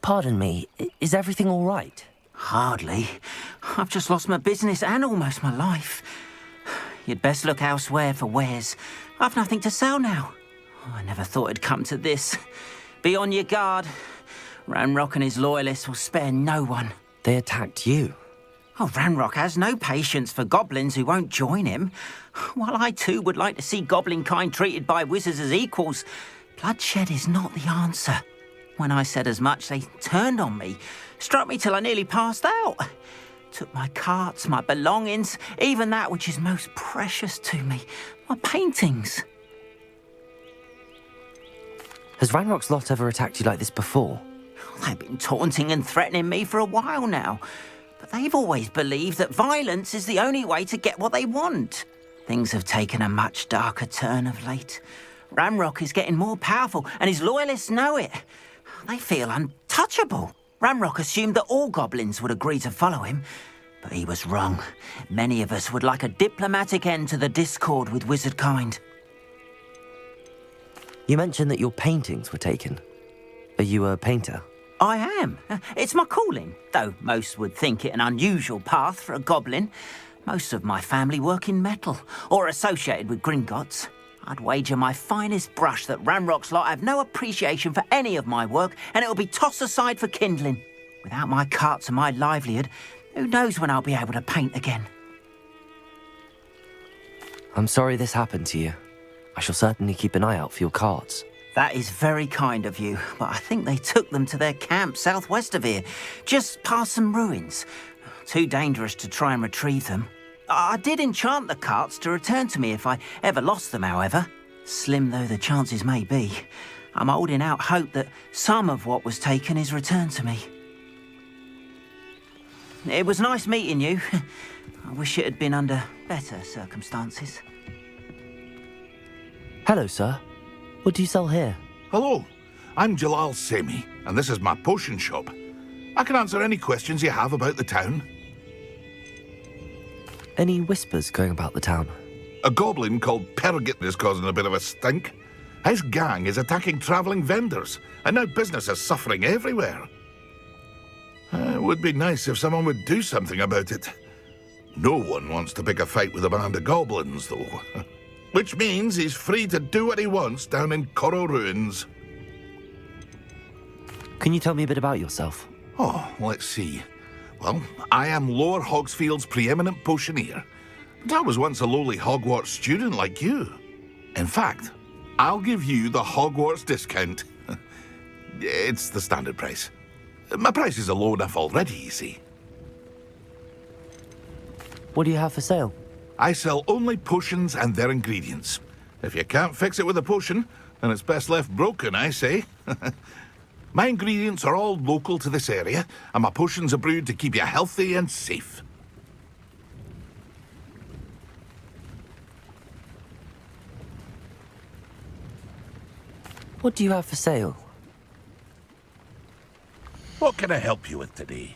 Pardon me, is everything all right? Hardly. I've just lost my business and almost my life. You'd best look elsewhere for wares. I've nothing to sell now. I never thought it'd come to this. Be on your guard. Ranrock and his loyalists will spare no one. They attacked you? Oh, Ranrock has no patience for goblins who won't join him. While I too would like to see goblin kind treated by wizards as equals, bloodshed is not the answer. When I said as much, they turned on me, struck me till I nearly passed out. Took my carts, my belongings, even that which is most precious to me, my paintings. Has Ranrock's lot ever attacked you like this before? They've been taunting and threatening me for a while now, but they've always believed that violence is the only way to get what they want. Things have taken a much darker turn of late. Ranrock is getting more powerful, and his loyalists know it. They feel untouchable. Ranrock assumed that all goblins would agree to follow him, but he was wrong. Many of us would like a diplomatic end to the discord with wizard kind. You mentioned that your paintings were taken. Are you a painter? I am. It's my calling, though most would think it an unusual path for a goblin. Most of my family work in metal, or associated with Gringotts. I'd wager my finest brush that Ranrock's lot have no appreciation for any of my work, and it'll be tossed aside for kindling. Without my carts and my livelihood, who knows when I'll be able to paint again. I'm sorry this happened to you. I shall certainly keep an eye out for your carts. That is very kind of you, but I think they took them to their camp southwest of here, just past some ruins. Too dangerous to try and retrieve them. I did enchant the carts to return to me if I ever lost them, however. Slim though the chances may be, I'm holding out hope that some of what was taken is returned to me. It was nice meeting you. I wish it had been under better circumstances. Hello, sir. What do you sell here? Hello, I'm Jalal Semi, and this is my potion shop. I can answer any questions you have about the town. Any whispers going about the town? A goblin called Pergit is causing a bit of a stink. His gang is attacking travelling vendors, and now business is suffering everywhere. It would be nice if someone would do something about it. No one wants to pick a fight with a band of goblins, though. Which means he's free to do what he wants down in Coral Ruins. Can you tell me a bit about yourself? Oh, let's see. Well, I am Lower Hogsfield's preeminent potioneer, but I was once a lowly Hogwarts student like you. In fact, I'll give you the Hogwarts discount. It's the standard price. My prices are low enough already, you see. What do you have for sale? I sell only potions and their ingredients. If you can't fix it with a potion, then it's best left broken, I say. My ingredients are all local to this area, and my potions are brewed to keep you healthy and safe. What do you have for sale? What can I help you with today?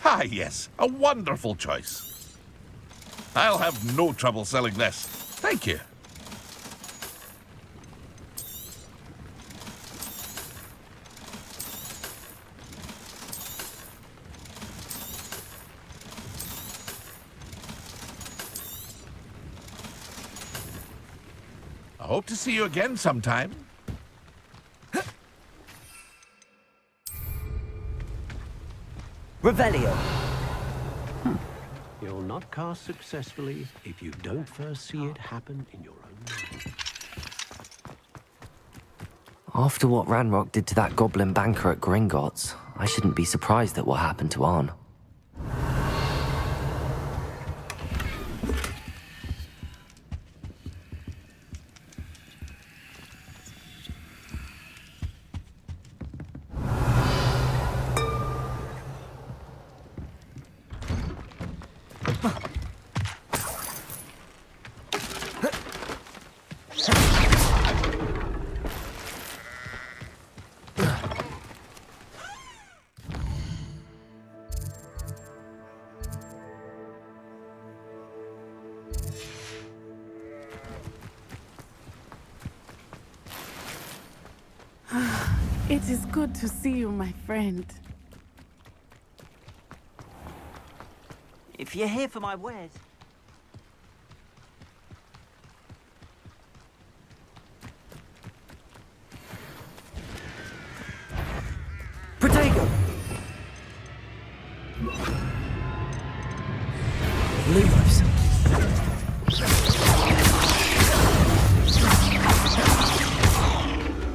Ah, yes, a wonderful choice. I'll have no trouble selling this. Thank you. I hope to see you again sometime. Revelio. You'll not cast successfully if you don't first see it happen in your own mind. After what Ranrock did to that goblin banker at Gringotts, I shouldn't be surprised at what happened to Arn. It is good to see you, my friend. If you're here for my wares... Protego! Lumos.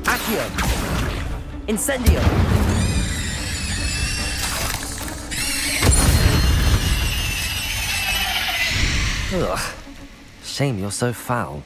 Accio. Incendio. Ugh. Shame you're so foul.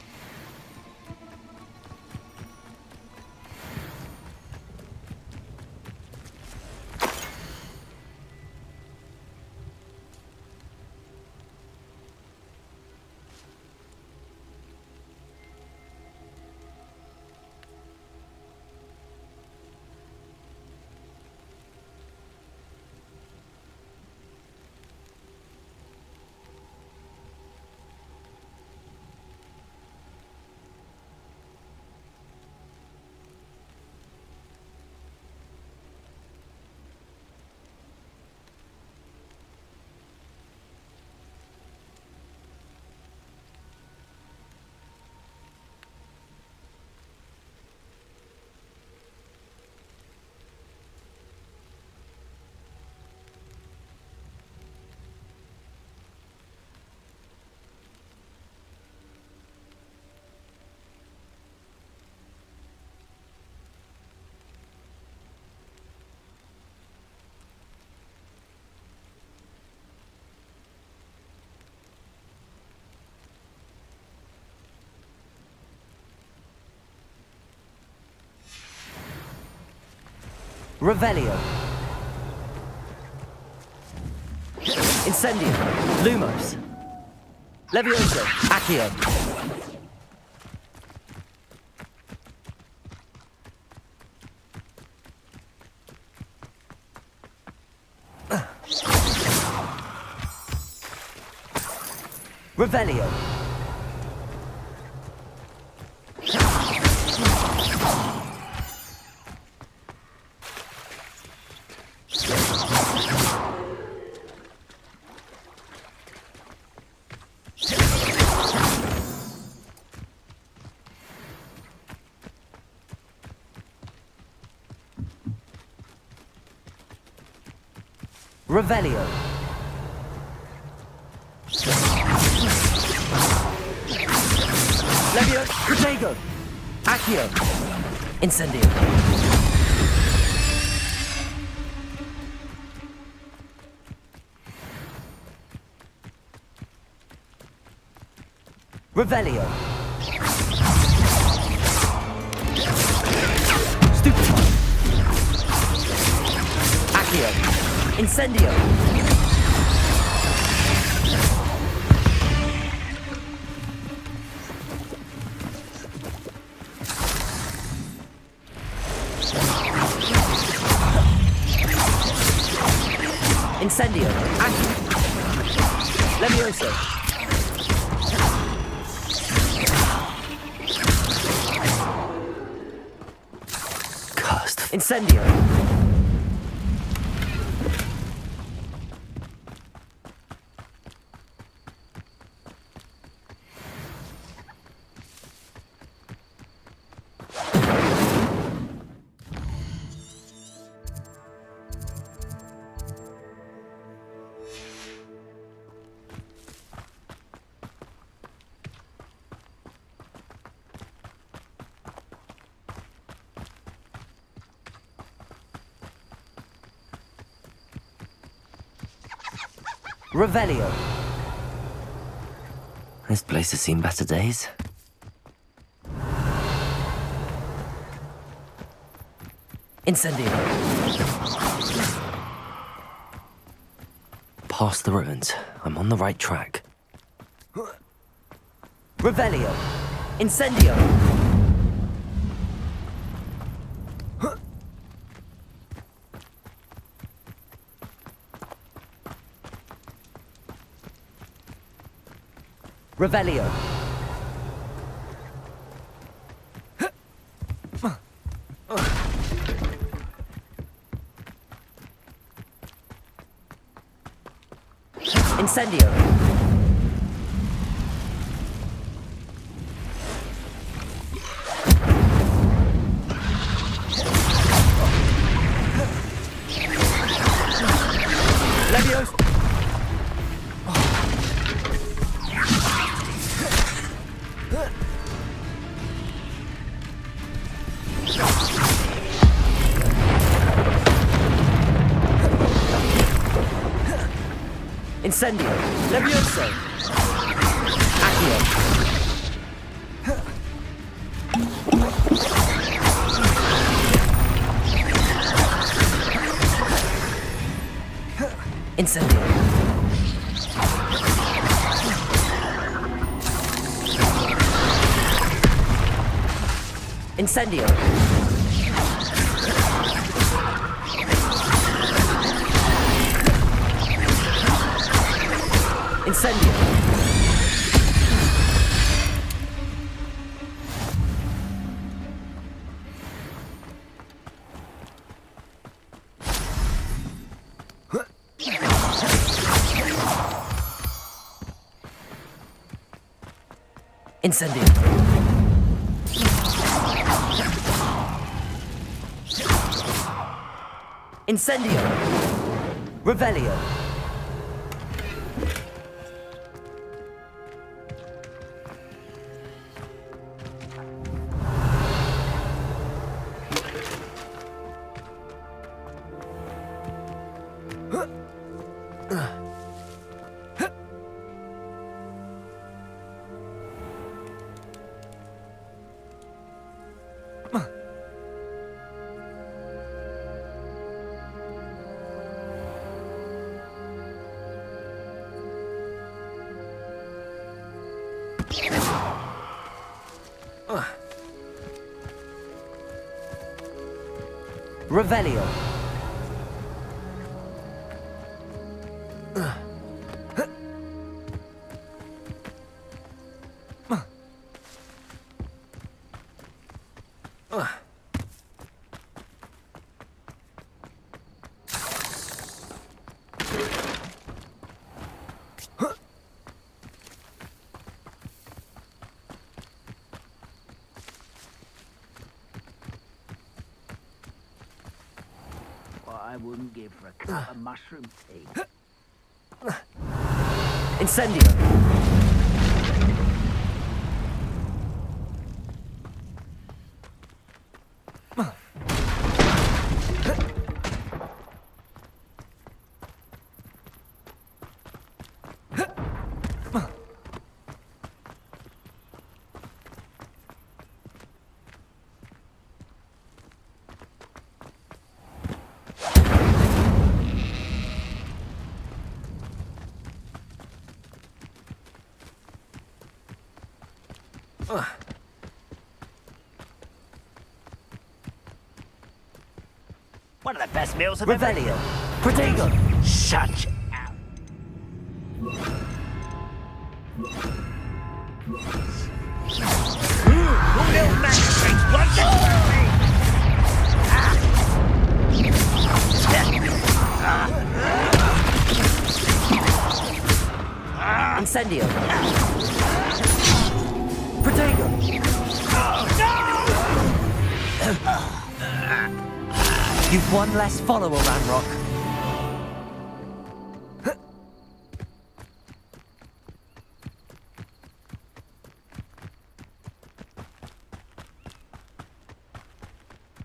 Revelio. Incendio. Lumos. Levioso. Accio. Revelio. Revelio. Levio. Protego. Accio. Incendio. Revelio. Stupefy. Accio. Incendio. Incendio. Accio. Levioso. Cursed. Incendio. Revelio. This place has seen better days. Incendio. Past the ruins. I'm on the right track. Revelio. Incendio. Revelio. Incendio. Leviosa. Incendio. Levioso. Accio. Incendio. Incendio. Incendio. Incendio. Incendio. Revelio. Revelio. I wouldn't give for a cup of mushroom tea. Incendio. One of the best meals I've Revelio. Protego. Such little magistrates once Incendio. Protego. You've one less follower, Ranrock.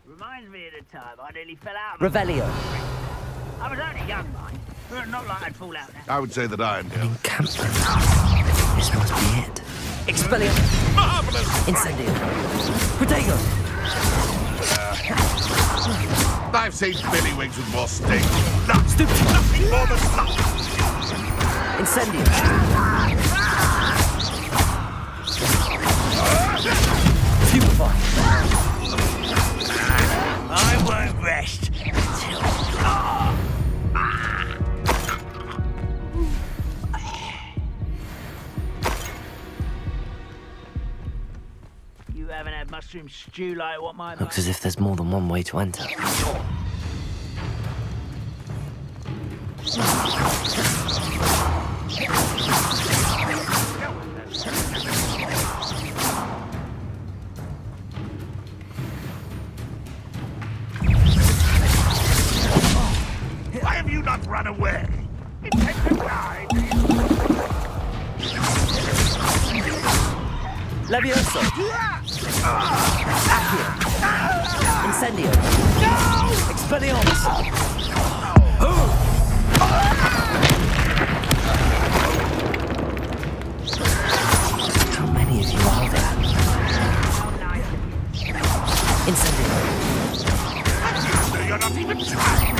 reminds me of the time I nearly fell out. Revelio. I was only young, mind. Not like I'd fall out now. I would say that I am here. Encampment. This must be it. Expellium. Marvelous! Incendio. Protego. I've seen Billywigs with more sting. Nothing, Stupefy. nothing more than nothing. Incendio. Stupefy. I won't rest until... You haven't had mushroom stew like what my... Looks as if there's more than one way to enter. Levioso! Accio! Incendio! Expelliarmus! How many of you are there? Incendio! You're not even trying!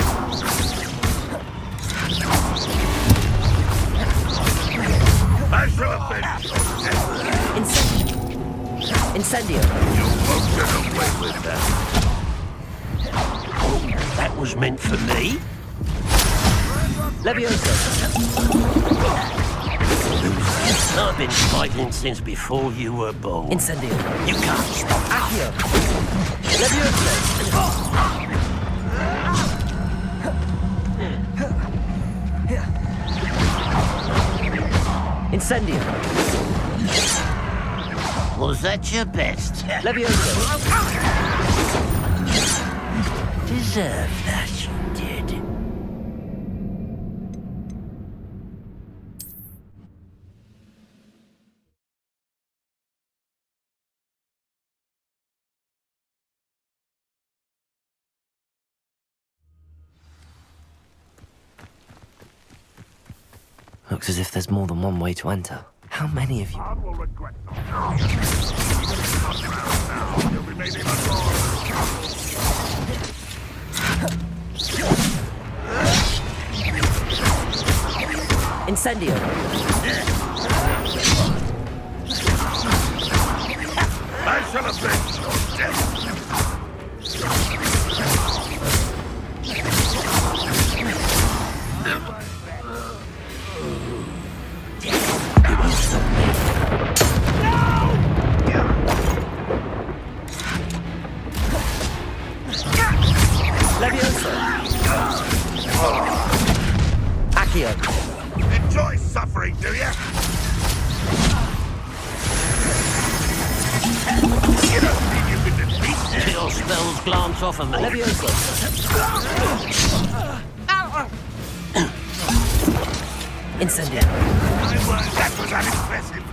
I shall have been Incendio! Incendio! You won't get away with that. That was meant for me? Levioso! I've been fighting since before you were born. Incendio! You can't stop. Accio! Levioso! Incendio! Was that your best? Levioso! Deserve that, you did. Looks as if there's more than one way to enter. How many of you? I will regret not knowing. Even if he's not around now, he'll be made even more. Incendio! I shall avenge your death. Levioso! Accio! Enjoy suffering, do ya? You don't think you can defeat me? Your spells glance off of me. Levioso! Incendio! That was unimpressive.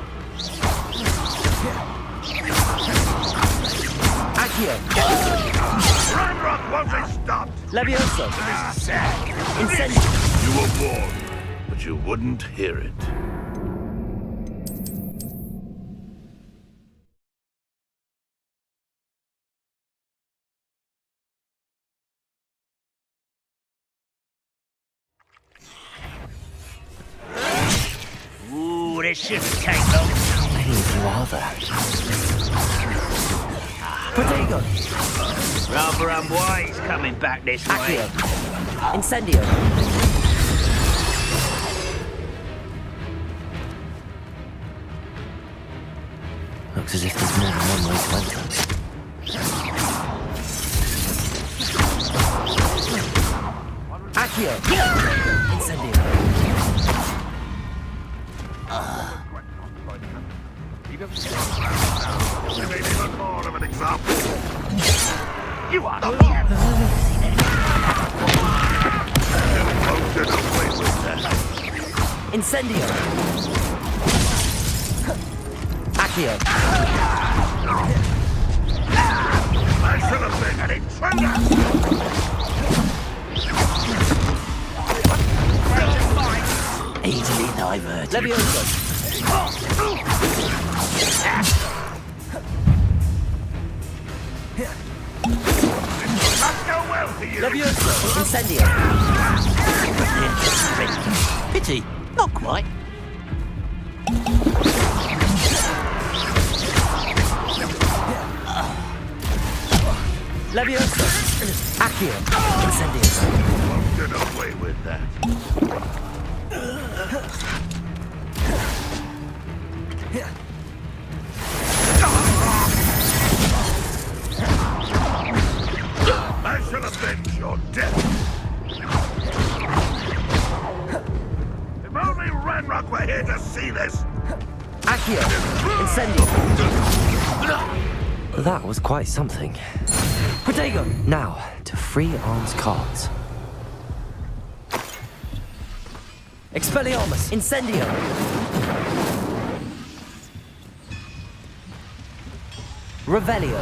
Accio! Ranrock won't be stopped. Levioso! This is sad. Incendio! You were born, but you wouldn't hear it. Ooh, this shouldn't take long. How many of you are there? Protego! Rather unwise coming back this way. Accio! Incendio! Looks as if there's more than one way to enter. Accio! Incendio! You made even more of an example. You are the You won't get away with that. Incendio! Accio! I should have been an intruder. easily diverted. Levioso! Not go well for you. Levioso! Incendio! Pity, not quite. Levioso! Accio! Incendio! Won't get away with that. I shall avenge your death. If only Ranrock were here to see this. Accio! Incendio! That was quite something. Protego! Now, to free Arm's cards. Expelliarmus! Incendio! Revelio!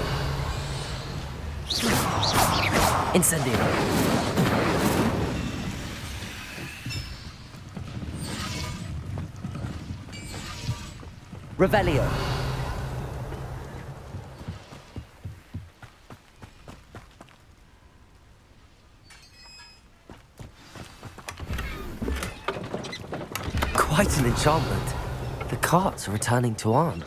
Incendio! Revelio! Quite an enchantment. The carts are returning to Arn.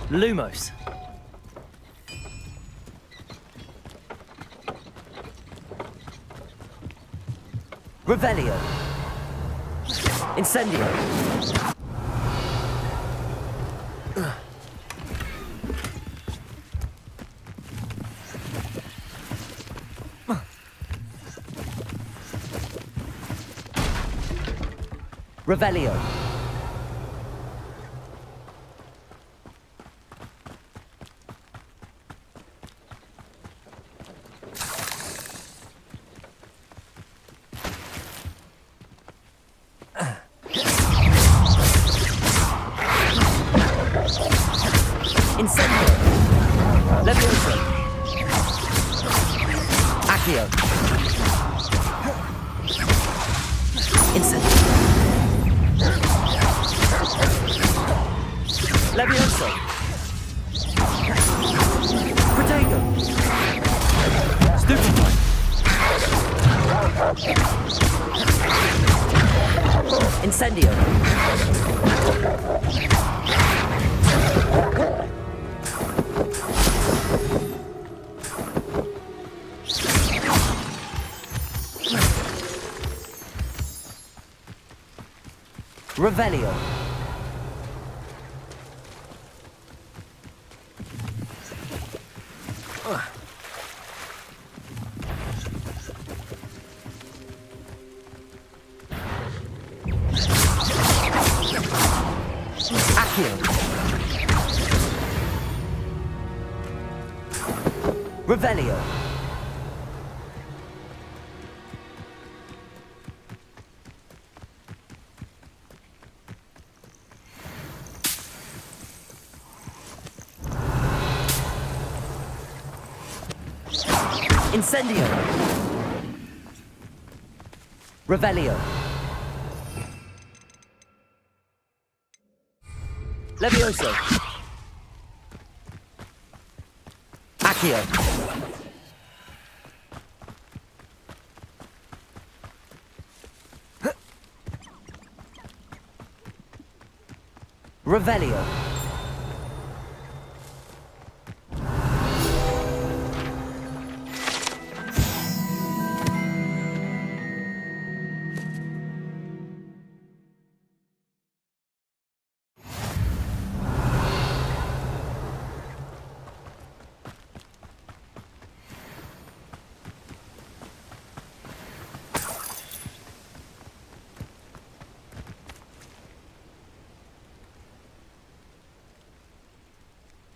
Lumos. Revelio. Incendio. Revelio. Incendio. Levioso. Accio. Incendio. Levioso. Protego. Stupefy. Incendio. Revelio. Accio. Revelio. Incendio. Revelio. Levioso. Accio. Revelio.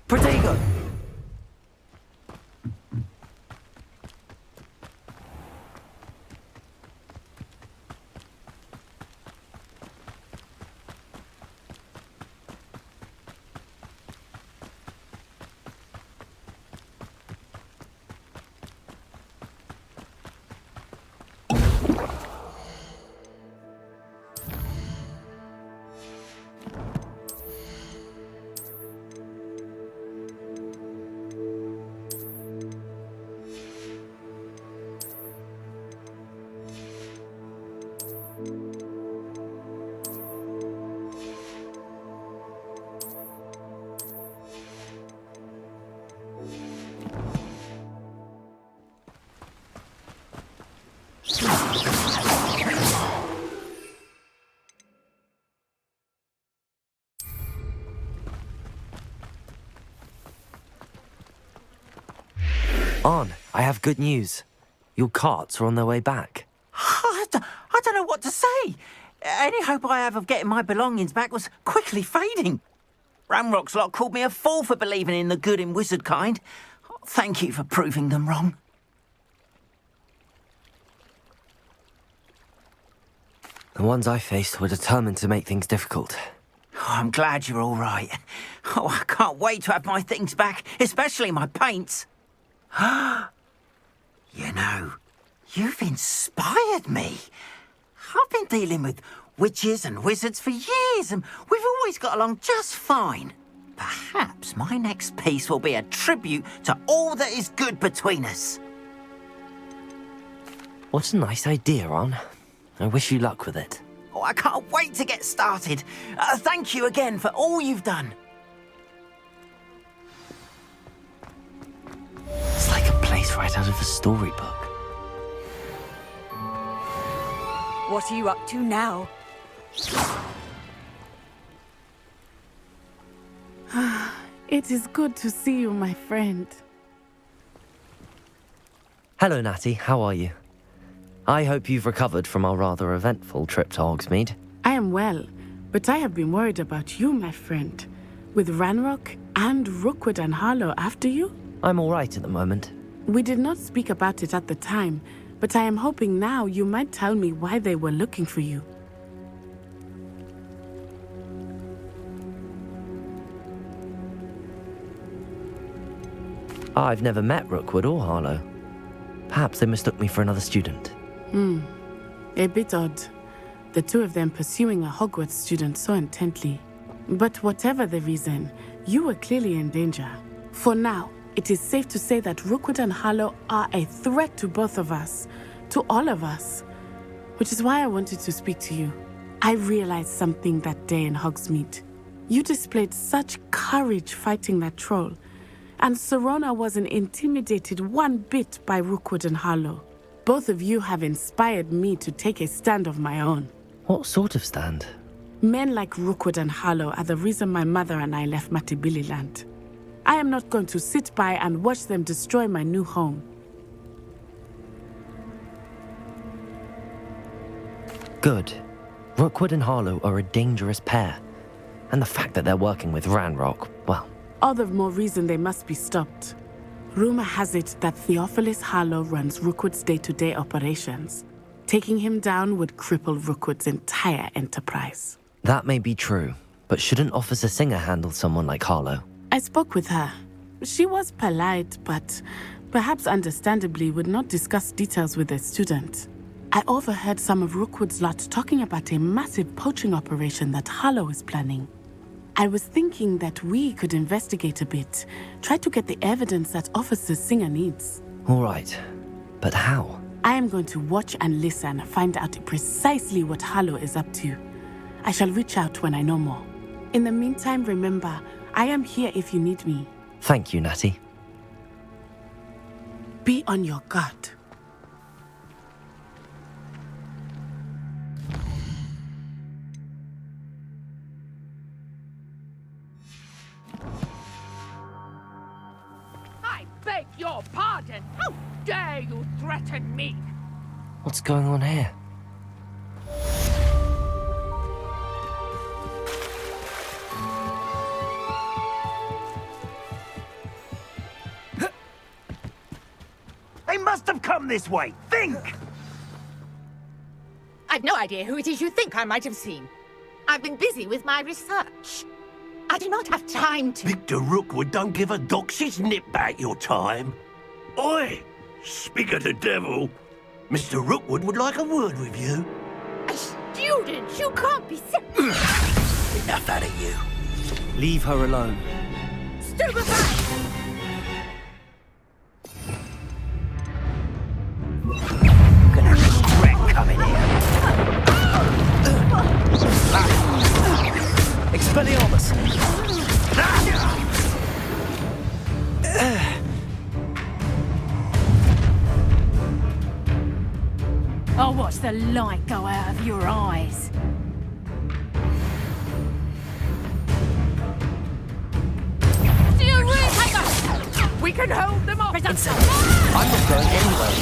Protego. On, I have good news. Your carts are on their way back. I don't know what to say. Any hope I have of getting my belongings back was quickly fading. Ramrock's lot called me a fool for believing in the good in wizard kind. Thank you for proving them wrong. The ones I faced were determined to make things difficult. Oh, I'm glad you're all right. Oh, I can't wait to have my things back, especially my paints. You know, you've inspired me. I've been dealing with witches and wizards for years, and we've always got along just fine. Perhaps my next piece will be a tribute to all that is good between us. What a nice idea, Ron. I wish you luck with it. Oh, I can't wait to get started. Thank you again for all you've done. It's like a place right out of a storybook. What are you up to now? It is good to see you, my friend. Hello, Natty. How are you? I hope you've recovered from our rather eventful trip to Hogsmeade. I am well, but I have been worried about you, my friend. With Ranrock and Rookwood and Harlow after you? I'm all right at the moment. We did not speak about it at the time, but I am hoping now you might tell me why they were looking for you. I've never met Rookwood or Harlow. Perhaps they mistook me for another student. A bit odd. The two of them pursuing a Hogwarts student so intently. But whatever the reason, you were clearly in danger. For now, it is safe to say that Rookwood and Harlow are a threat to both of us, to all of us. Which is why I wanted to speak to you. I realized something that day in Hogsmeade. You displayed such courage fighting that troll, and Serona wasn't intimidated one bit by Rookwood and Harlow. Both of you have inspired me to take a stand of my own. What sort of stand? Men like Rookwood and Harlow are the reason my mother and I left Matibili land. I am not going to sit by and watch them destroy my new home. Good. Rookwood and Harlow are a dangerous pair. And the fact that they're working with Ranrock, well... All the more reason they must be stopped. Rumor has it that Theophilus Harlow runs Rookwood's day-to-day operations. Taking him down would cripple Rookwood's entire enterprise. That may be true, but shouldn't Officer Singer handle someone like Harlow? I spoke with her. She was polite, but perhaps understandably would not discuss details with a student. I overheard some of Rookwood's lot talking about a massive poaching operation that Harlow is planning. I was thinking that we could investigate a bit, try to get the evidence that Officer Singer needs. All right, but how? I am going to watch and listen, find out precisely what Harlow is up to. I shall reach out when I know more. In the meantime, remember, I am here if you need me. Thank you, Natty. Be on your guard. I beg your pardon! How dare you threaten me? What's going on here? They must have come this way. Think! I've no idea who it is you think I might have seen. I've been busy with my research. I do not have time to... Victor Rookwood don't give a doxy's nip back your time. Oi! Speak of the devil. Mr. Rookwood would like a word with you. A student! You can't be so... Enough out of you. Leave her alone. Stupefy! Gonna regret coming here. Expelliarmus! I'll watch the light go out of your eyes. We can hold them off! I'm not going anywhere.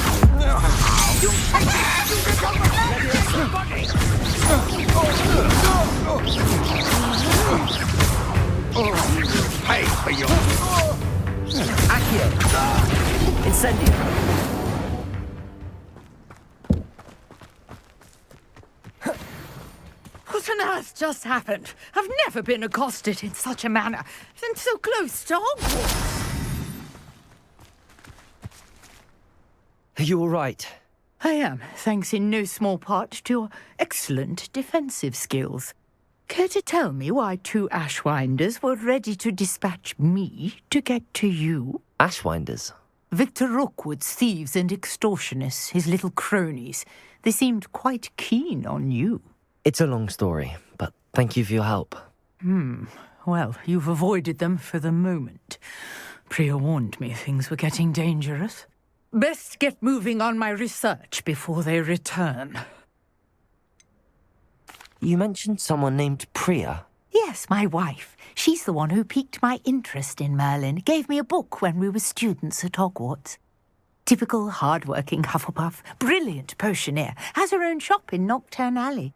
Oh, you will pay for your... Accio! Incendio! What on earth just happened? I've never been accosted in such a manner, and so close to Hogwarts. Are you all right? I am, thanks in no small part to your excellent defensive skills. Care to tell me why 2 Ashwinders were ready to dispatch me to get to you? Ashwinders? Victor Rookwood's thieves and extortionists, his little cronies. They seemed quite keen on you. It's a long story, but thank you for your help. Well, you've avoided them for the moment. Priya warned me things were getting dangerous. Best get moving on my research before they return. You mentioned someone named Priya. Yes, my wife. She's the one who piqued my interest in Merlin. Gave me a book when we were students at Hogwarts. Typical hard-working Hufflepuff, brilliant potioneer, has her own shop in Knockturn Alley.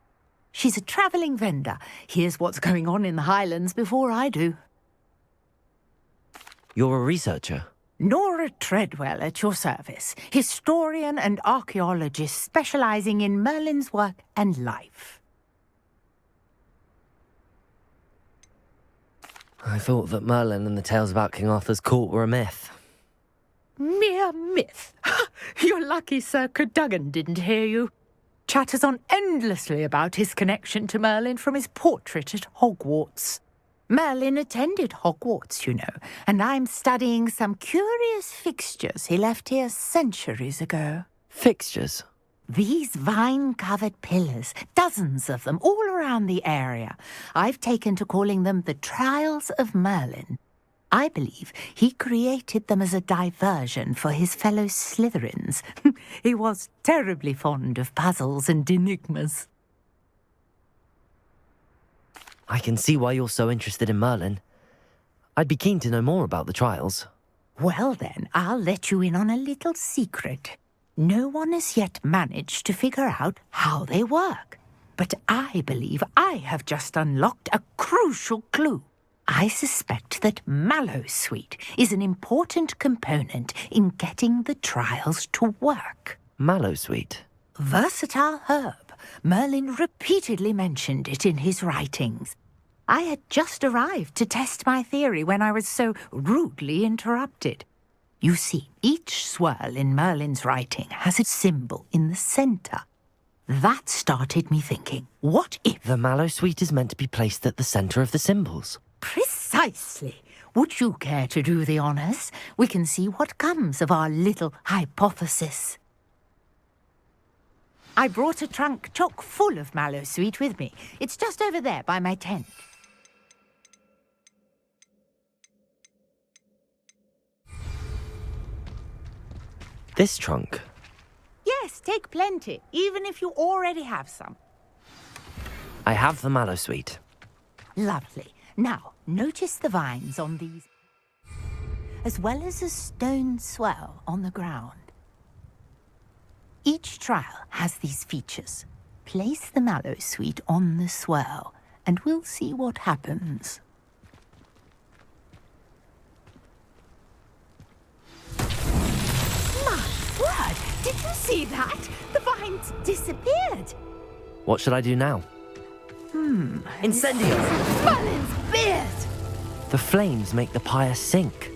She's a travelling vendor. Hears what's going on in the Highlands before I do. You're a researcher? Nora Treadwell at your service, historian and archaeologist specialising in Merlin's work and life. I thought that Merlin and the tales about King Arthur's court were a myth. Mere myth. You're lucky Sir Cadogan didn't hear you. Chatters on endlessly about his connection to Merlin from his portrait at Hogwarts. Merlin attended Hogwarts, you know, and I'm studying some curious fixtures he left here centuries ago. Fixtures? These vine-covered pillars, dozens of them, all around the area. I've taken to calling them the Trials of Merlin. I believe he created them as a diversion for his fellow Slytherins. He was terribly fond of puzzles and enigmas. I can see why you're so interested in Merlin. I'd be keen to know more about the trials. Well then, I'll let you in on a little secret. No one has yet managed to figure out how they work. But I believe I have just unlocked a crucial clue. I suspect that Mallowsweet is an important component in getting the trials to work. Mallowsweet? Versatile herb. Merlin repeatedly mentioned it in his writings. I had just arrived to test my theory when I was so rudely interrupted. You see, each swirl in Merlin's writing has a symbol in the centre. That started me thinking, what if... The Mallowsweet is meant to be placed at the centre of the symbols. Precisely. Would you care to do the honours? We can see what comes of our little hypothesis. I brought a trunk chock full of Mallowsweet with me. It's just over there by my tent. This trunk? Yes, take plenty, even if you already have some. I have the Mallowsweet. Lovely. Now, notice the vines on these, as well as a stone swell on the ground. Each trial has these features. Place the Mallowsweet on the swirl, and we'll see what happens. My word! Did you see that? The vines disappeared. What should I do now? Incendio! Merlin's beard! The flames make the pyre sink.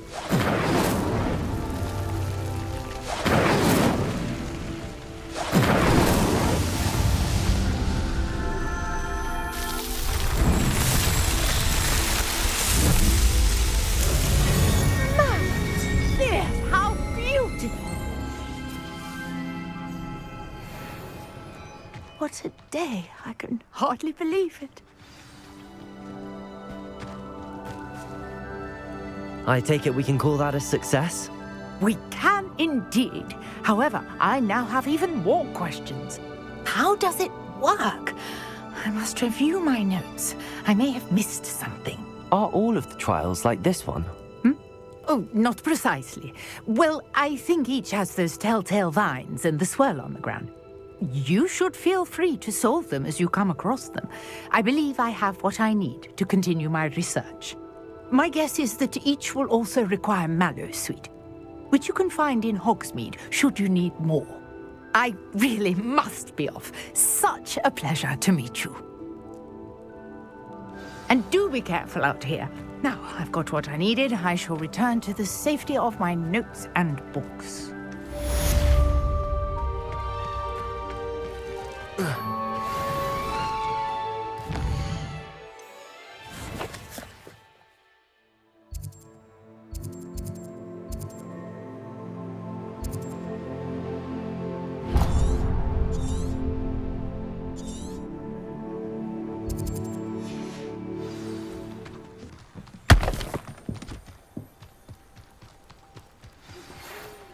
Merlin's beard! How beautiful! What a day! I can hardly believe it. I take it we can call that a success? We can indeed. However, I now have even more questions. How does it work? I must review my notes. I may have missed something. Are all of the trials like this one? Oh, not precisely. Well, I think each has those telltale vines and the swirl on the ground. You should feel free to solve them as you come across them. I believe I have what I need to continue my research. My guess is that each will also require mallowsweet, which you can find in Hogsmeade should you need more. I really must be off. Such a pleasure to meet you. And do be careful out here. Now I've got what I needed. I shall return to the safety of my notes and books.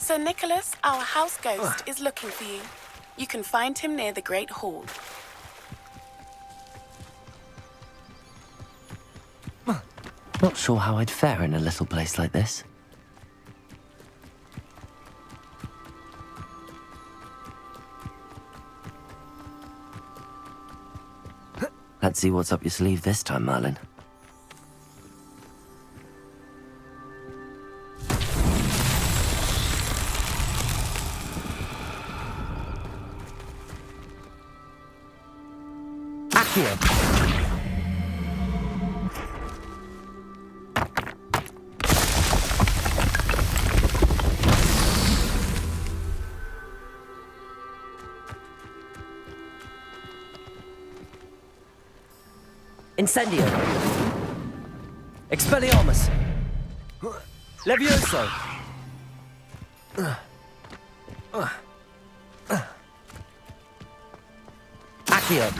Sir Nicholas, our house ghost, is looking for you. You can find him near the Great Hall. Not sure how I'd fare in a little place like this. Let's see what's up your sleeve this time, Merlin. Accio! Incendio. Expelliarmus. Levioso. Accio.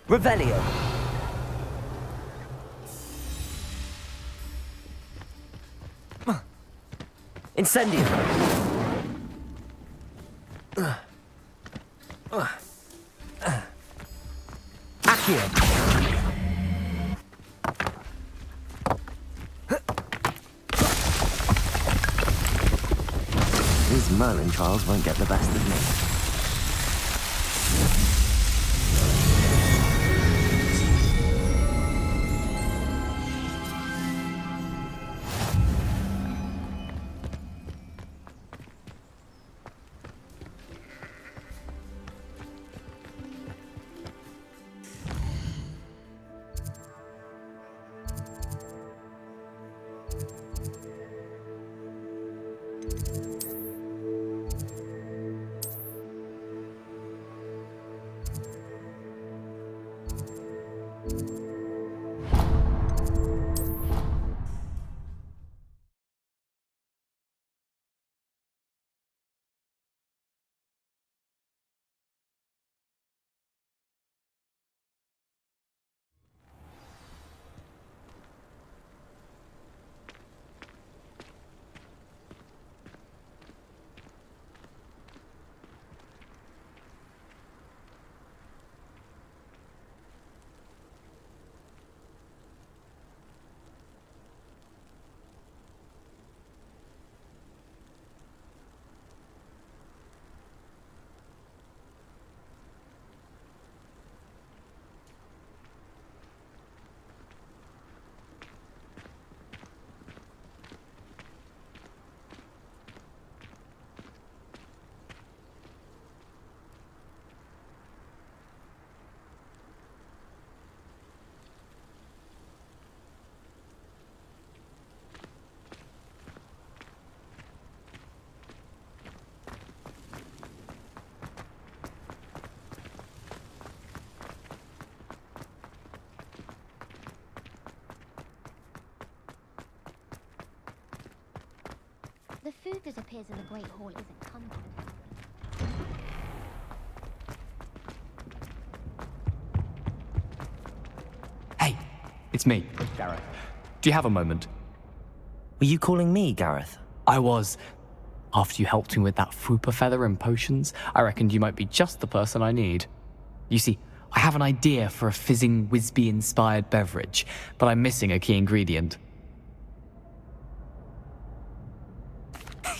Revelio. Incendio. Accio. These Merlin trials won't get the best of me. The food that appears in the Great Hall isn't conjured. Hey, it's me, Gareth. Do you have a moment? Were you calling me, Gareth? I was. After you helped me with that Fupa feather and potions, I reckoned you might be just the person I need. You see, I have an idea for a fizzing Wisby-inspired beverage, but I'm missing a key ingredient.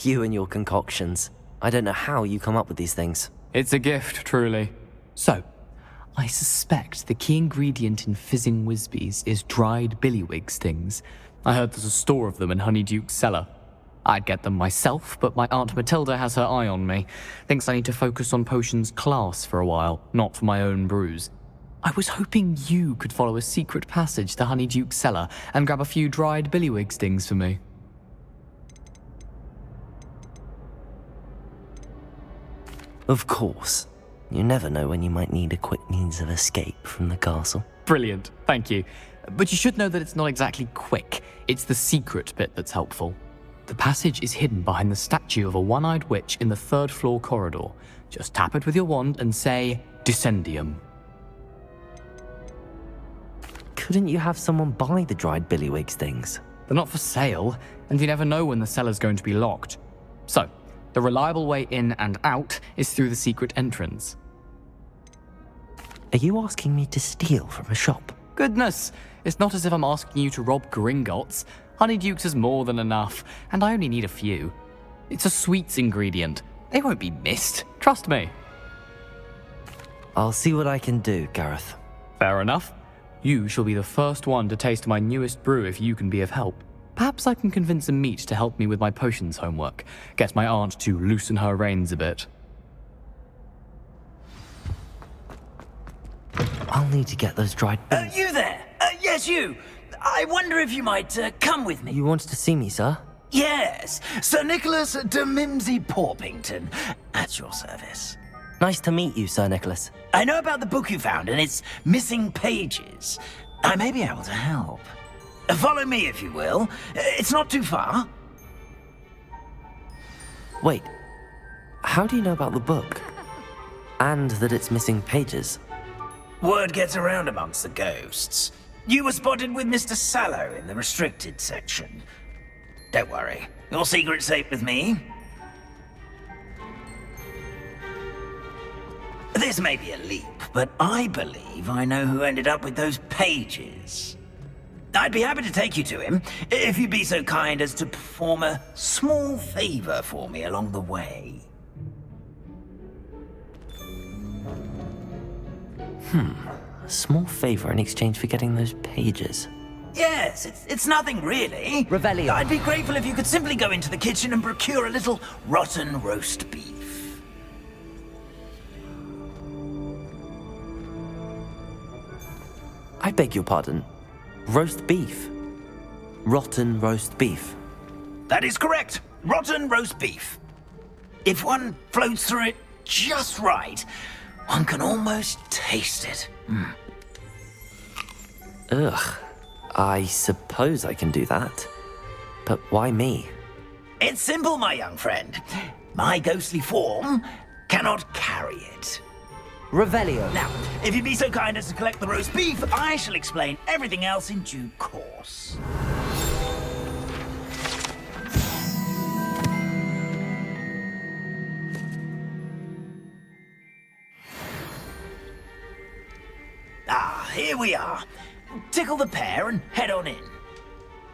You and your concoctions. I don't know how you come up with these things. It's a gift, truly. So, I suspect the key ingredient in fizzing Wisbies is dried billywig stings. I heard there's a store of them in Honeyduke's cellar. I'd get them myself, but my Aunt Matilda has her eye on me. Thinks I need to focus on potions class for a while, not for my own brews. I was hoping you could follow a secret passage to Honeyduke's cellar and grab a few dried billywig stings for me. Of course. You never know when you might need a quick means of escape from the castle. Brilliant, thank you. But you should know that it's not exactly quick. It's the secret bit that's helpful. The passage is hidden behind the statue of a one-eyed witch in the third-floor corridor. Just tap it with your wand and say, Descendium. Couldn't you have someone buy the dried billywig things? They're not for sale, and you never know when the cellar's going to be locked. So, the reliable way in and out is through the secret entrance. Are you asking me to steal from a shop? Goodness, it's not as if I'm asking you to rob Gringotts. Honeyduke's is more than enough, and I only need a few. It's a sweets ingredient. They won't be missed, trust me. I'll see what I can do, Gareth. Fair enough. You shall be the first one to taste my newest brew if you can be of help. Perhaps I can convince a meat to help me with my potions homework. Get my aunt to loosen her reins a bit. I'll need to get those dried... You there! Yes, you! I wonder if you might come with me. You wanted to see me, sir? Yes, Sir Nicholas de Mimsy Porpington, at your service. Nice to meet you, Sir Nicholas. I know about the book you found and its missing pages. I may be able to help. Follow me, if you will. It's not too far. Wait, how do you know about the book? And that it's missing pages? Word gets around amongst the ghosts. You were spotted with Mr. Sallow in the restricted section. Don't worry, your secret's safe with me. This may be a leap, but I believe I know who ended up with those pages. I'd be happy to take you to him, if you'd be so kind as to perform a small favor for me along the way. A small favor in exchange for getting those pages. Yes, it's nothing really. Revelio. I'd be grateful if you could simply go into the kitchen and procure a little rotten roast beef. I beg your pardon. Roast beef? Rotten roast beef? That is correct. Rotten roast beef. If one floats through it just right, one can almost taste it. Ugh. I suppose I can do that. But why me? It's simple, my young friend. My ghostly form cannot carry it. Revelio. Now, if you'd be so kind as to collect the roast beef, I shall explain everything else in due course. Here we are. Tickle the pear and head on in.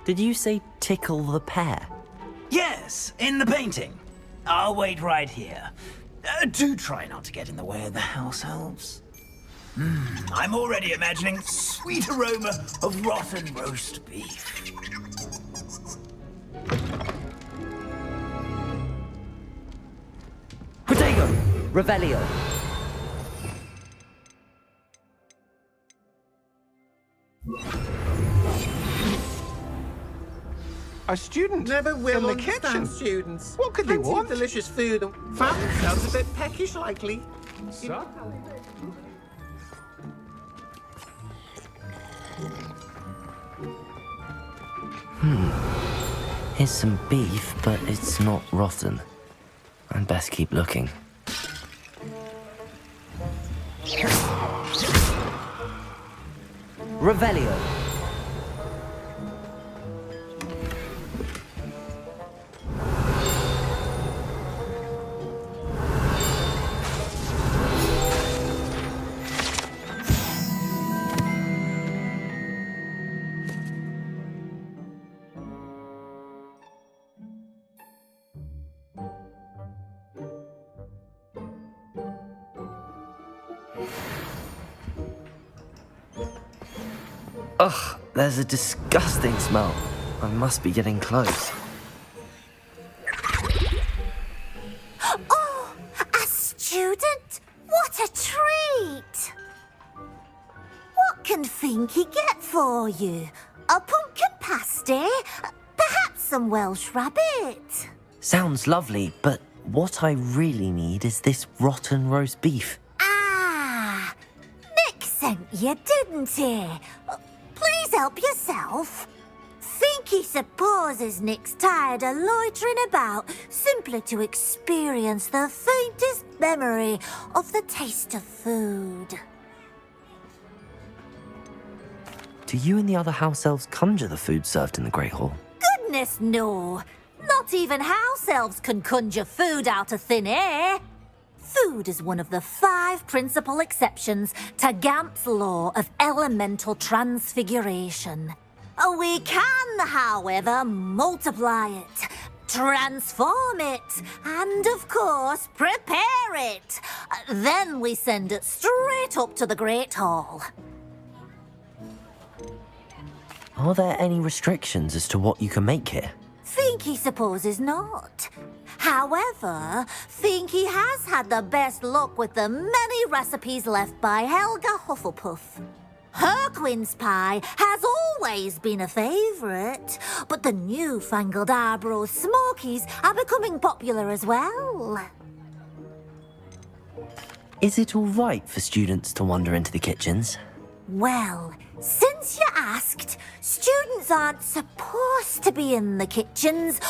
Did you say tickle the pear? Yes, in the painting. I'll wait right here. Do try not to get in the way of the house elves. I'm already imagining the sweet aroma of rotten roast beef. Protego. Revelio. A student Never will in the understand kitchen. students. What could they Plenty of want? delicious food and found themselves a bit peckish likely. So? Here's some beef, but it's not rotten. I'd best keep looking. Revelio. Ugh, there's a disgusting smell. I must be getting close. Oh, a student? What a treat! What can Finky get for you? A pumpkin pasty? Perhaps some Welsh rabbit? Sounds lovely, but what I really need is this rotten roast beef. Ah, Nick sent you, didn't he? Please help yourself. Finky supposes Nick's tired of loitering about simply to experience the faintest memory of the taste of food. Do you and the other house elves conjure the food served in the Great Hall? Goodness, no. Not even house elves can conjure food out of thin air. Food is one of the 5 principal exceptions to Gamp's law of elemental transfiguration. We can, however, multiply it, transform it, and of course, prepare it. Then we send it straight up to the Great Hall. Are there any restrictions as to what you can make here? Finky supposes not. However, Finky has had the best luck with the many recipes left by Helga Hufflepuff. Her quince pie has always been a favourite, but the newfangled Arbroath Smokies are becoming popular as well. Is it all right for students to wander into the kitchens? Well, since you asked, students aren't supposed to be in the kitchens,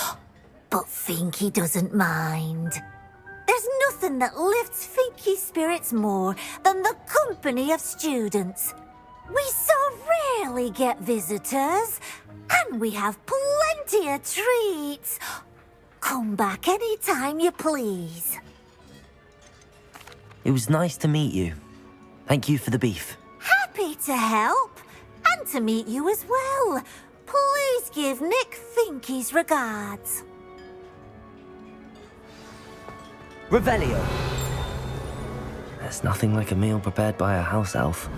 but Finky doesn't mind. There's nothing that lifts Finky's spirits more than the company of students. We so rarely get visitors, and we have plenty of treats. Come back any time you please. It was nice to meet you. Thank you for the beef. Happy to help, and to meet you as well. Please give Nick Finky's regards. Revelio. There's nothing like a meal prepared by a house elf.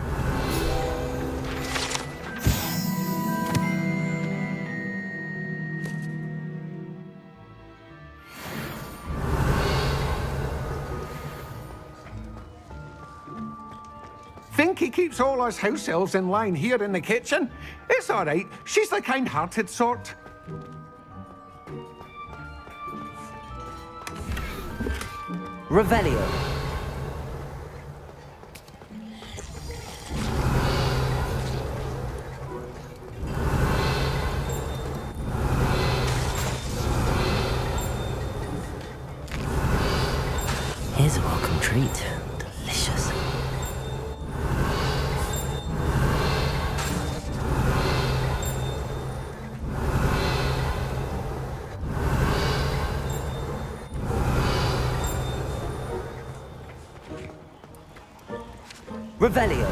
Finky keeps all us house elves in line here in the kitchen. It's all right. She's the kind-hearted sort. Revelio. Here's a welcome treat. Delicious. Revelio.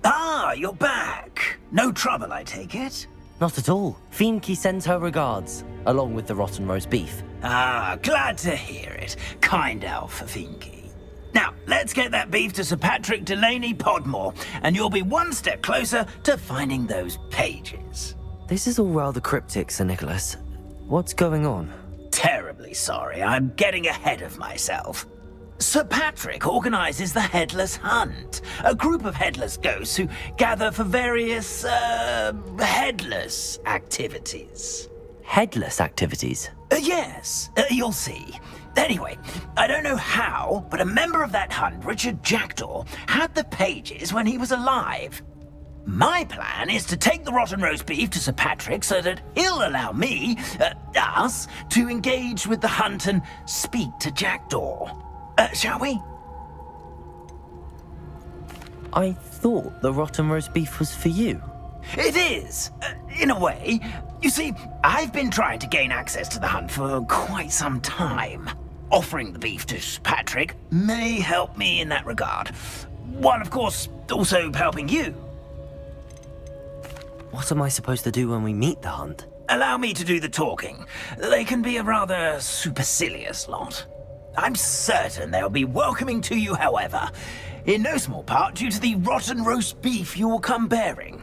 Ah, you're back. No trouble, I take it? Not at all. Finky sends her regards, along with the rotten roast beef. Ah, glad to hear it. Kind elf, Finky. Now, let's get that beef to Sir Patrick Delaney Podmore, and you'll be one step closer to finding those pages. This is all rather cryptic, Sir Nicholas. What's going on? Terribly sorry, I'm getting ahead of myself. Sir Patrick organises the Headless Hunt, a group of headless ghosts who gather for various, headless activities. Headless activities? Yes, you'll see. Anyway, I don't know how, but a member of that hunt, Richard Jackdaw, had the pages when he was alive. My plan is to take the rotten roast beef to Sir Patrick so that he'll allow me, us, to engage with the hunt and speak to Jackdaw. Shall we? I thought the rotten roast beef was for you. It is, in a way. You see, I've been trying to gain access to the hunt for quite some time. Offering the beef to Sir Patrick may help me in that regard. While, of course, also helping you. What am I supposed to do when we meet the hunt? Allow me to do the talking. They can be a rather supercilious lot. I'm certain they'll be welcoming to you, however, in no small part due to the rotten roast beef you will come bearing.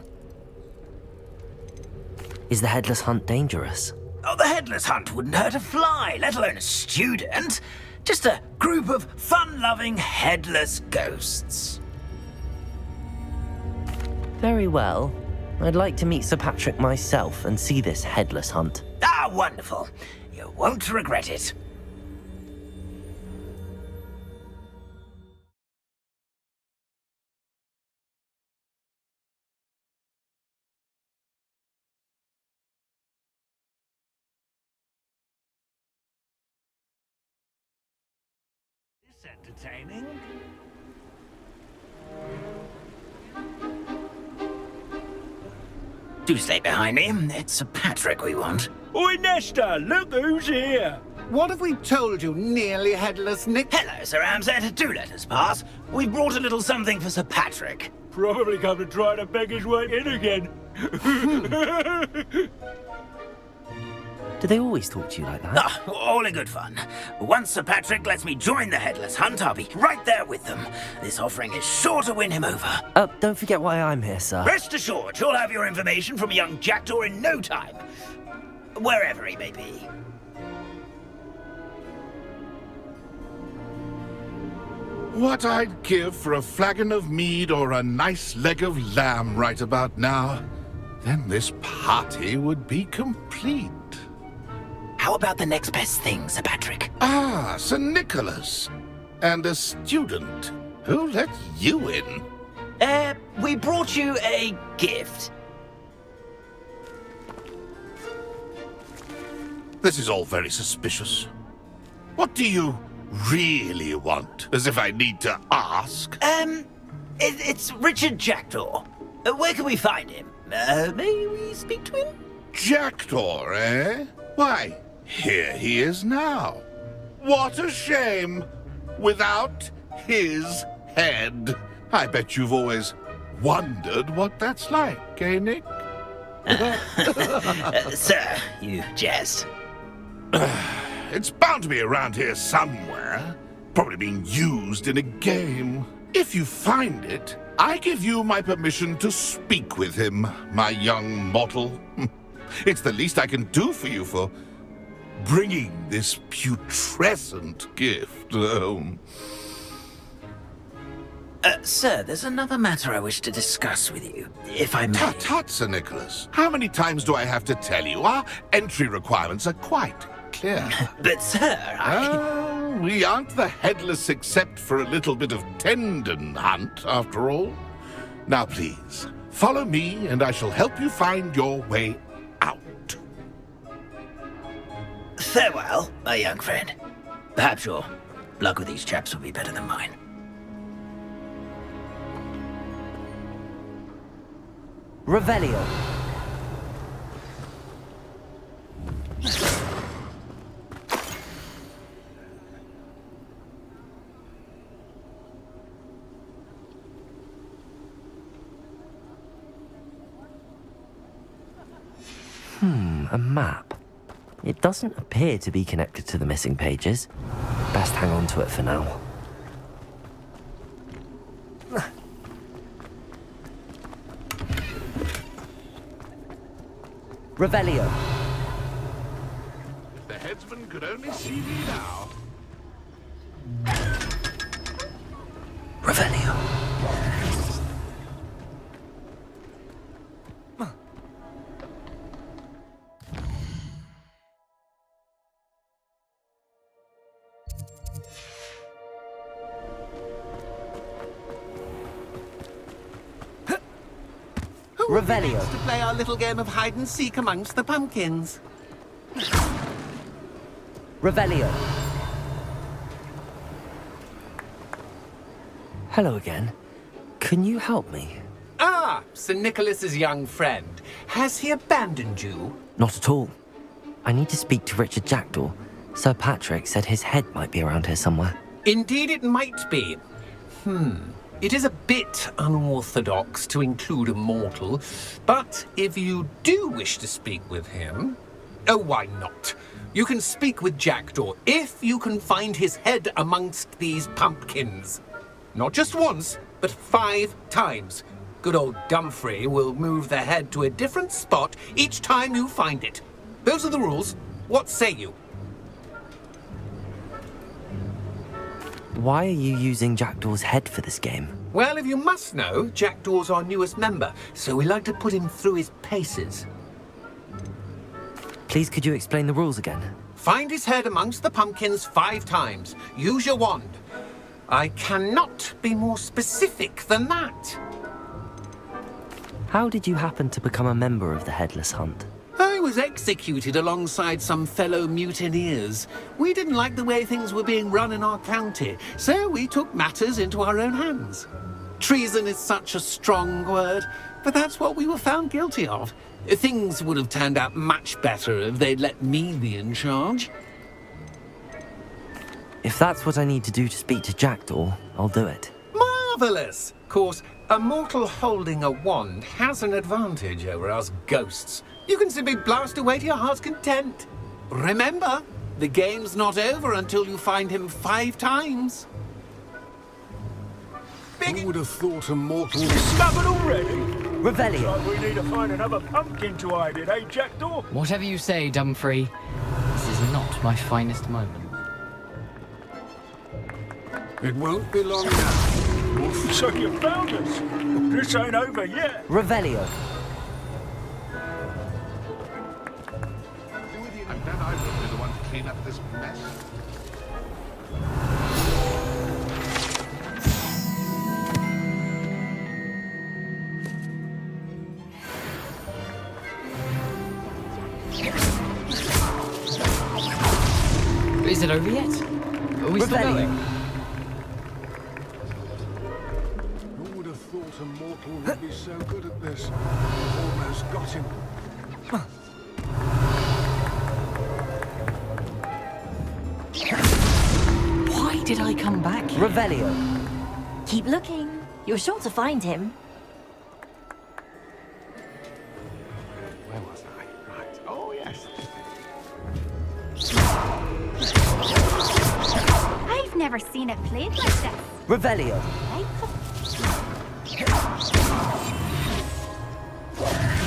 Is the headless hunt dangerous? Oh, the headless hunt wouldn't hurt a fly, let alone a student. Just a group of fun-loving headless ghosts. Very well. I'd like to meet Sir Patrick myself and see this headless hunt. Ah, wonderful. You won't regret it. Entertaining. Do stay behind me. It's Sir Patrick we want. Oi, Nesta, look who's here. What have we told you, nearly headless Nick? Hello, Sir Ramsay. Do let us pass. We've brought a little something for Sir Patrick. Probably come to try to beg his way in again. Do they always talk to you like that? Ah, all in good fun. Once Sir Patrick lets me join the headless hunt, I'll be right there with them. This offering is sure to win him over. Don't forget why I'm here, sir. Rest assured, you'll have your information from a young jackdaw in no time. Wherever he may be. What I'd give for a flagon of mead or a nice leg of lamb right about now. Then this party would be complete. How about the next best thing, Sir Patrick? Ah, Sir Nicholas. And a student. Who let you in? We brought you a gift. This is all very suspicious. What do you really want? As if I need to ask. It's Richard Jackdaw. Where can we find him? May we speak to him? Jackdaw, eh? Why, here he is now. What a shame. Without his head. I bet you've always wondered what that's like, eh, Nick? Sir, you jest. It's bound to be around here somewhere. Probably being used in a game. If you find it, I give you my permission to speak with him, my young mortal. It's the least I can do for you for bringing this putrescent gift home. Sir, there's another matter I wish to discuss with you, if I may. Tut, Sir Nicholas. How many times do I have to tell you? Our entry requirements are quite clear. But, sir, we aren't the headless except for a little bit of tendon hunt, after all. Now, please, follow me, and I shall help you find your way out. Farewell, my young friend. Perhaps your luck with these chaps will be better than mine. Revelio. A map. It doesn't appear to be connected to the missing pages. Best hang on to it for now. Revelio. If the headsman could only see me now. Revelio. Revelio. To play our little game of hide and seek amongst the pumpkins. Revelio. Hello again. Can you help me? Ah, Sir Nicholas's young friend. Has he abandoned you? Not at all. I need to speak to Richard Jackdaw. Sir Patrick said his head might be around here somewhere. Indeed it might be. It is a bit unorthodox to include a mortal, but if you do wish to speak with him, Oh, why not? You can speak with Jackdaw if you can find his head amongst these pumpkins. Not just once, but 5 times. Good old Dumfrey will move the head to a different spot each time you find it. Those are the rules. What say you? Why are you using Jackdaw's head for this game? Well, if you must know, Jackdaw's our newest member, so we like to put him through his paces. Please, could you explain the rules again? Find his head amongst the pumpkins 5 times. Use your wand. I cannot be more specific than that. How did you happen to become a member of the Headless Hunt? I was executed alongside some fellow mutineers. We didn't like the way things were being run in our county, so we took matters into our own hands. Treason is such a strong word, but that's what we were found guilty of. Things would have turned out much better if they'd let me be in charge. If that's what I need to do to speak to Jackdaw, I'll do it. Marvellous! Of course, a mortal holding a wand has an advantage over us ghosts. You can simply blast away to your heart's content. Remember, the game's not over until you find him 5 times. Who would have thought a mortal was stubborn already? Revelio. Looks like we need to find another pumpkin to hide in, eh, Jackdaw? Whatever you say, Dumfrey. This is not my finest moment. It won't be long now. So you found us. This ain't over yet. Revelio. And then I will be the one to clean up this mess. Is it over yet? Are we still going? Who would have thought a mortal would be so good at this? We've almost got him. Why did I come back here? Revelio. Keep looking. You're sure to find him. Where was I? Right. Oh, yes. I've never seen it played like this. Revelio.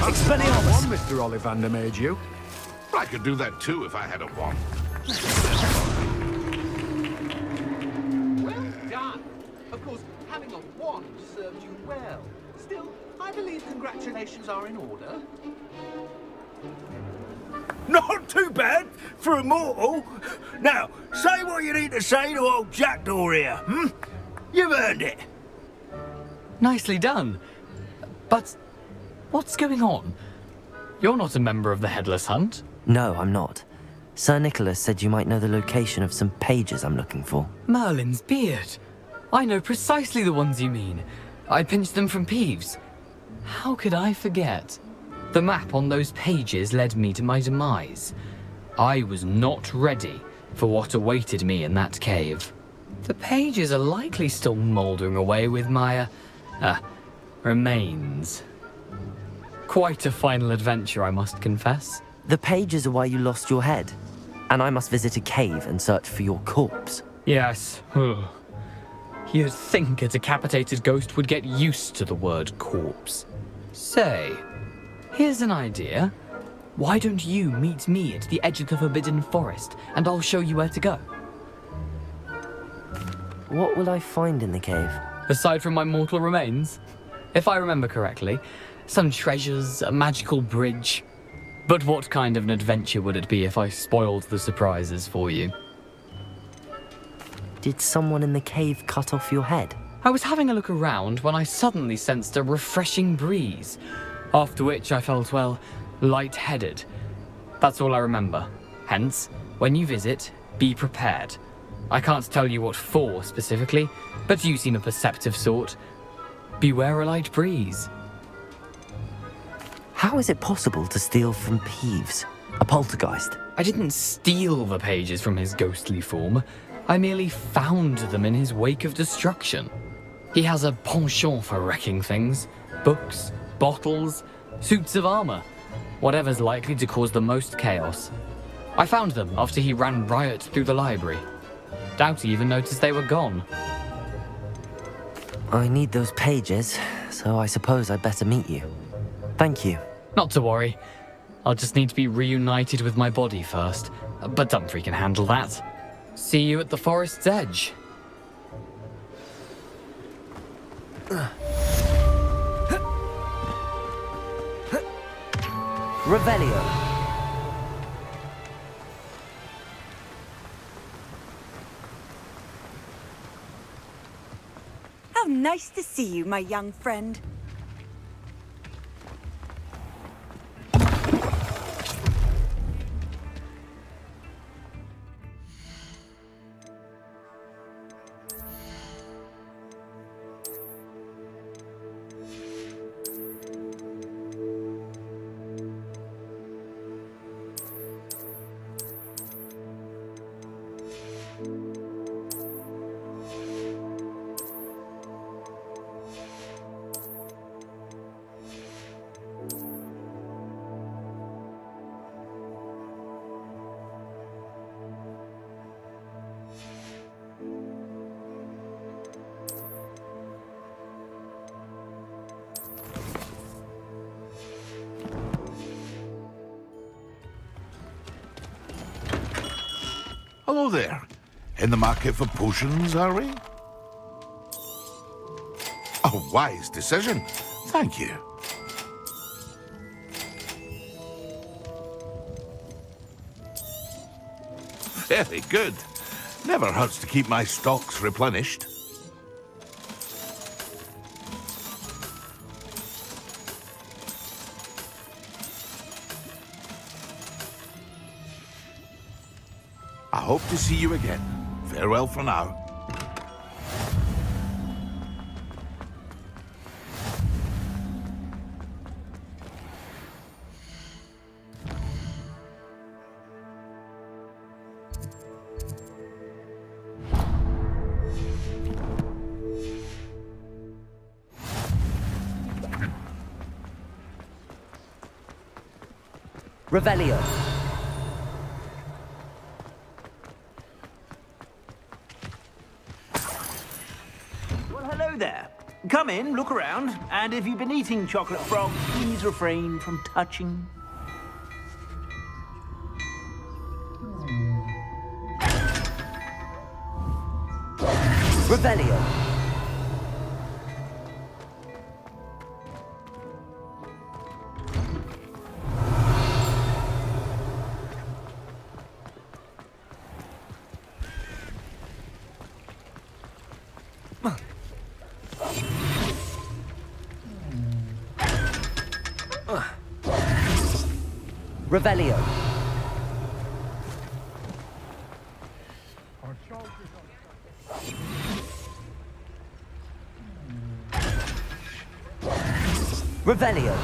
Expelliarmus. Mr. Ollivander made you. I could do that too if I had a wand. Well done. Of course, having a wand served you well. Still, I believe congratulations are in order. Not too bad for a mortal. Now, say what you need to say to old Jackdaw here, hmm? You've earned it. Nicely done. But what's going on? You're not a member of the Headless Hunt. No, I'm not. Sir Nicholas said you might know the location of some pages I'm looking for. Merlin's beard. I know precisely the ones you mean. I pinched them from Peeves. How could I forget? The map on those pages led me to my demise. I was not ready for what awaited me in that cave. The pages are likely still mouldering away with my, remains. Quite a final adventure, I must confess. The pages are why you lost your head, and I must visit a cave and search for your corpse. Yes. You'd think a decapitated ghost would get used to the word corpse. Say, here's an idea. Why don't you meet me at the edge of the Forbidden Forest, and I'll show you where to go? What will I find in the cave? Aside from my mortal remains? If I remember correctly, some treasures, a magical bridge. But what kind of an adventure would it be if I spoiled the surprises for you? Did someone in the cave cut off your head? I was having a look around when I suddenly sensed a refreshing breeze, after which I felt, well, lightheaded. That's all I remember. Hence, when you visit, be prepared. I can't tell you what for specifically, but you seem a perceptive sort. Beware a light breeze. How is it possible to steal from Peeves, a poltergeist? I didn't steal the pages from his ghostly form. I merely found them in his wake of destruction. He has a penchant for wrecking things. Books, bottles, suits of armor. Whatever's likely to cause the most chaos. I found them after he ran riot through the library. Doubt he even noticed they were gone. I need those pages, so I suppose I'd better meet you. Thank you. Not to worry. I'll just need to be reunited with my body first. But Dumfries can handle that. See you at the forest's edge. Revelio. How nice to see you, my young friend. Hello there. In the market for potions, are we? A wise decision. Thank you. Very good. Never hurts to keep my stocks replenished. I hope to see you again. Farewell for now. Revelio. Well, hello there. Come in, look around, and if you've been eating chocolate frogs, please refrain from touching. Revelio. Revelio. Revelio.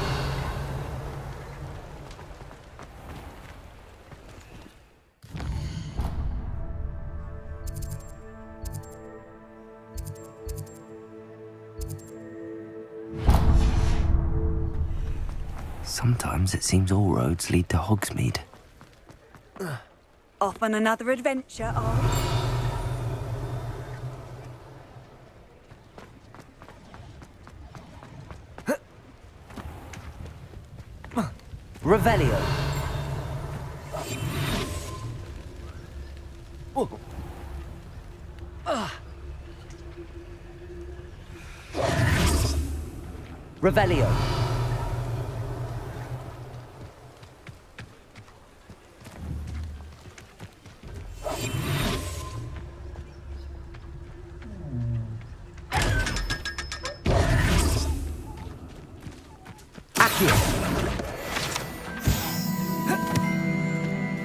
Sometimes it seems all roads lead to Hogsmeade. Off on another adventure, are we? Revelio. Revelio.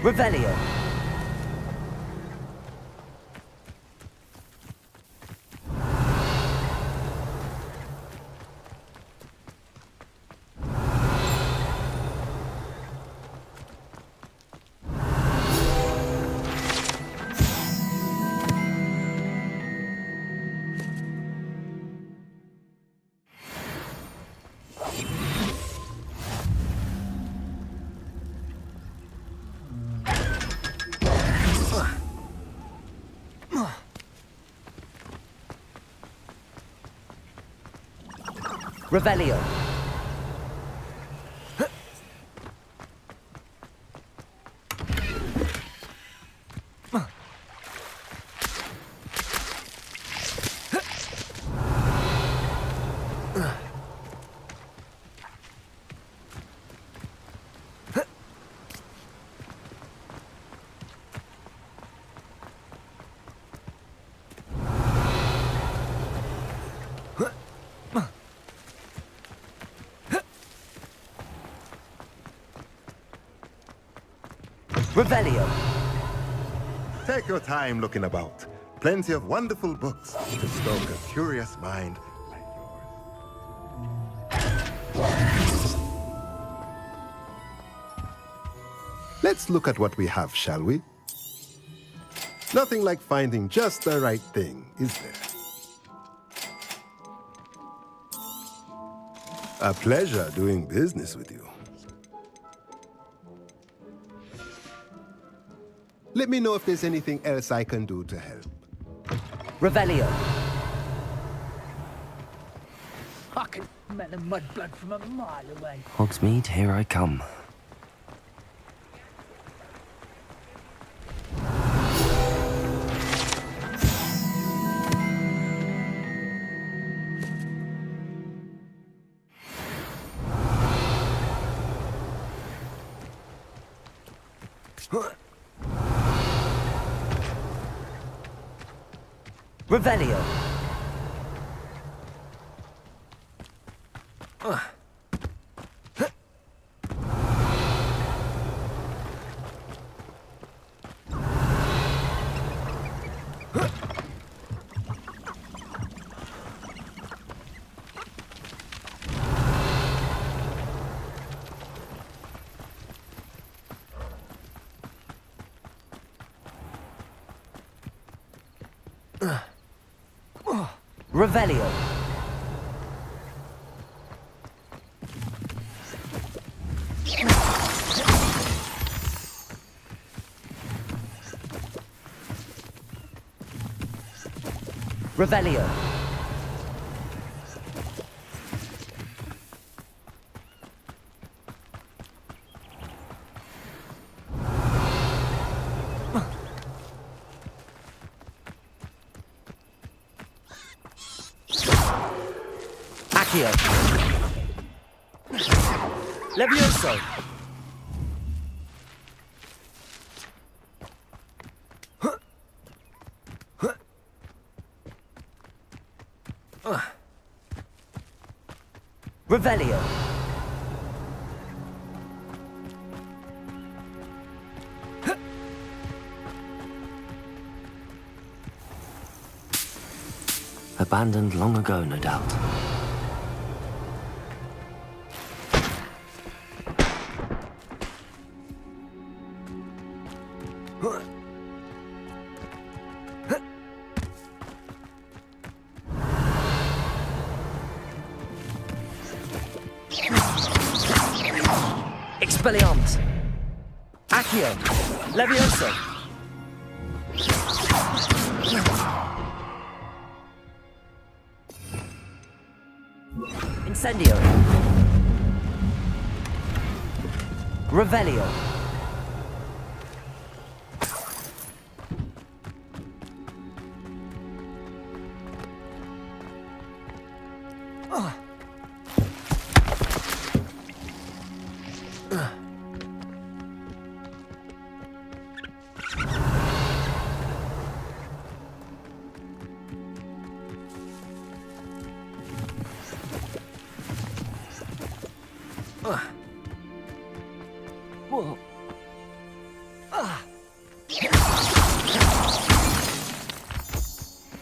Revelio. Revelio. Revelio. Take your time looking about. Plenty of wonderful books to stoke a curious mind like yours. Let's look at what we have, shall we? Nothing like finding just the right thing, is there? A pleasure doing business with you. Let me know if there's anything else I can do to help. Revelio. I can smell a mudblood from a mile away. Hogsmeade, here I come. Revelio. Revelio. Revelio. Accio. Levioso. Revelio. Abandoned long ago, no doubt. Expelliarmus. Accio. Levioso. Incendio. Revelio.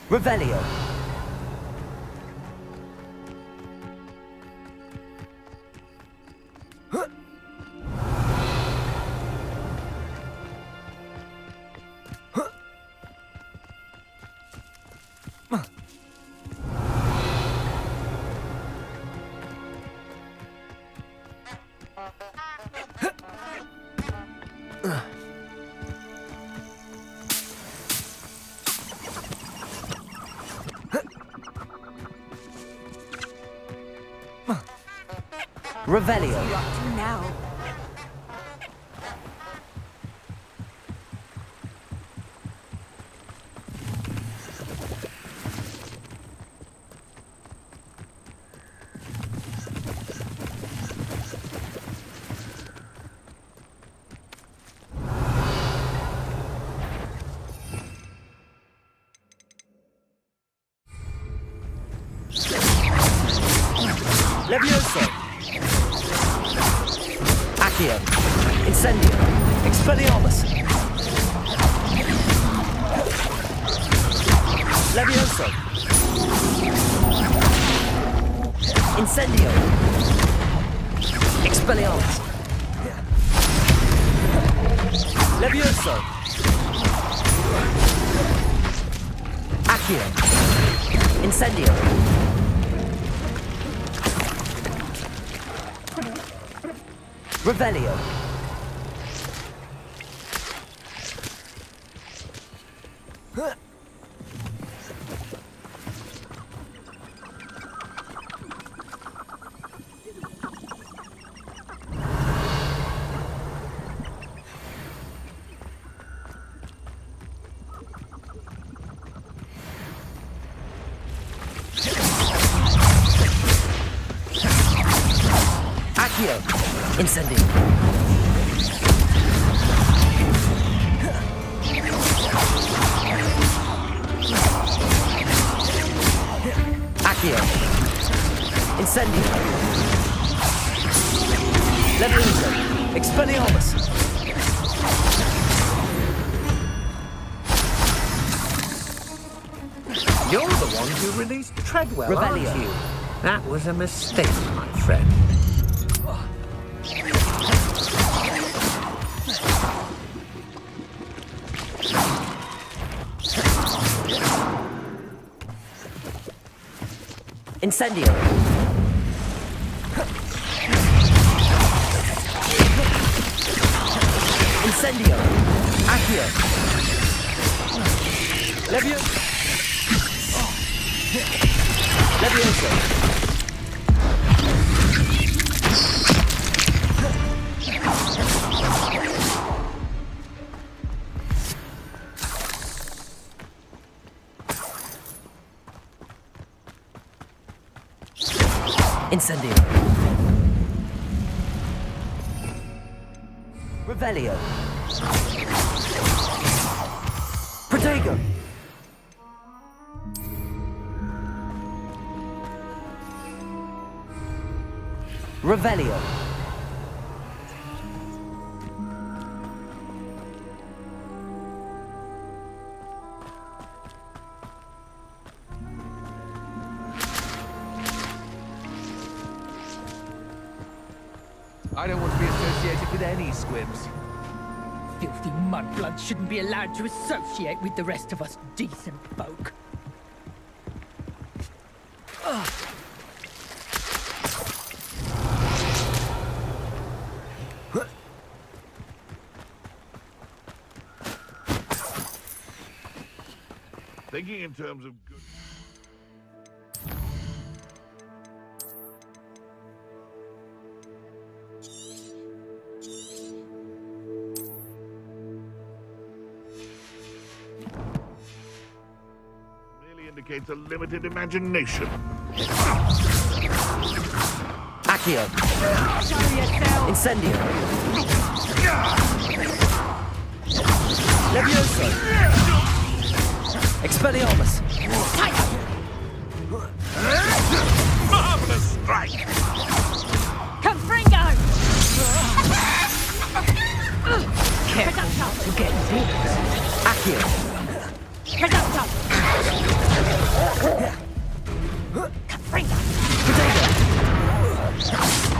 Revelio. Revelio. What are you up to now? Levioso. Accio. Incendio. Expelliarmus. Levioso. Incendio. Expelliarmus. Levioso. Accio. Incendio. Revelio. Accio. Incendio. Accio. Incendio. Levioso. Expelliarmus. You're the one who released Treadwell, Revelio. aren't you? That was a mistake, my friend. Incendio. Incendio. Accio. Levioso. Incendio. Revelio. Protego. Revelio. I don't want to be associated with any squibs. Filthy mudbloods shouldn't be allowed to associate with the rest of us decent folk. Thinking in terms of good... Merely indicates a limited imagination. Accio. Incendio. Levioso. Expelliarmus. Marvelous strike! Confringo! Careful not to get bit. Accio. Presento!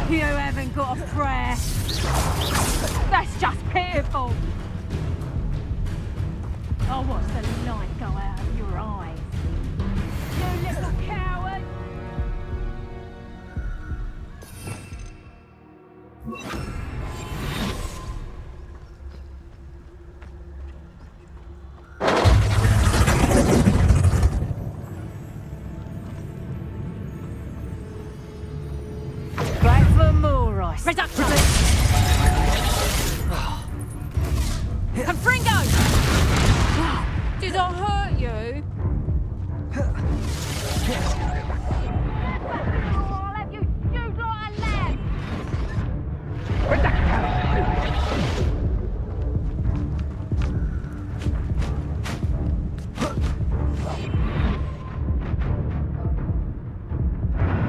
You haven't got a prayer. That's just pitiful. Oh, what's the light go out of your eyes? You little coward! Back for more. Yes! Reduction! Confringo! Did I hurt you? I'll have you shoot like a lamb.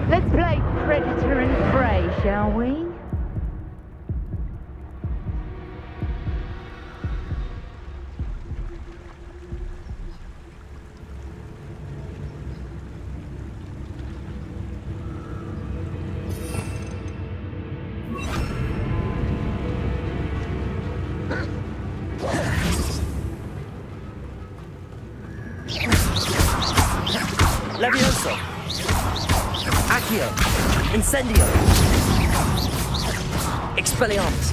Let's play predator and prey, shall we? Levioso. Accio. Incendio. Expelliarmus.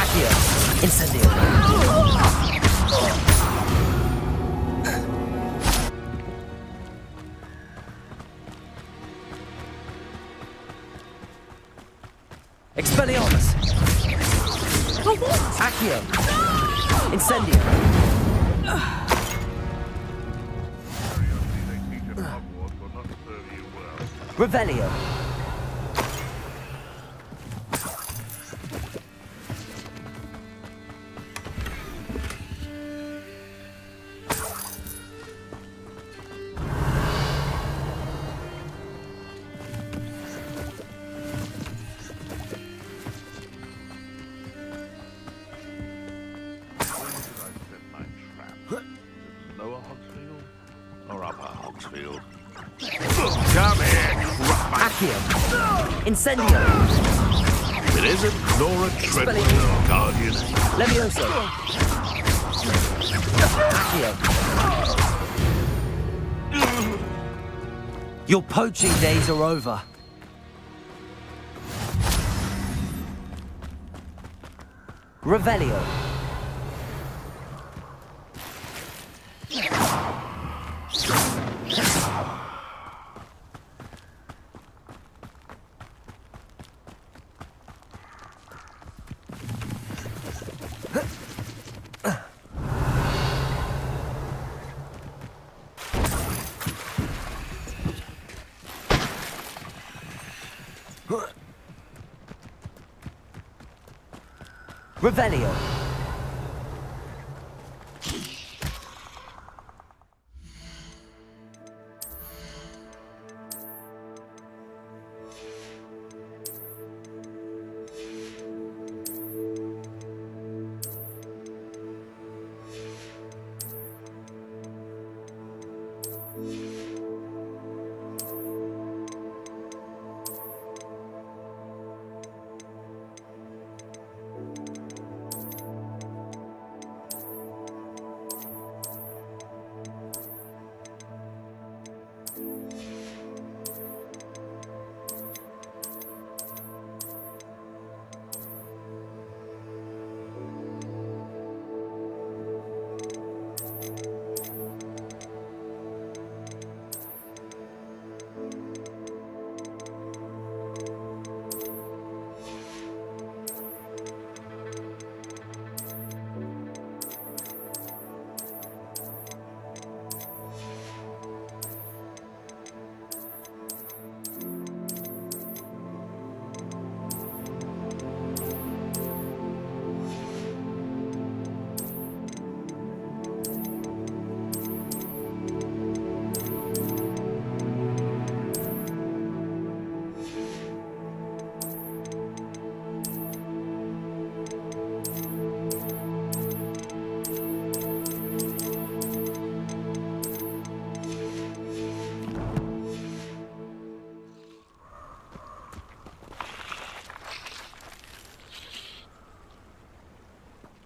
Accio. Incendio. Expelliarmus. Accio. Incendio. Revelio. Lower Hogsfield or Upper Hogsfield? Come here, Accio. Incendio. It isn't Nora Treadwell, Guardian. Levioso. Accio. Your poaching days are over. Revelio. Revelio.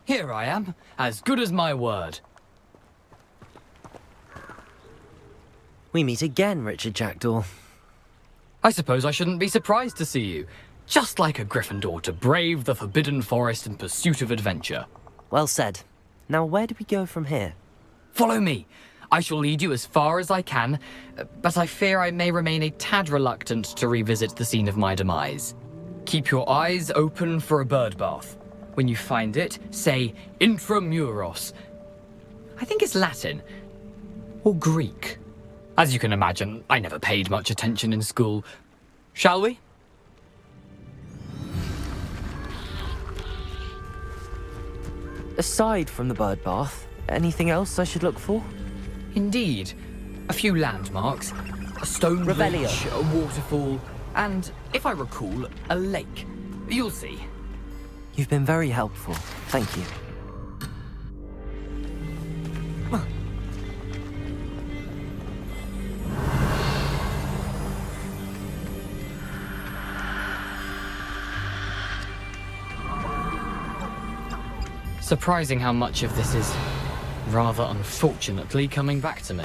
Here I am, as good as my word. We meet again, Richard Jackdaw. I suppose I shouldn't be surprised to see you. Just like a Gryffindor to brave the Forbidden Forest in pursuit of adventure. Well said. Now, where do we go from here? Follow me. I shall lead you as far as I can, but I fear I may remain a tad reluctant to revisit the scene of my demise. Keep your eyes open for a bird bath. When you find it, say intramuros. I think it's Latin. Or Greek. As you can imagine, I never paid much attention in school. Shall we? Aside from the bird bath, anything else I should look for? Indeed. A few landmarks. A stone Revelio. bridge, a waterfall, and, if I recall, a lake. You'll see. You've been very helpful. Thank you. Surprising how much of this is, rather unfortunately, coming back to me.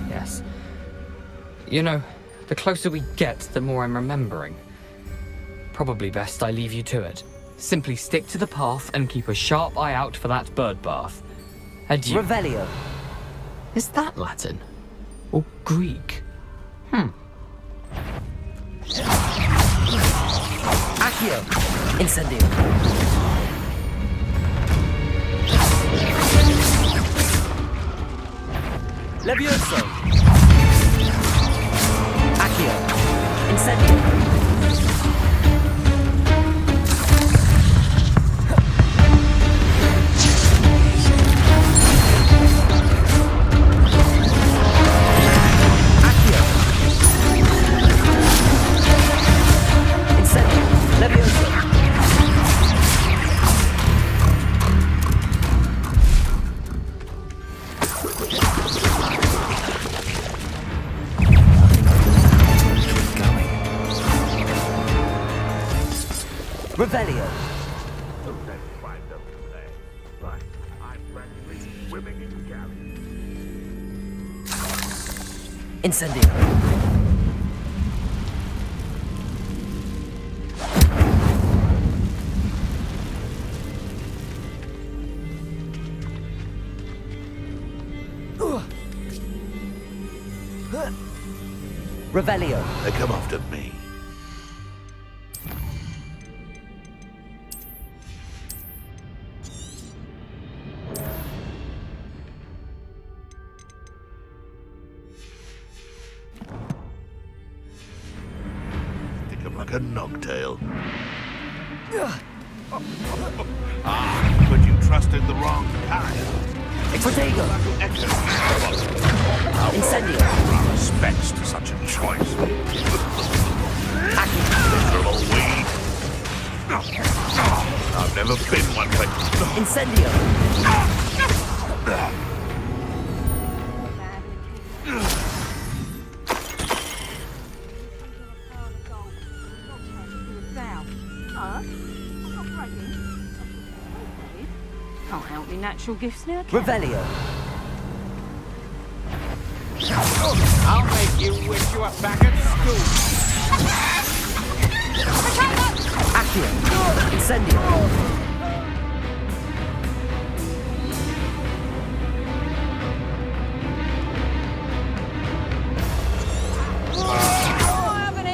Yes. You know, the closer we get, the more I'm remembering. Probably best I leave you to it. Simply stick to the path and keep a sharp eye out for that bird bath. Adieu. Revelio. Is that Latin? Or Greek? Accio. Incendio. Levioso. Accio. Incendio. Revelio. Incendio. Revelio. They come after me. Like a nogtail. But you trusted the wrong kind. Protego. Incendio. Respects to such a choice. Miserable weed. I've never been one, but... Incendio. Can't help me natural gifts now. Revelio. I'll make you wish you were back at school. Accio. Incendio.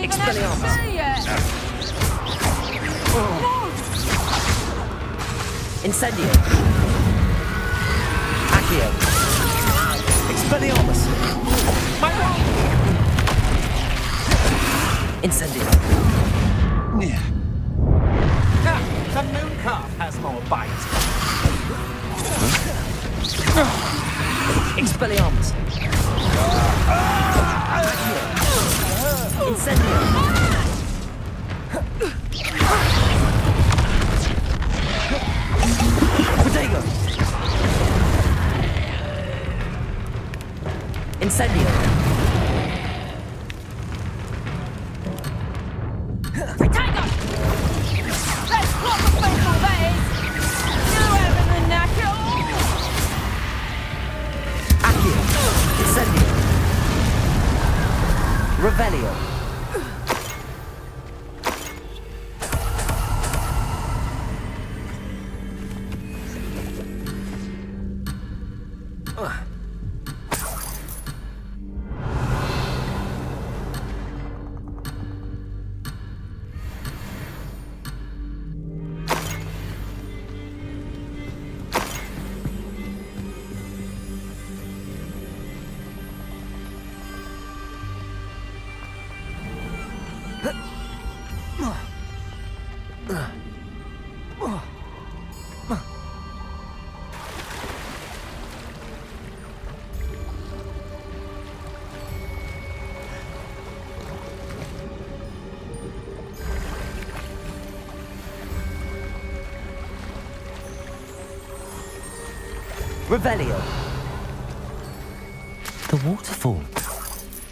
Expelliarmus. Incendio. Accio. Expelliarmus. Incendio. The moon calf has more bite. Expelliarmus. Incendio. Protego. Incendio. Protego! Let's plot the faithful that is! You having the knacker! Accio. Incendio. Revelio. Revelio. The waterfall.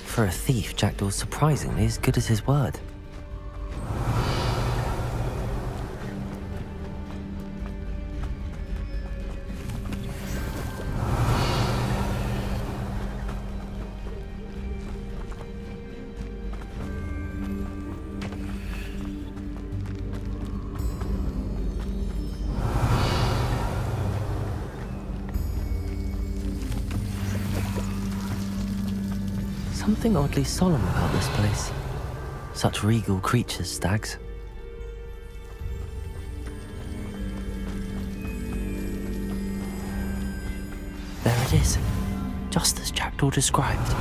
For a thief, Jackdaw's surprisingly as good as his word. Something oddly solemn about this place. Such regal creatures, stags. There it is, just as Jackdaw described.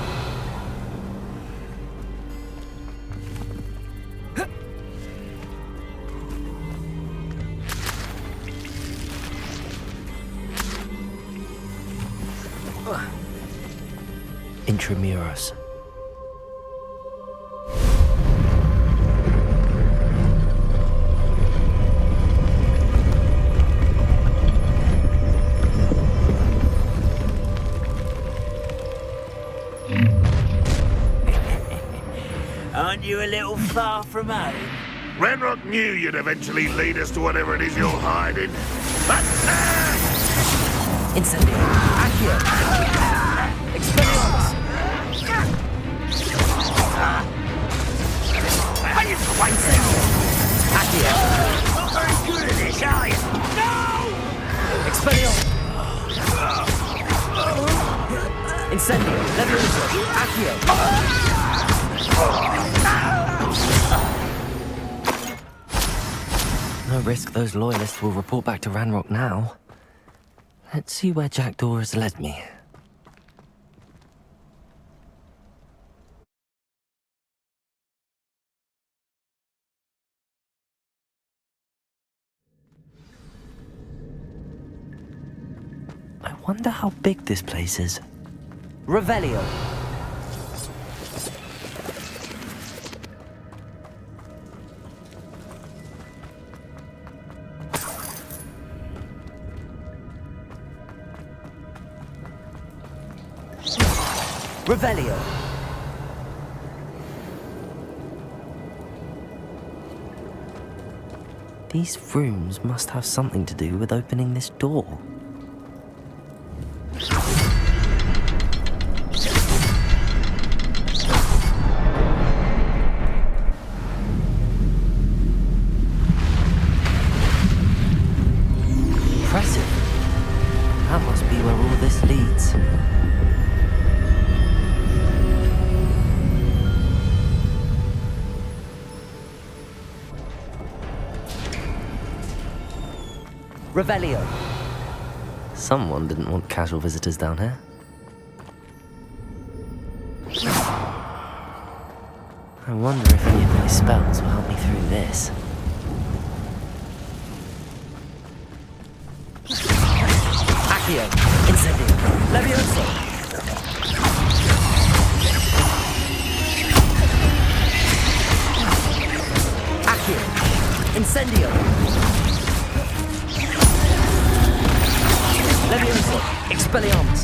Intramuros. Aren't you a little far from home? Ranrock knew you'd eventually lead us to whatever it is you're hiding. Incendio. Accio. Expelliarmus. Incendio. Accio. Not very good at this, are you? No! Expelliarmus. Incendio. Levioso. Accio. No risk those loyalists will report back to Ranrock now. Let's see where Jackdaw has led me. I wonder how big this place is. Revelio. Revelio. These rooms must have something to do with opening this door. Impressive. That must be where all this leads. Revelio. Someone didn't want casual visitors down here. I wonder if any of my spells will help me through this. Accio. Incendio. Levioso. Accio. Incendio. Levioso. Expelliarmus.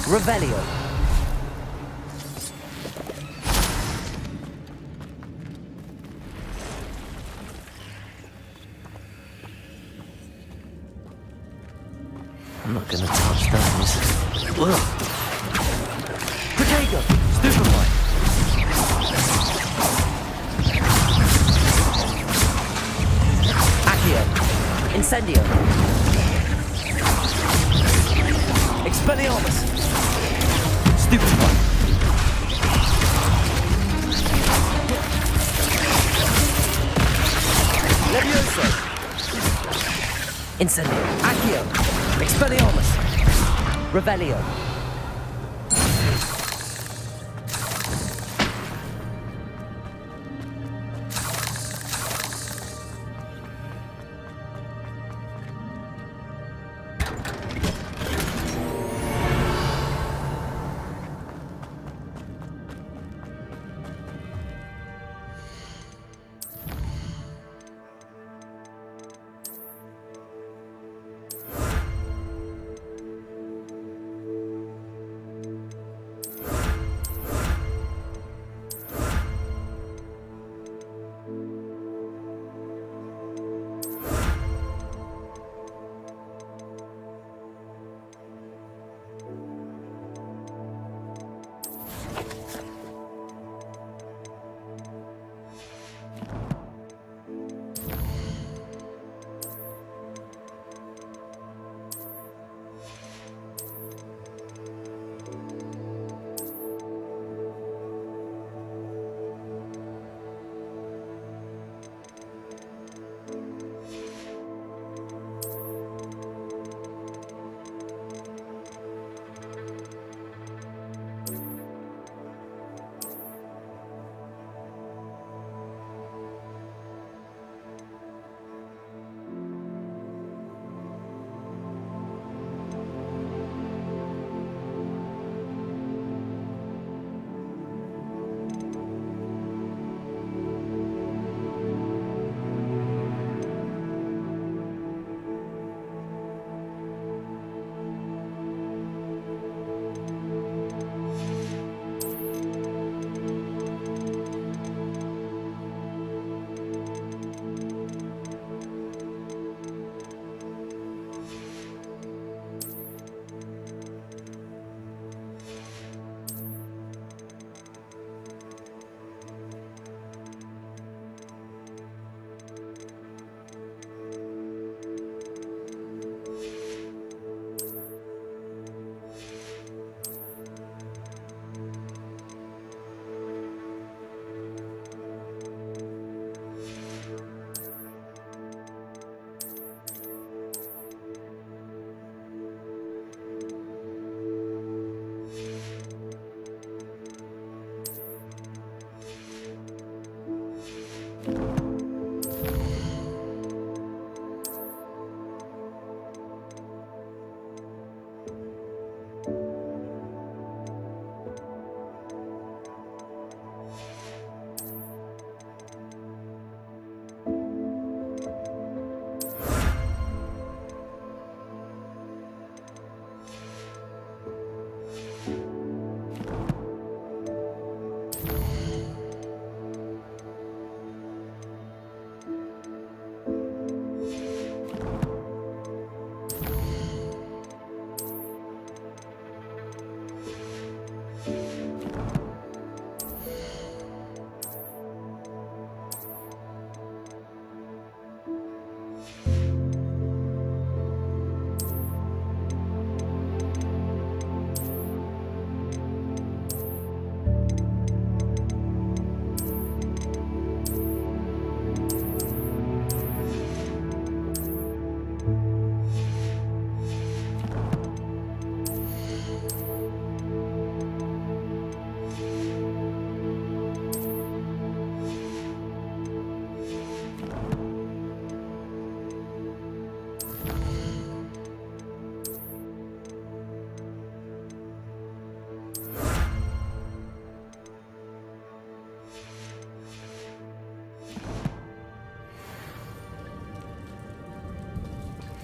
Revelio. I'm not gonna touch those. Ugh. Protego. Stupefy. Accio. Incendio. Expelliarmus. Stupefy. Levioso. Incendio. Accio. Expelliarmus. Revelio.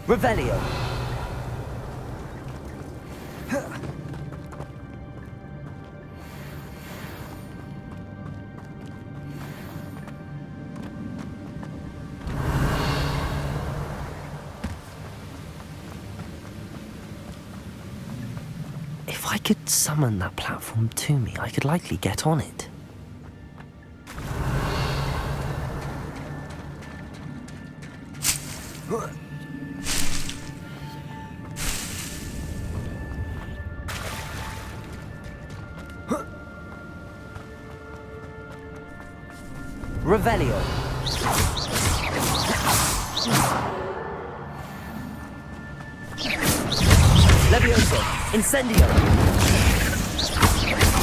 Revelio. If I could summon that platform to me, I could likely get on it. Revelio. Levioso. Incendio.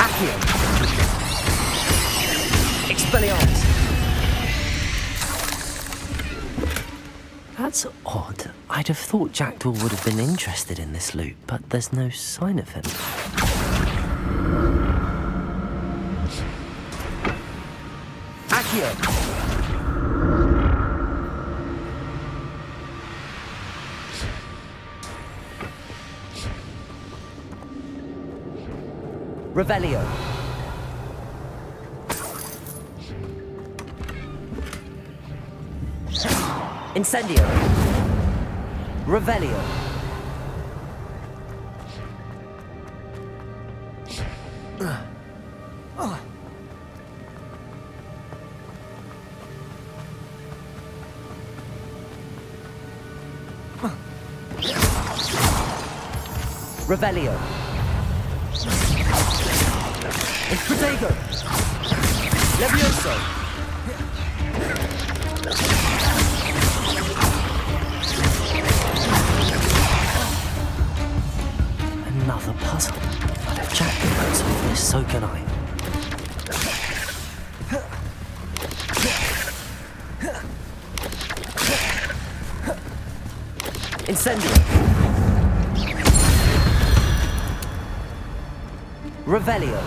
Accio. Expelliarmus. That's odd. I'd have thought Jackdaw would have been interested in this loot, but there's no sign of him. Accio. Revelio. Incendio. Revelio. Revelio. Protego. Levioso. Another puzzle. But if Jack can solve this, so can I. Incendio. Revelio.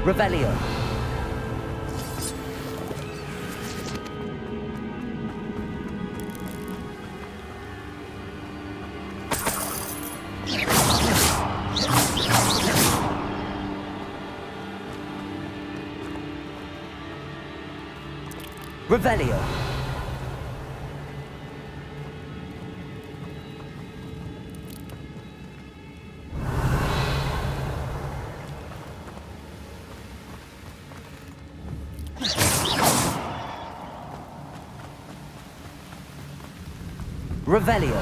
Revelio. Revelio. Revelio.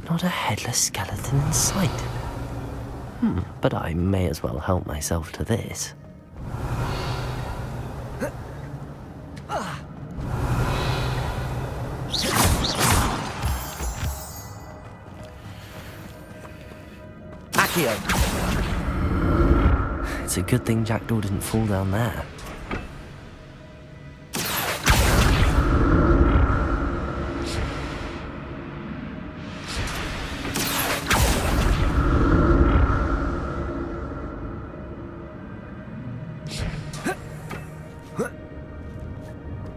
Not a headless skeleton in sight. But I may as well help myself to this. Accio! It's a good thing Jackdaw didn't fall down there.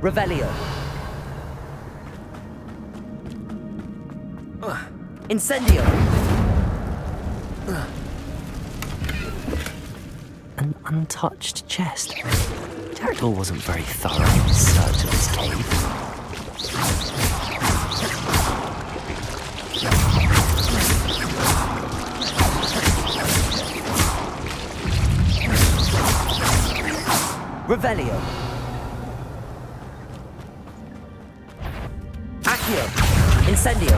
Revelio. Incendio. An untouched chest. Jackdaw wasn't very thorough in his search of this cave. Revelio. Accio. Incendio.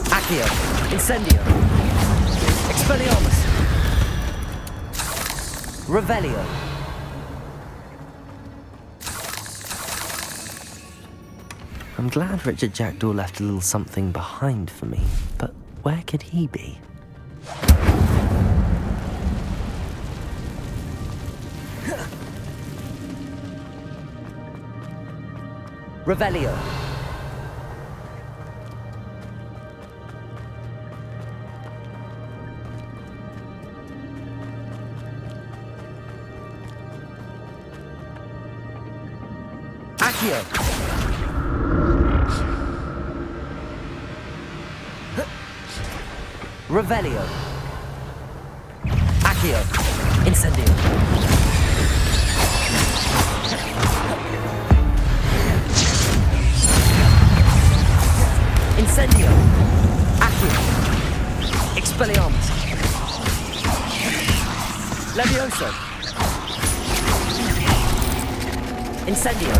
Accio. Incendio. Expelliarmus. Revelio. I'm glad Richard Jackdaw left a little something behind for me, but where could he be? Revelio. Accio. Revelio. Accio. Incendio. Incendio. Accio. Expelliarmus. Levioso. Incendio.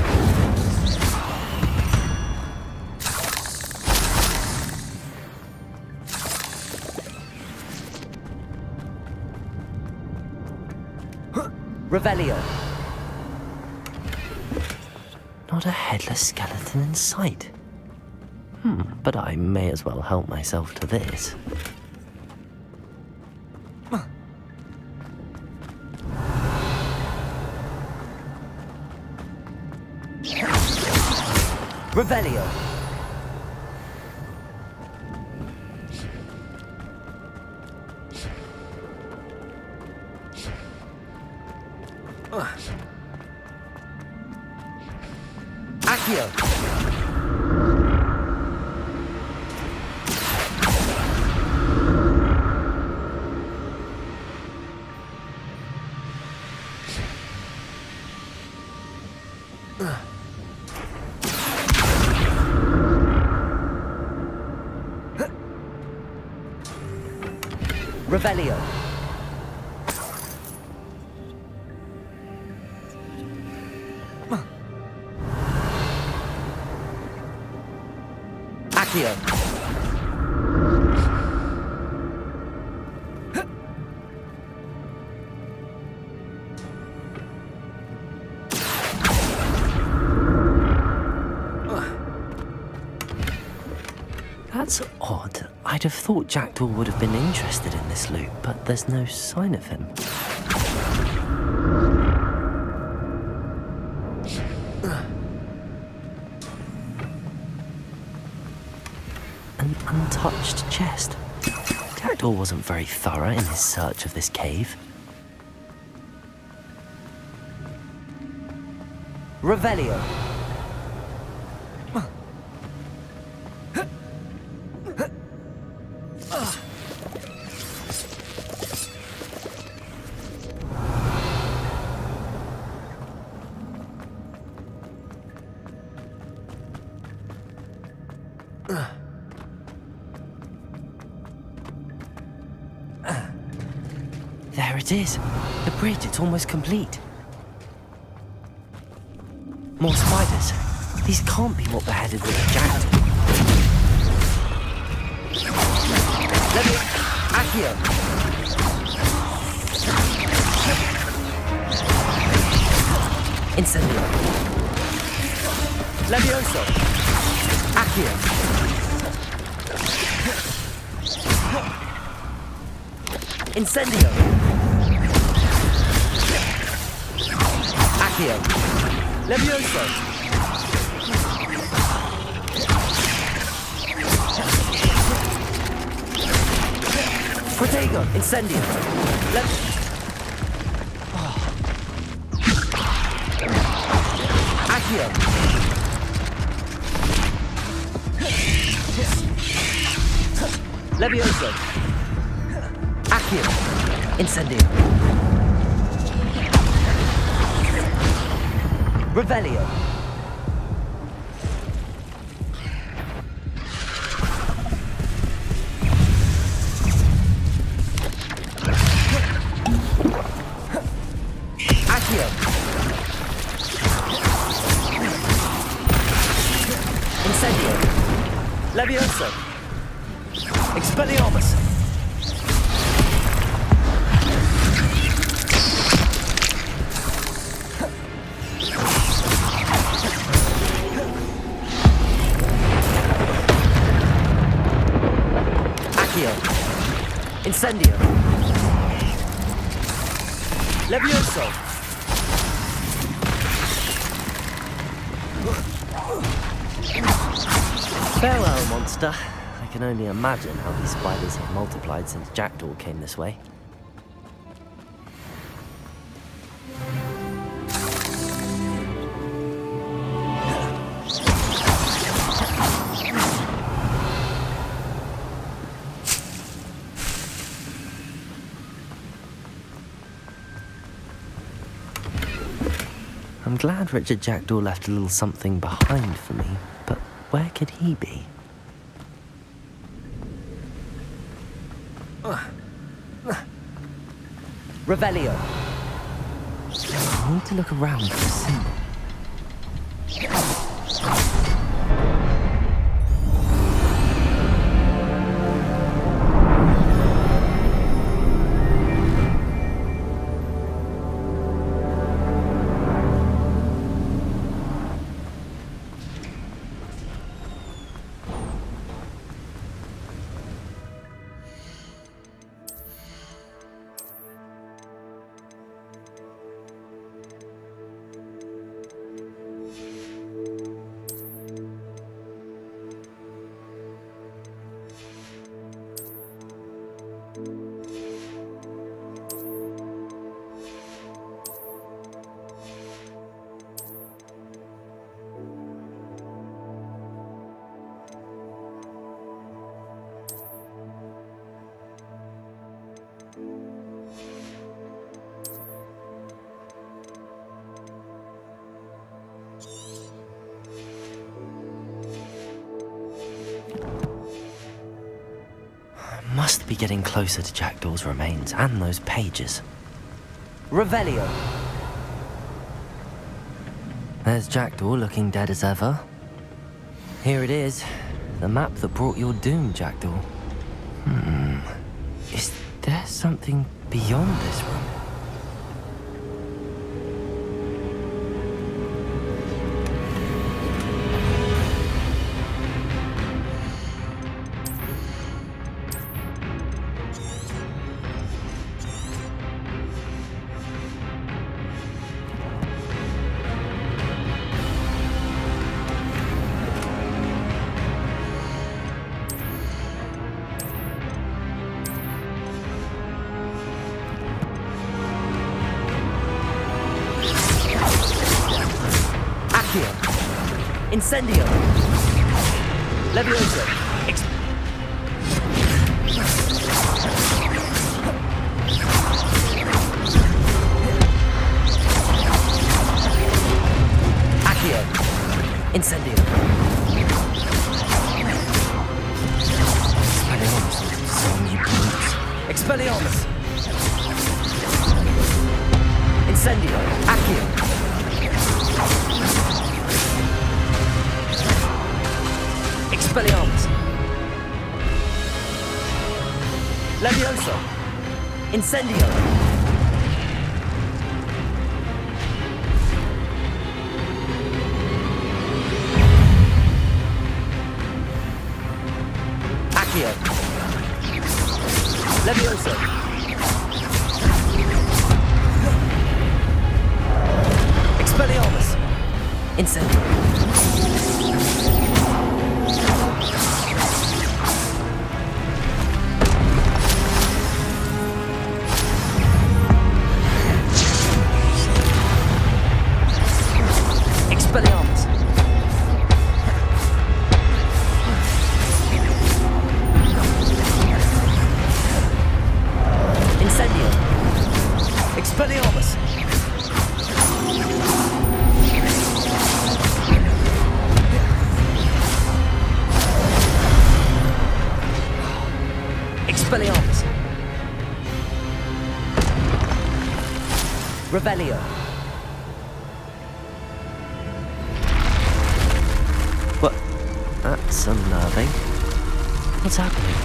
Revelio. Not a headless skeleton in sight. But I may as well help myself to this. Revelio. Accio. Revelio. Accio. That's odd. I'd have thought Jackdaw would have been interested in this loot, but there's no sign of him. An untouched chest. Jackdaw wasn't very thorough in his search of this cave. Revelio. There it is. The bridge, it's almost complete. More spiders. These can't be what beheaded Richard Jackdaw. Let me... Accio! Incendio. Levioso. Accio. Incendio. Accio. Levioso. Protego. Incendio. Accio. Levioso. Accio. Incendio. Revelio. Accio. Incendio. Levioso. Expelliarmus. Incendio. Levioso. Farewell, monster. I can only imagine how these spiders have multiplied since Jackdaw came this way. I'm glad Richard Jackdaw left a little something behind for me, but where could he be? Revelio. I need to look around for a symbol. Must be getting closer to Jackdaw's remains and those pages. Revelio. There's Jackdaw looking dead as ever. Here it is, the map that brought your doom, Jackdaw. Is there something beyond this room? Incendio. Levioso. Accio. Incendio. Expelliarmus. Levioso! Incendio! Accio! Levioso! Expelliarmus! Incendio! Expelliarmus! Incendio! Expelliarmus! Expelliarmus! Revelio! What? That's unnerving. What's happening?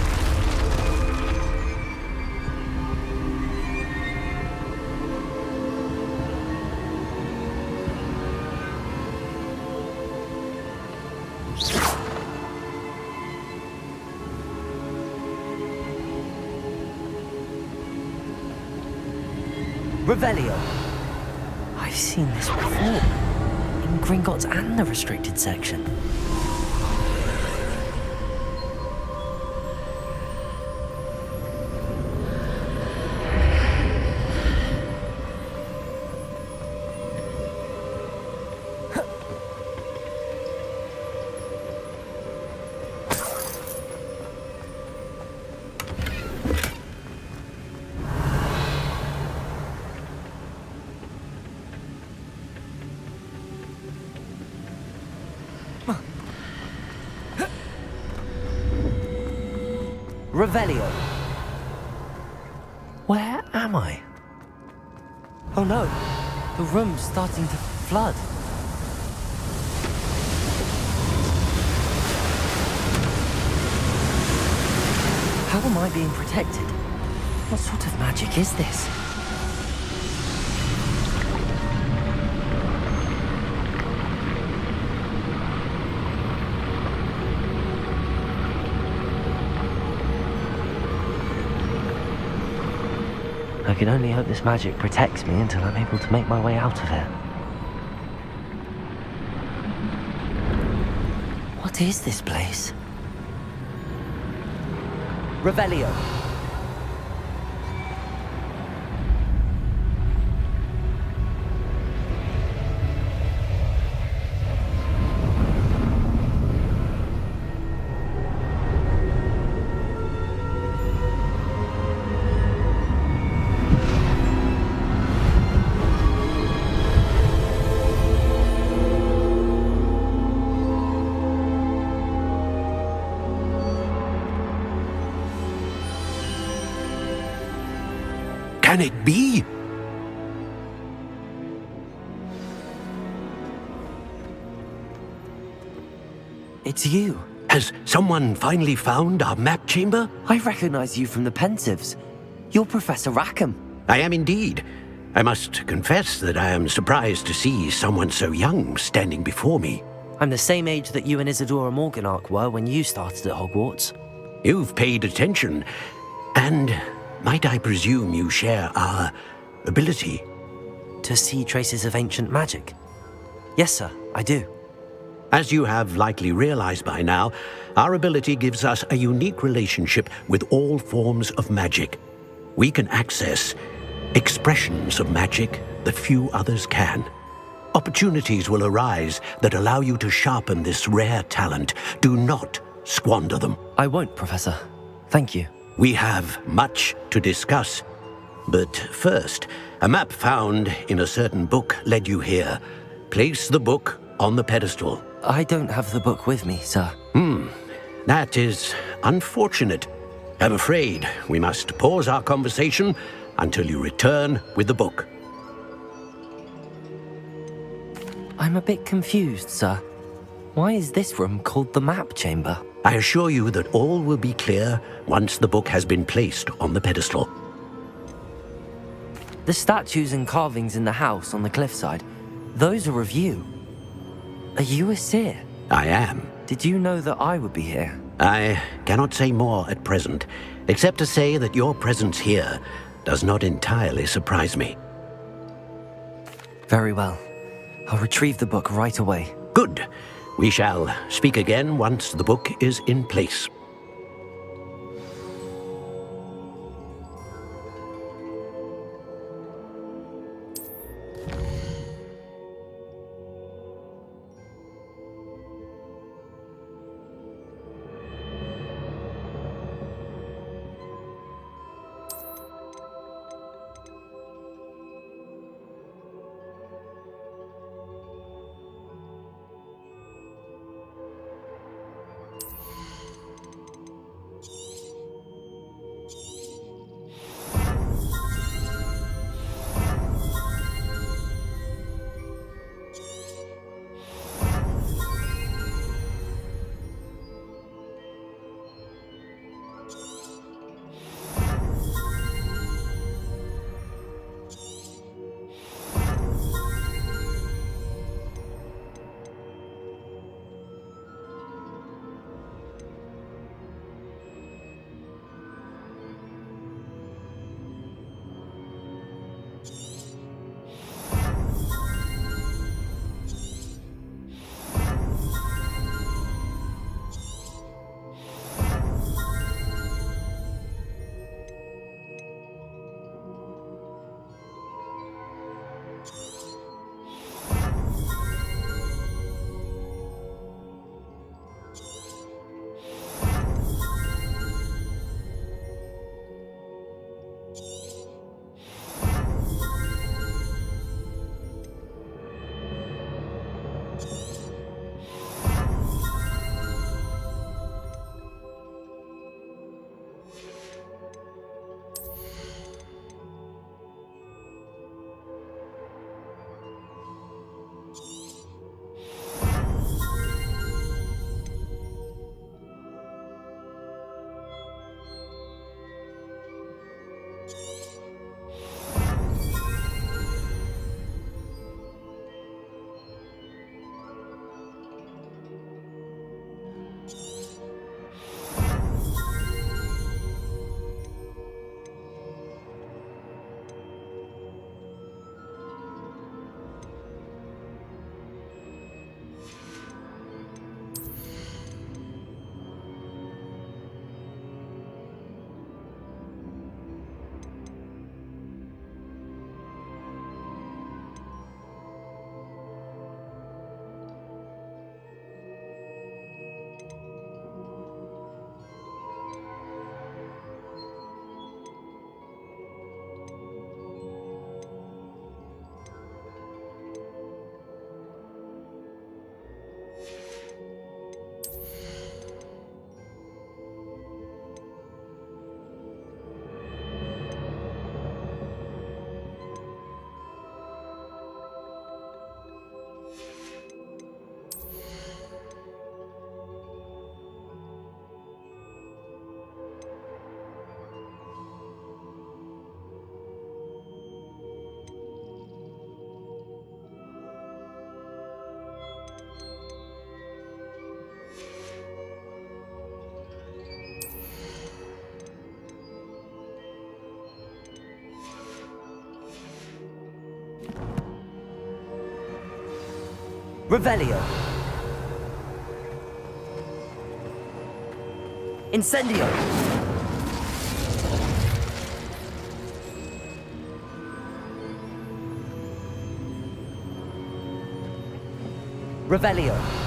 Revelio. I've seen this before. In Gringotts and the restricted section. Revelio. Where am I? Oh no, the room's starting to flood. How am I being protected? What sort of magic is this? I can only hope this magic protects me until I'm able to make my way out of here. What is this place? Revelio. Can it be? It's you. Has someone finally found our map chamber? I recognize you from the Pensives. You're Professor Rackham. I am indeed. I must confess that I am surprised to see someone so young standing before me. I'm the same age that you and Isadora Morganach were when you started at Hogwarts. You've paid attention, and might I presume you share our ability? To see traces of ancient magic? Yes, sir, I do. As you have likely realized by now, our ability gives us a unique relationship with all forms of magic. We can access expressions of magic that few others can. Opportunities will arise that allow you to sharpen this rare talent. Do not squander them. I won't, Professor. Thank you. We have much to discuss. But first, a map found in a certain book led you here. Place the book on the pedestal. I don't have the book with me, sir. That is unfortunate. I'm afraid we must pause our conversation until you return with the book. I'm a bit confused, sir. Why is this room called the map chamber? I assure you that all will be clear once the book has been placed on the pedestal. The statues and carvings in the house on the cliffside, those are of you. Are you a seer? I am. Did you know that I would be here? I cannot say more at present, except to say that your presence here does not entirely surprise me. Very well. I'll retrieve the book right away. Good. We shall speak again once the book is in place. Revelio. Incendio. Revelio.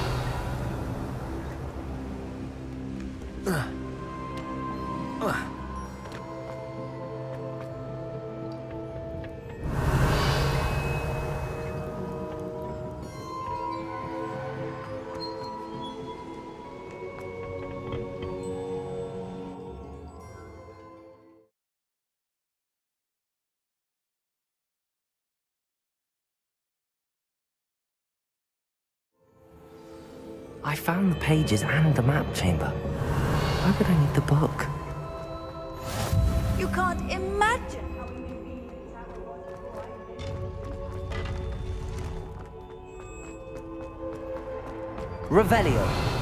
I found the pages and the map chamber. Why would I need the book? You can't imagine how Revelio.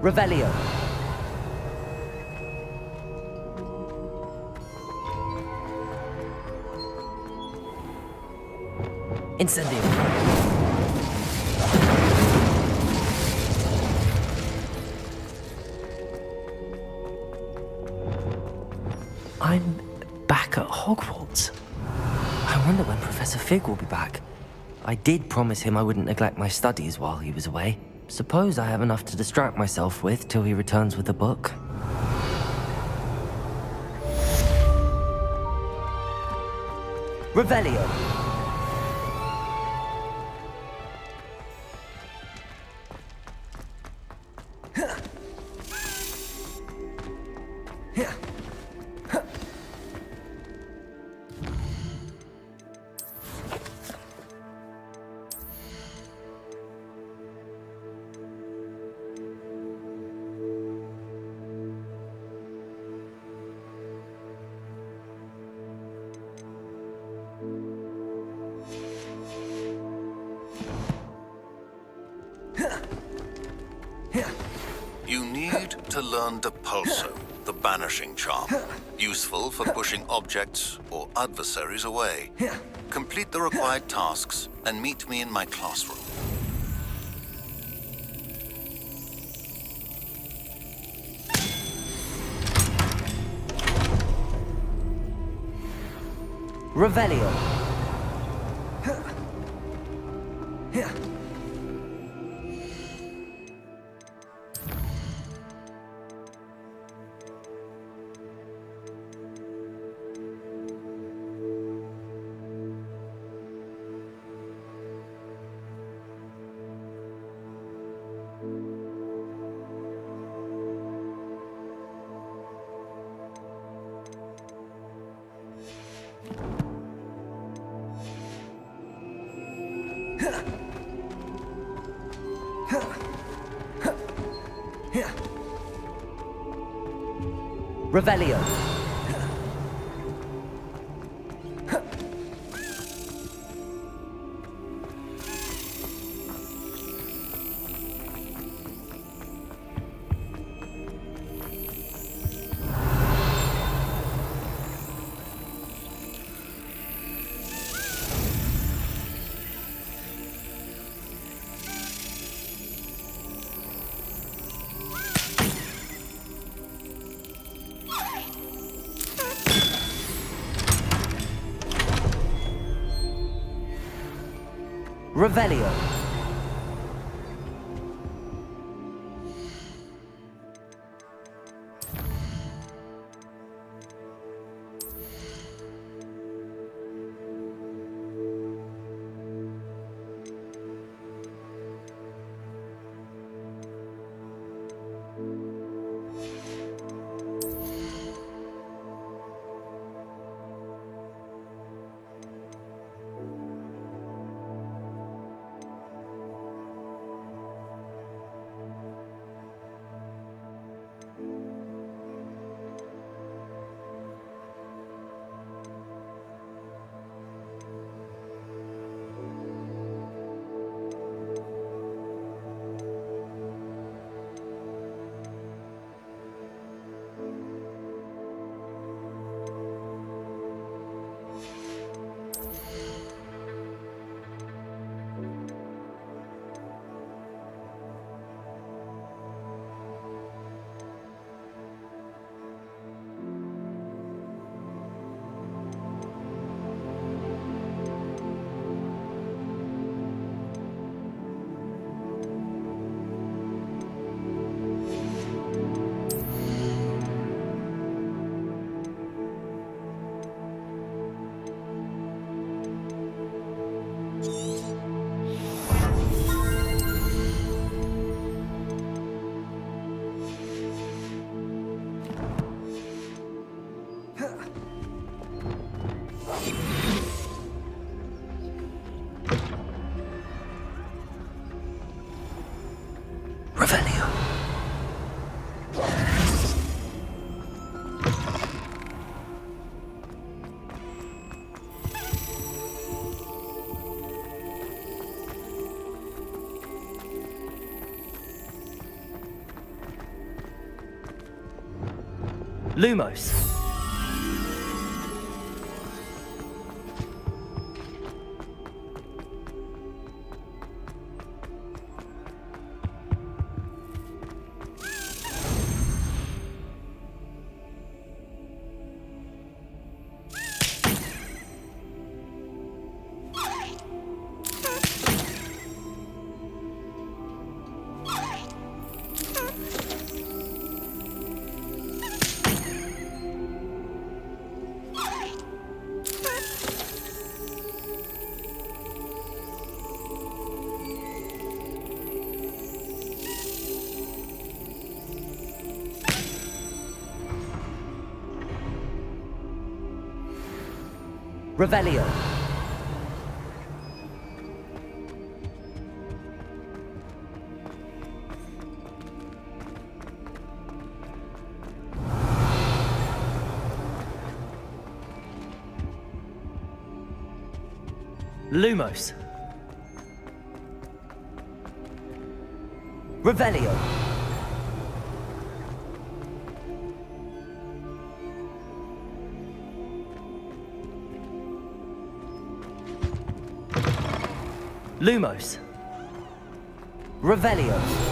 Revelio. Incendio. I'm back at Hogwarts. I wonder when Professor Fig will be back. I did promise him I wouldn't neglect my studies while he was away. Suppose I have enough to distract myself with till he returns with the book. Revelio. You need to learn Depulso, the banishing charm. Useful for pushing objects or adversaries away. Complete the required tasks and meet me in my classroom. Revelio. Revelio. Revelio. Lumos. Revelio. Lumos. Revelio. Lumos. Revelio.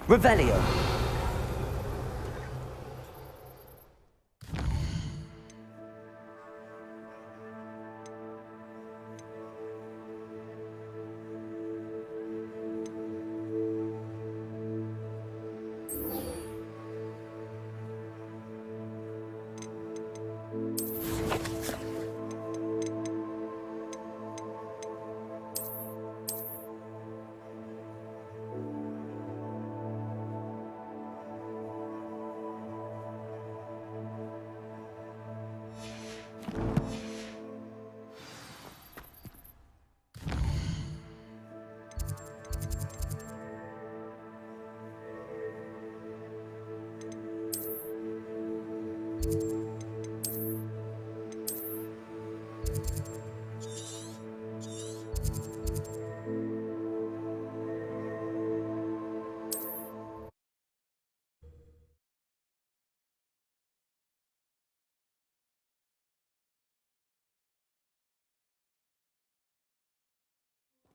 Revelio.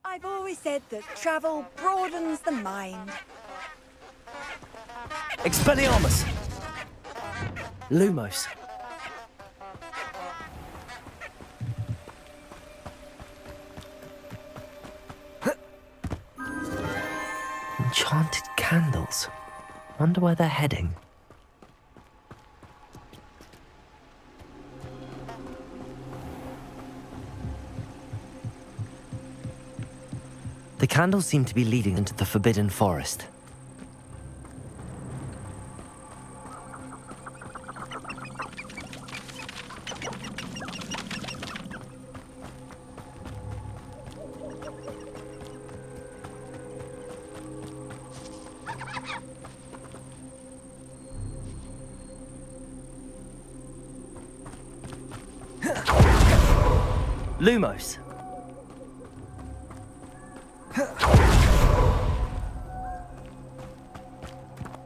I've always said that travel broadens the mind. Expelliarmus. Lumos. Enchanted candles. Wonder where they're heading. The candles seem to be leading into the Forbidden Forest. Lumos.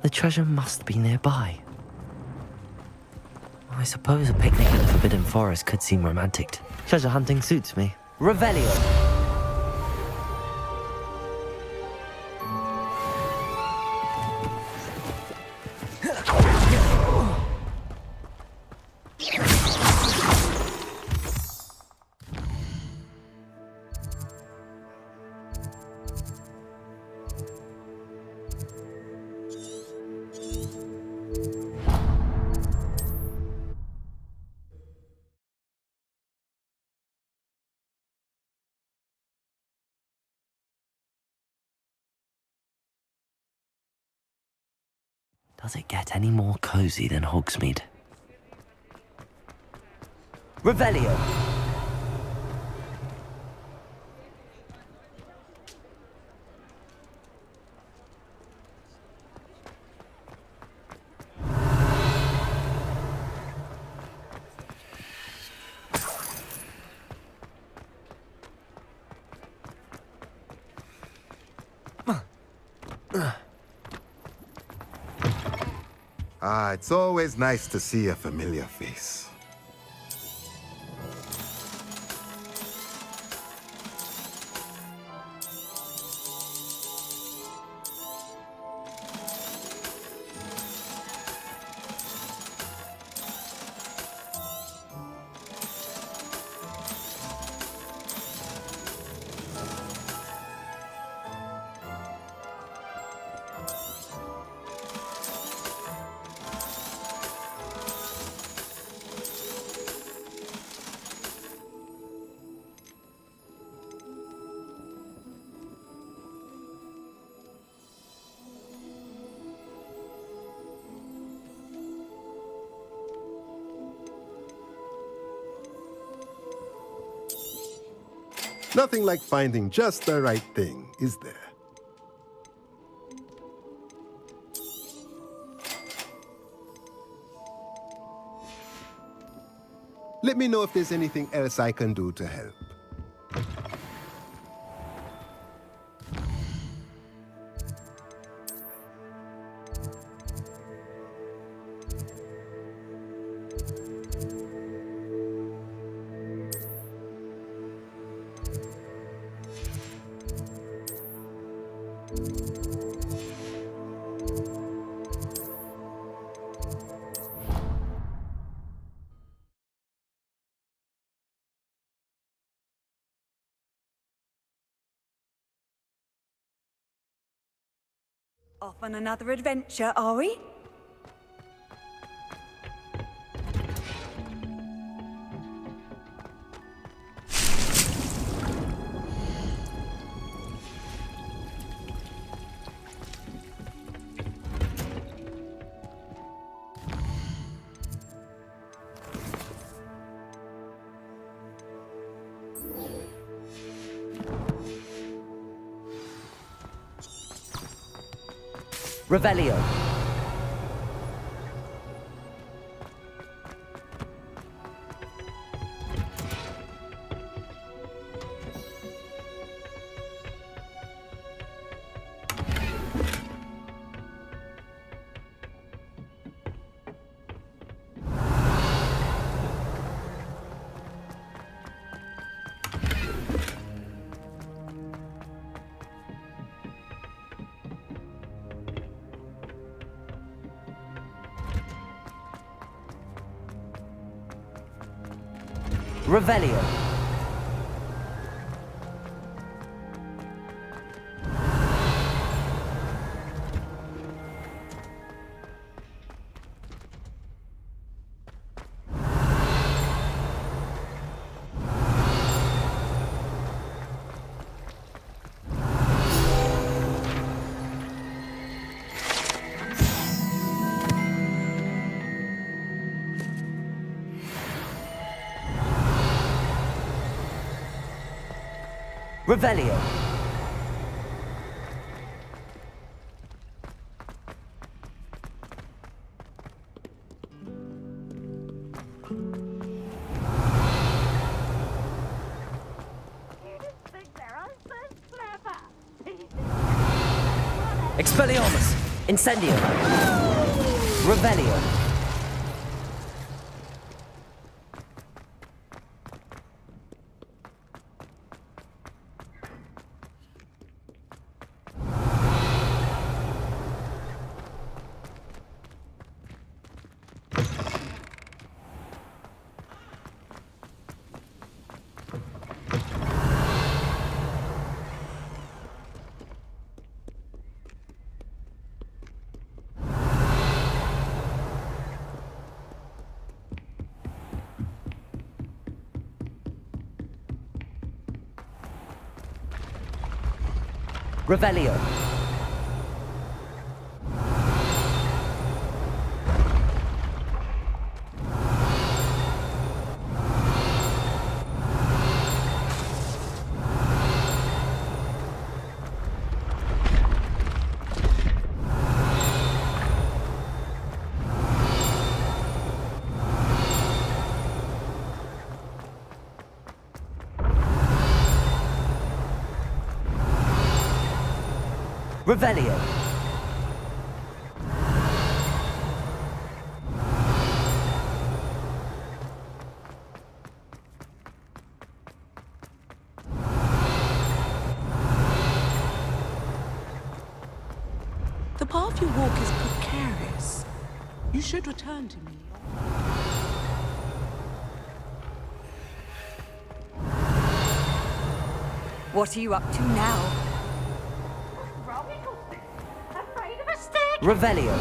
The treasure must be nearby. I suppose a picnic in the Forbidden Forest could seem romantic. Treasure hunting suits me. Revelio. Does it get any more cozy than Hogsmeade? Revelio. Ah, it's always nice to see a familiar face. Nothing like finding just the right thing, is there? Let me know if there's anything else I can do to help. Off on another adventure, are we? Revelio. Revelio. Revelio. Expelliarmus. Incendio. Revelio. Revelio. Revelio. The path you walk is precarious. You should return to me. What are you up to now? Revelio.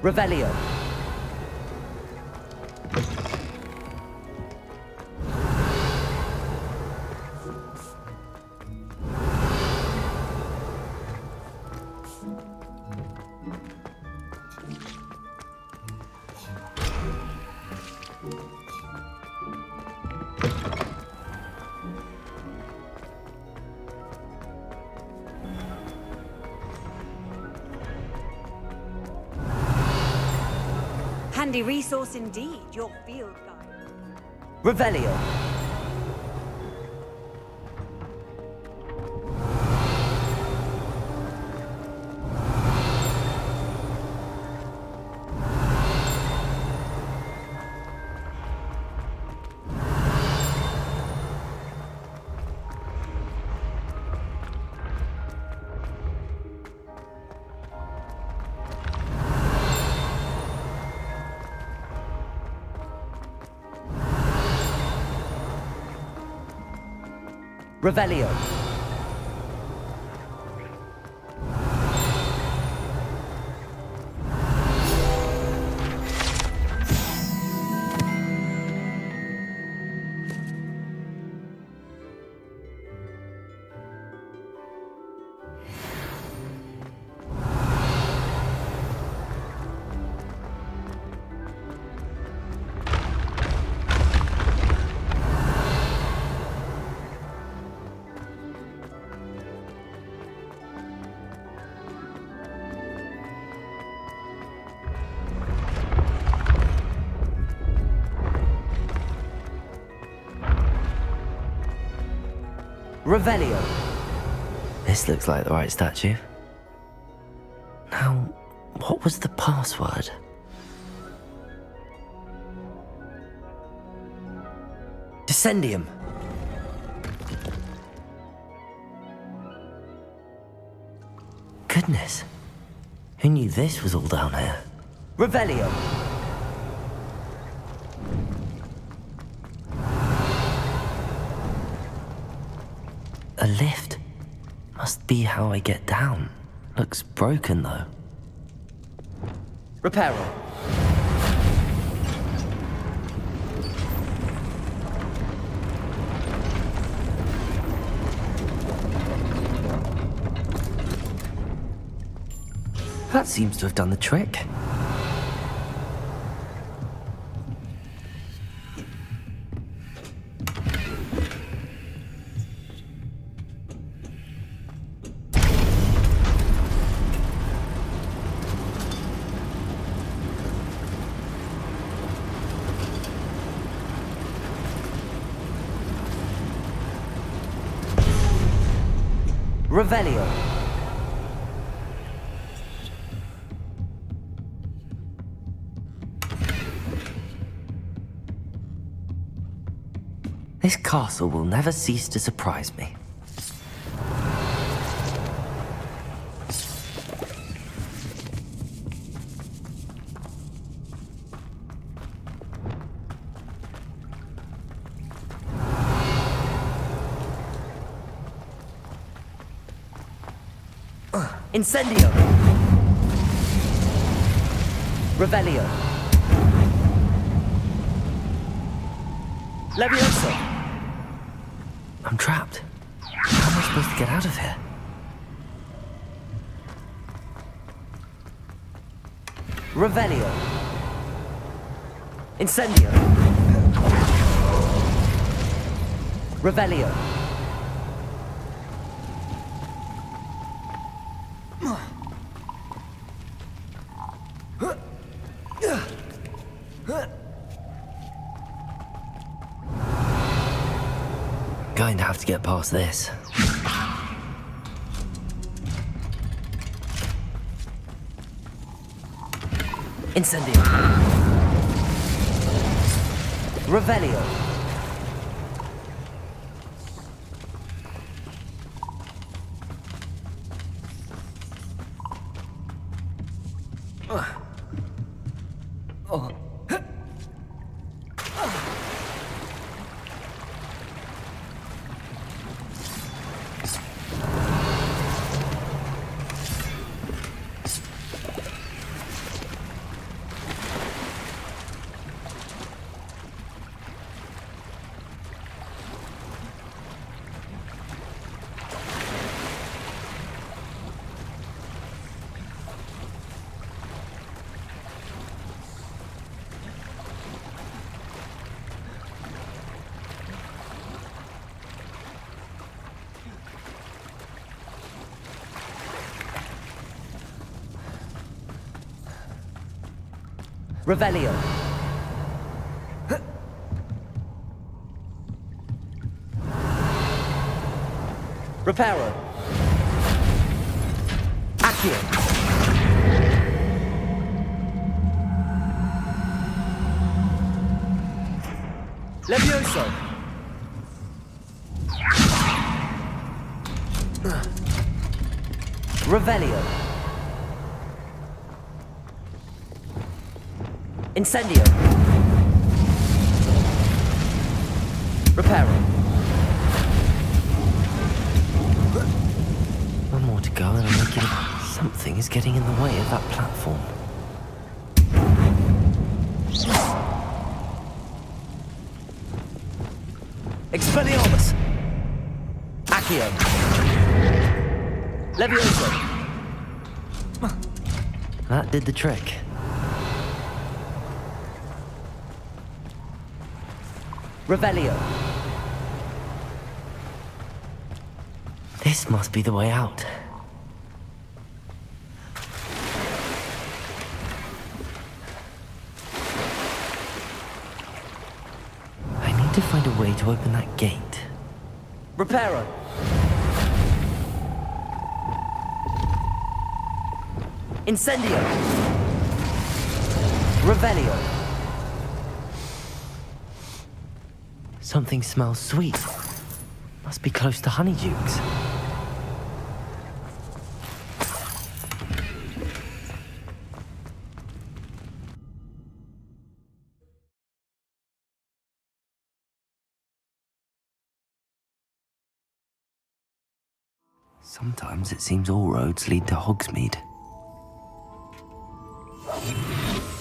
Revelio. Handy resource indeed, your field guide. Revelio. Revelio. Revelio. This looks like the right statue. Now, what was the password? Descendium. Goodness. Who knew this was all down here? Revelio. A lift. Must be how I get down. Looks broken, though. Repair it. That seems to have done the trick. Revelio. This castle will never cease to surprise me. Incendio! Revelio! Levioso! I'm trapped. How am I supposed to get out of here? Revelio! Incendio! Revelio! Going to have to get past this. Incendio. Revelio. Oh. Revelio. Reparo. Accio. Levioso. Revelio. Incendio. Reparo. One more to go and I'm making... Something is getting in the way of that platform. Expelliarmus! Accio! Levioso! That did the trick. Revelio. This must be the way out. I need to find a way to open that gate. Reparo. Incendio. Revelio. Something smells sweet. Must be close to Honeydukes. Sometimes it seems all roads lead to Hogsmeade.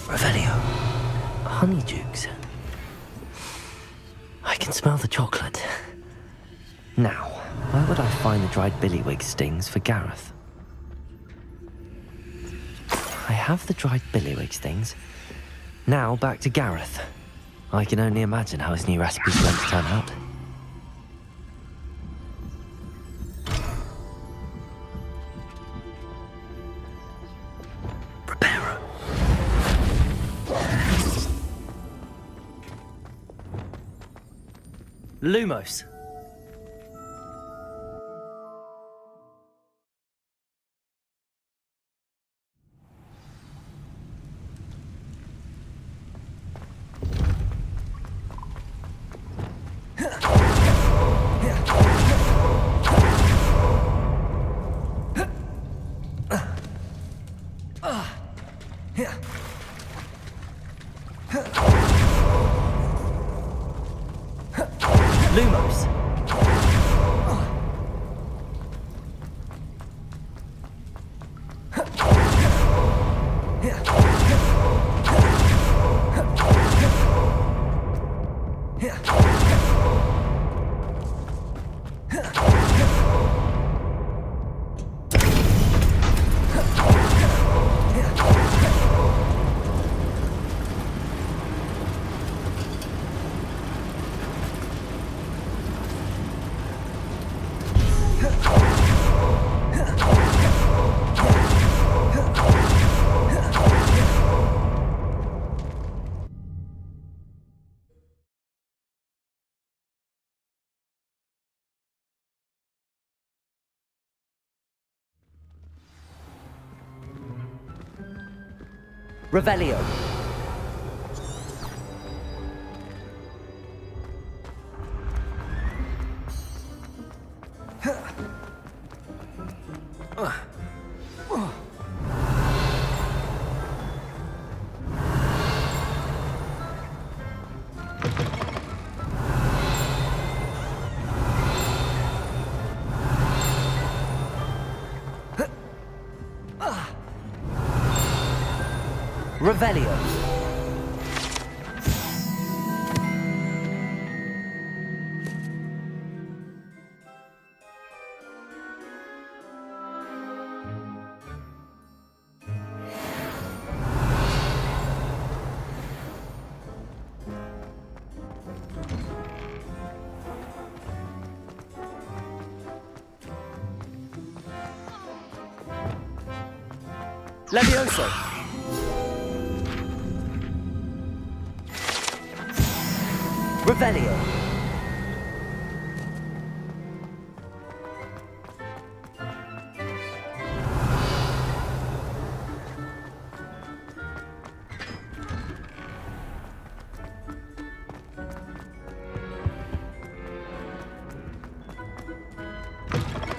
Revelio. Honeydukes. I can smell the chocolate. Now, where would I find the dried billywig stings for Gareth? I have the dried billywig stings. Now back to Gareth. I can only imagine how his new recipe's going to turn out. Reparo. Lumos. Lumos. Revelio. Revelio. Levioso. Revelio.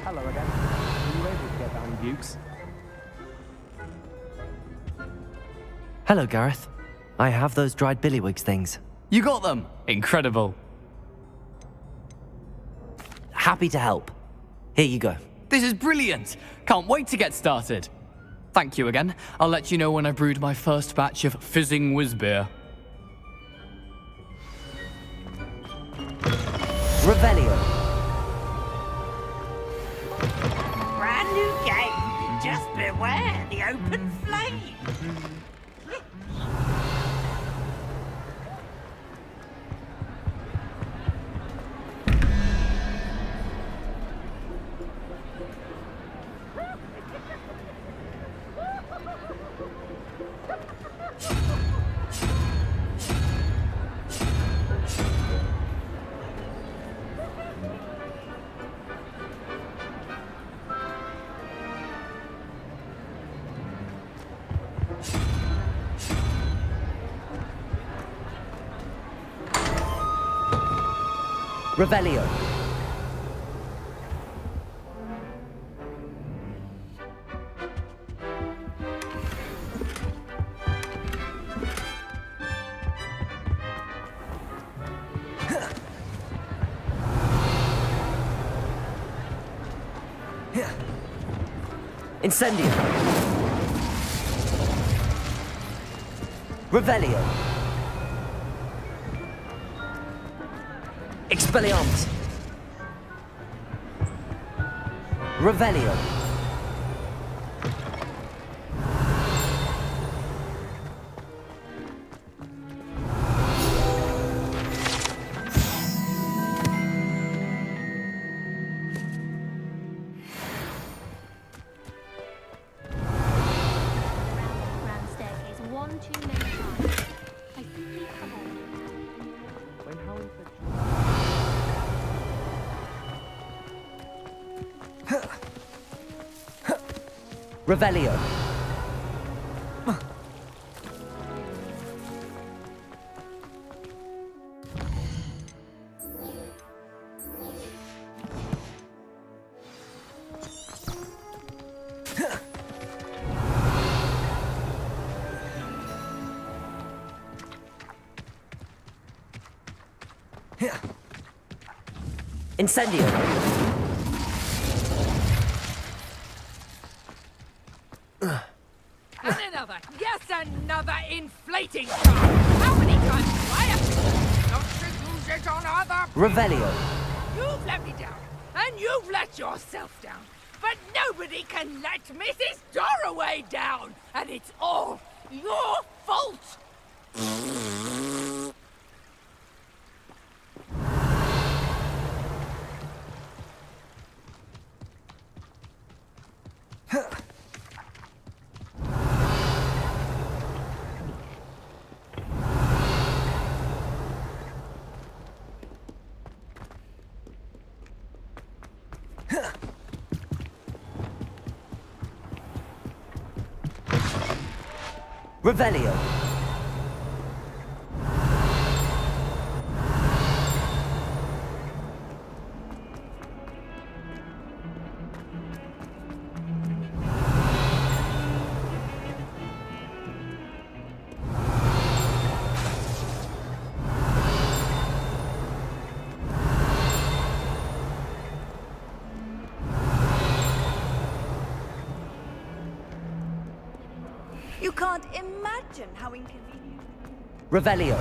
Hello again. Are you able to get down, Dukes? Hello, Gareth. I have those dried billywigs things. You got them! Incredible. Happy to help. Here you go. This is brilliant! Can't wait to get started. Thank you again. I'll let you know when I've brewed my first batch of fizzing whiz-beer. Revelio. Brand new game. Just beware the open flame. Revelio. Incendio. Revelio. Expelliarmus. Revelio. Round staircase, one too many times. I simply avoid it. When Harry said... Revelio. Incendio. And another, yes, another inflating car. How many times do I have to not to use it on other people? Revelio. You've let me down, and you've let yourself down. But nobody can let Mrs. Dorraway down, and it's all your fault. Revelio. You can't imagine how inconvenient. Revelio.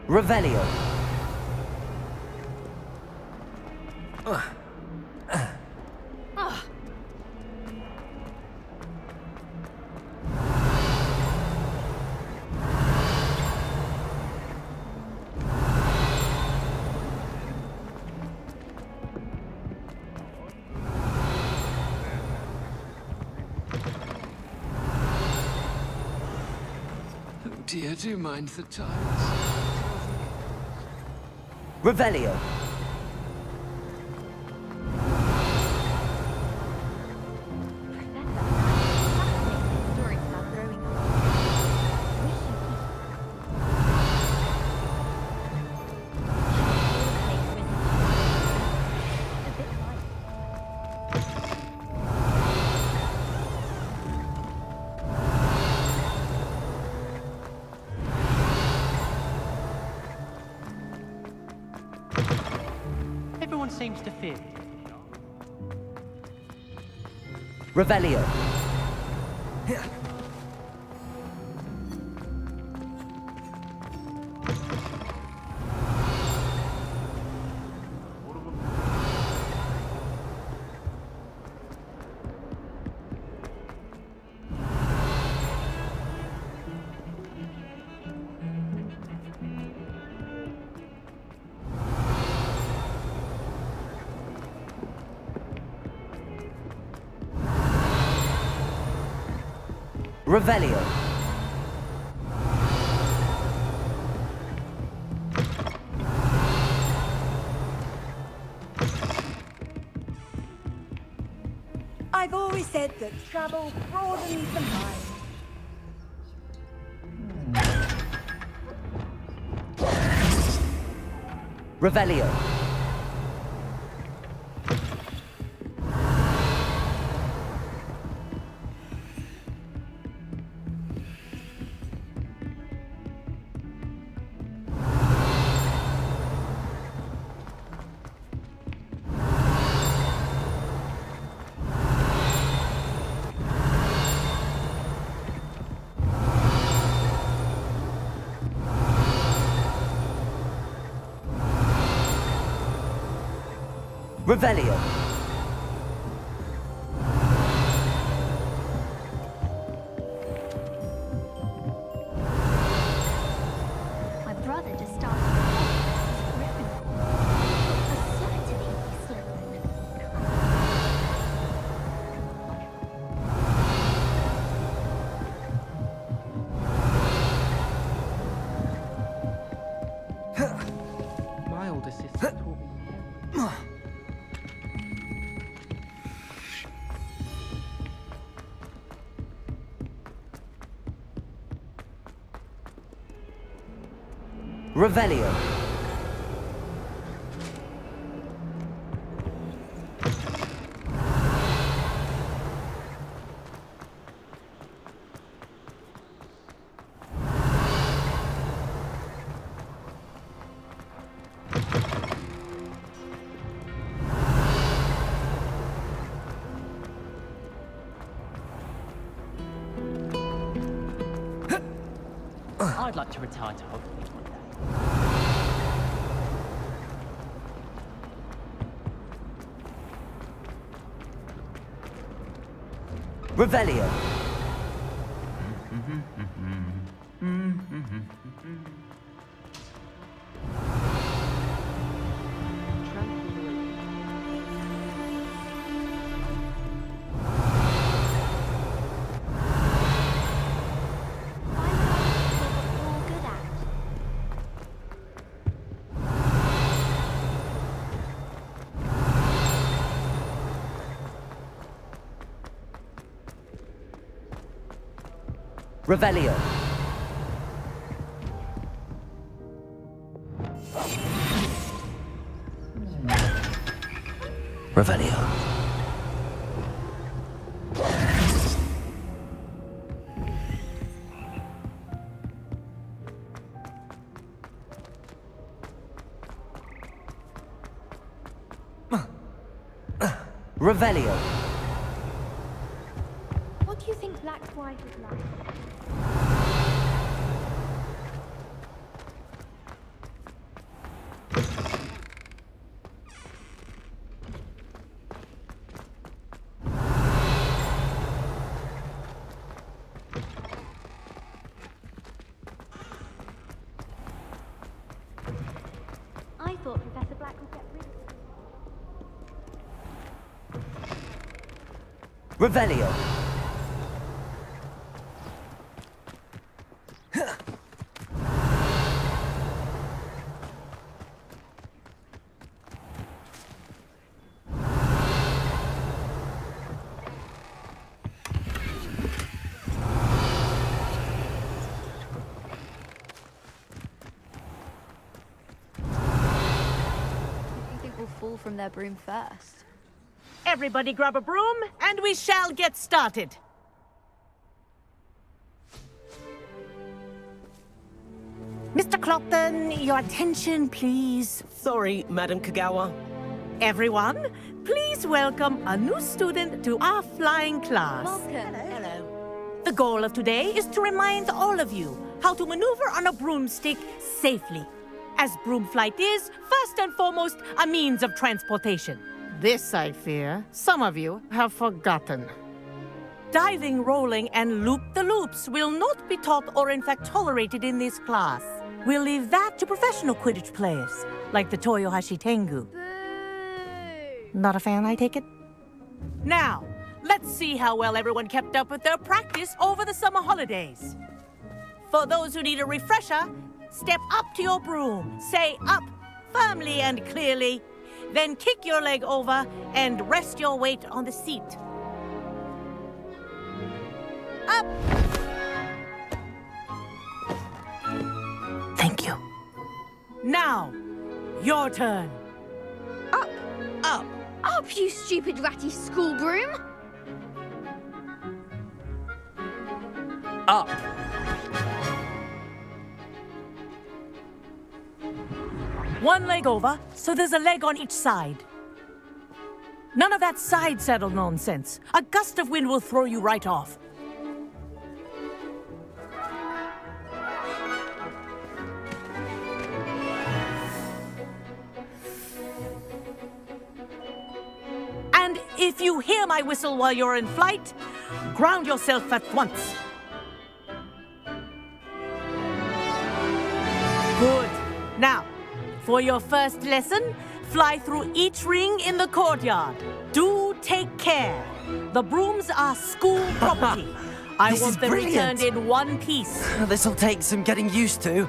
Revelio. Oh dear, do you mind the times? Revelio. Everyone seems to fear. Revelio. Revelio. I've always said that travel broadens the mind. Revelio. Revelio. My brother just started a Hogwarts Gryffindor. A certainly Slytherin. My older sister taught me. Revelio. I'd like to retire to Hogwarts one day. Revelio. Revelio. Revelio. Revelio. What do you think Black White is like? I thought Professor Black would get rid of it. Revelio. Fall from their broom first. Everybody grab a broom, and we shall get started. Mr. Clopton, your attention, please. Sorry, Madam Kagawa. Everyone, please welcome a new student to our flying class. Welcome. Hello. The goal of today is to remind all of you how to maneuver on a broomstick safely, as broom flight is, first and foremost, a means of transportation. This, I fear, some of you have forgotten. Diving, rolling, and loop-the-loops will not be taught or in fact tolerated in this class. We'll leave that to professional Quidditch players, like the Toyohashi Tengu. Not a fan, I take it? Now, let's see how well everyone kept up with their practice over the summer holidays. For those who need a refresher, step up to your broom, say up firmly and clearly, then kick your leg over and rest your weight on the seat. Up! Thank you. Now, your turn. Up! Up! Up, you stupid ratty school broom! Up. One leg over, so there's a leg on each side. None of that side saddle nonsense. A gust of wind will throw you right off. And if you hear my whistle while you're in flight, ground yourself at once. Good. Now, for your first lesson, fly through each ring in the courtyard. Do take care. The brooms are school property. I This is want them brilliant. returned in one piece. This'll take some getting used to.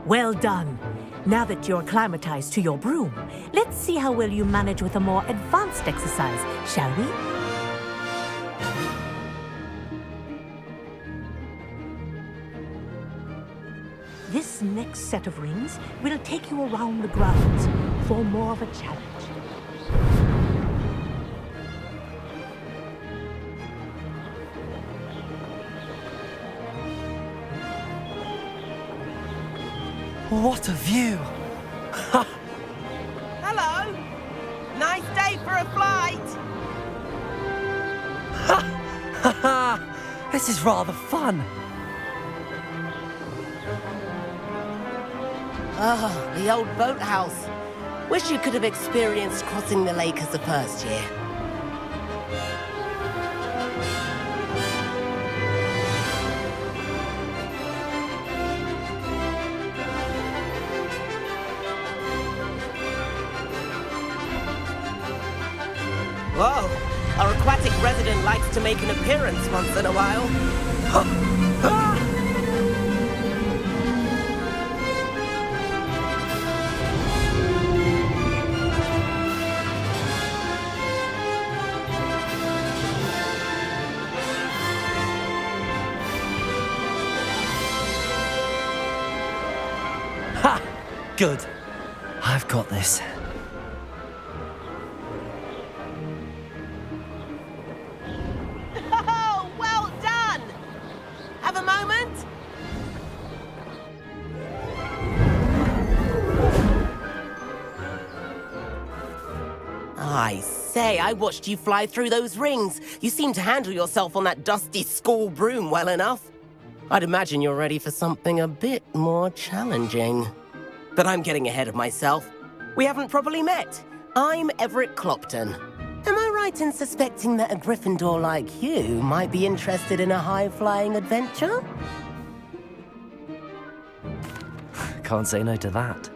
Well done. Now that you're acclimatized to your broom, let's see how well you manage with a more advanced exercise, shall we? This next set of rings will take you around the grounds for more of a challenge. What a view! Hello! Nice day for a flight! This is rather fun. Ah, the old boathouse. Wish you could have experienced crossing the lake as a first year. Whoa! Our aquatic resident likes to make an appearance once in a while. Ha! Good. I've got this. Oh, well done! Have a moment? I say, I watched you fly through those rings. You seem to handle yourself on that dusty school broom well enough. I'd imagine you're ready for something a bit more challenging. But I'm getting ahead of myself. We haven't properly met. I'm Everett Clopton. Am I right in suspecting that a Gryffindor like you might be interested in a high-flying adventure? Can't say no to that.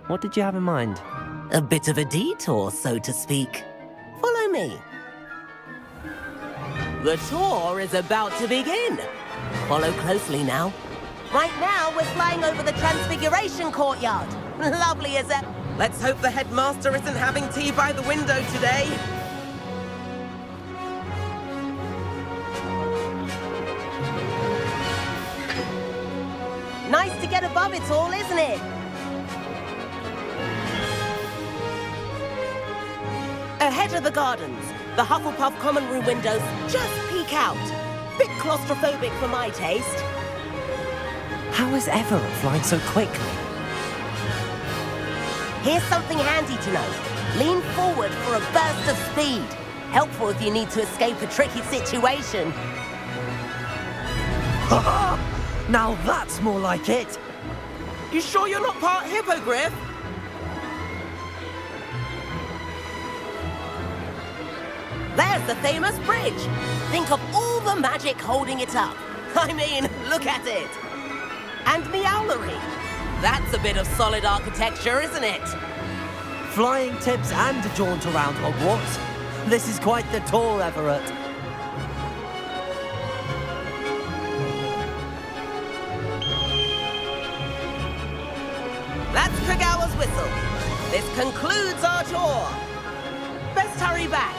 What did you have in mind? A bit of a detour, so to speak. Follow me. The tour is about to begin. Follow closely now. Right now, we're flying over the Transfiguration Courtyard. Lovely as ever. Let's hope the headmaster isn't having tea by the window today. Nice to get above it all, isn't it? Ahead of the gardens, the Hufflepuff common room windows just peek out. Bit claustrophobic for my taste. How is Everett flying so quickly? Here's something handy to know. Lean forward for a burst of speed. Helpful if you need to escape a tricky situation. Now that's more like it. You sure you're not part hippogriff? There's the famous bridge. Think of all the magic holding it up. I mean, look at it. And Meowlery. That's a bit of solid architecture, isn't it? Flying tips and a jaunt around Hogwarts. This is quite the tour, Everett. That's Kagawa's whistle. This concludes our tour. Best hurry back.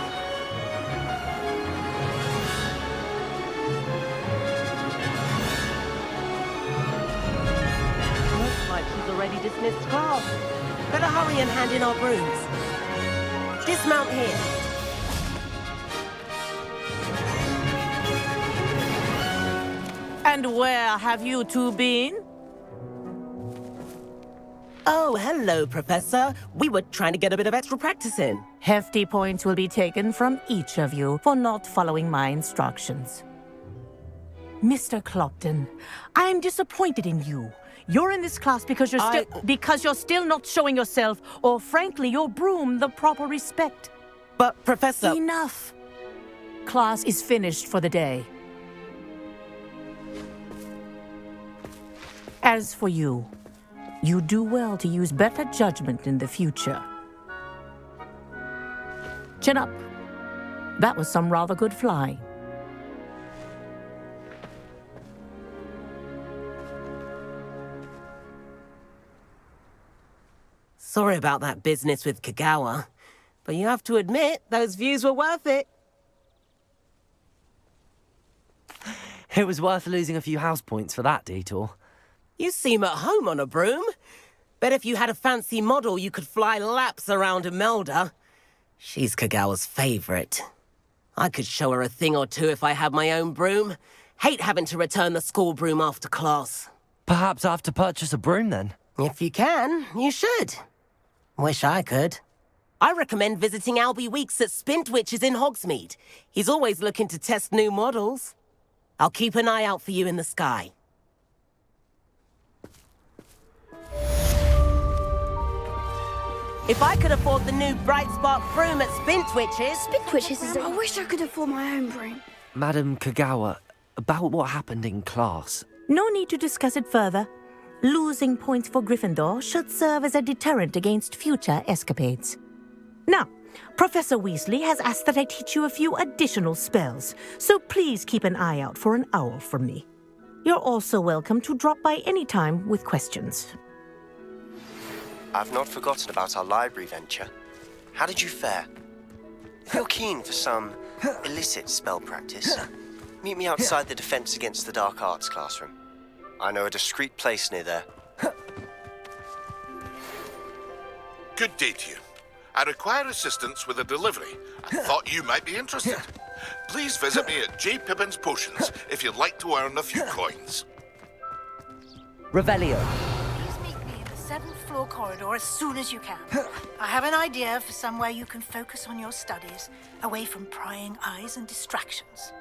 Looks like she's already dismissed class. Better hurry and hand in our brooms. Dismount here. And where have you two been? Oh, hello, Professor. We were trying to get a bit of extra practice in. Hefty points will be taken from each of you for not following my instructions. Mr. Clopton, I'm disappointed in you. You're in this class because you're still not showing yourself, or frankly, your broom, the proper respect. But, Professor... Enough. Class is finished for the day. As for you, you do well to use better judgment in the future. Chin up. That was some rather good flying. Sorry about that business with Kagawa, but you have to admit, those views were worth it. It was worth losing a few house points for that detour. You seem at home on a broom. Bet if you had a fancy model, you could fly laps around Imelda. She's Kagawa's favorite. I could show her a thing or two if I had my own broom. Hate having to return the school broom after class. Perhaps I have to purchase a broom then? If you can, you should. Wish I could. I recommend visiting Albie Weeks at Spintwitches in Hogsmeade. He's always looking to test new models. I'll keep an eye out for you in the sky. If I could afford the new Bright Spark broom at Spintwitches... Spintwitches is... I wish I could afford my own broom. Madam Kagawa, about what happened in class. No need to discuss it further. Losing points for Gryffindor should serve as a deterrent against future escapades. Now, Professor Weasley has asked that I teach you a few additional spells, so please keep an eye out for an owl from me. You're also welcome to drop by any time with questions. I've not forgotten about our library venture. How did you fare? If you're keen for some illicit spell practice, meet me outside the Defense Against the Dark Arts classroom. I know a discreet place near there. Good day to you. I require assistance with a delivery and thought you might be interested. Please visit me at J. Pippin's Potions if you'd like to earn a few coins. Revelio. Please meet me in the 7th floor corridor as soon as you can. I have an idea for somewhere you can focus on your studies, away from prying eyes and distractions.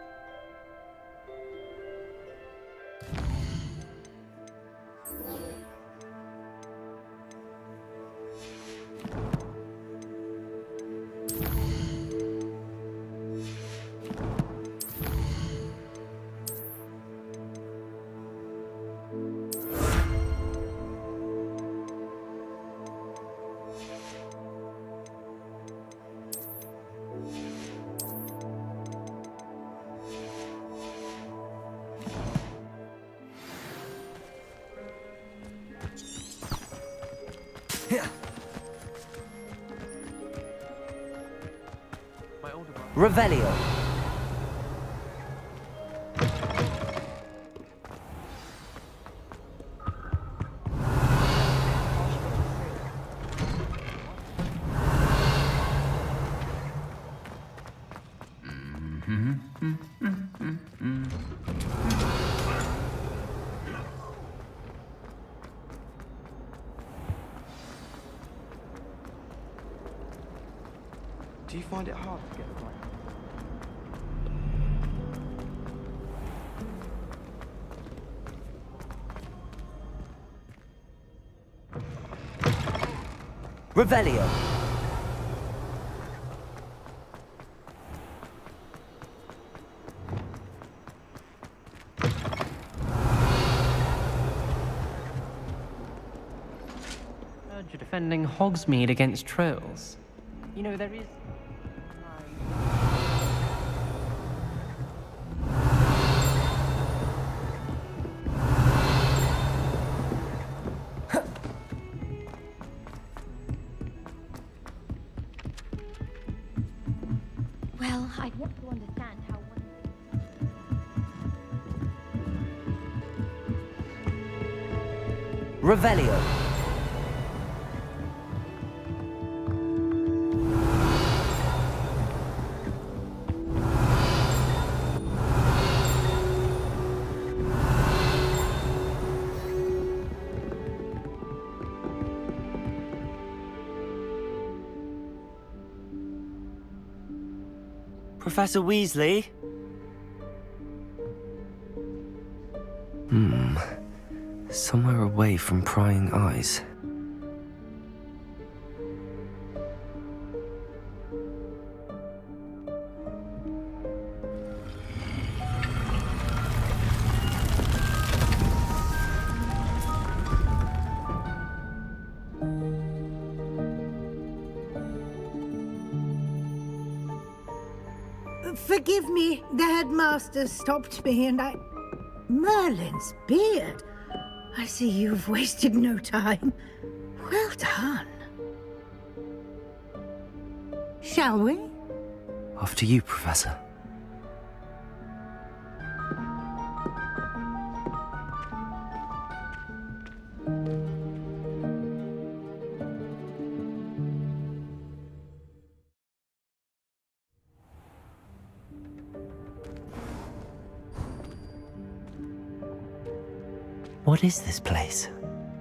Revelio. Do you find it hard to get right? Revelio. Heard you're defending Hogsmeade against trolls. You know, there is... Well, I've yet to understand how one... Revelio. Professor Weasley? Somewhere away from prying eyes. Forgive me, the headmaster stopped me and I... Merlin's beard. I see you've wasted no time. Well done. Shall we? After you, Professor. What is this place?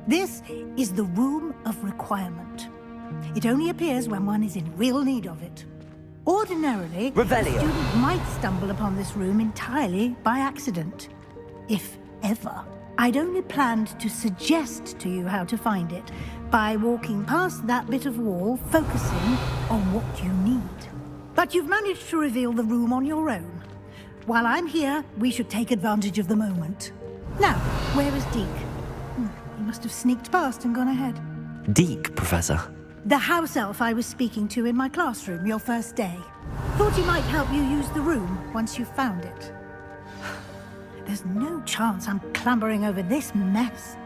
This is the Room of Requirement. It only appears when one is in real need of it. Ordinarily, Revelio. a student might stumble upon this room entirely by accident. If ever. I'd only planned to suggest to you how to find it by walking past that bit of wall, focusing on what you need. But you've managed to reveal the room on your own. While I'm here, we should take advantage of the moment. Now, where is Deke? He must have sneaked past and gone ahead. Deke, Professor. The house elf I was speaking to in my classroom your first day. Thought he might help you use the room once you found it. There's no chance I'm clambering over this mess.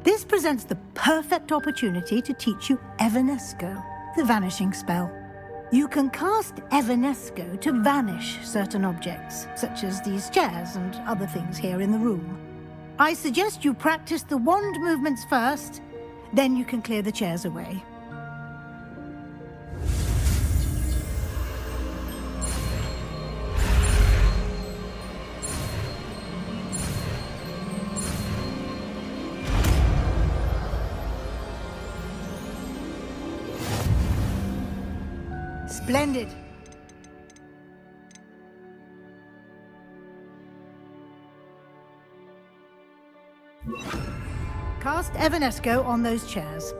This presents the perfect opportunity to teach you Evanesco, the vanishing spell. You can cast Evanesco to vanish certain objects, such as these chairs and other things here in the room. I suggest you practice the wand movements first, then you can clear the chairs away. Splendid. Cast Evanesco on those chairs.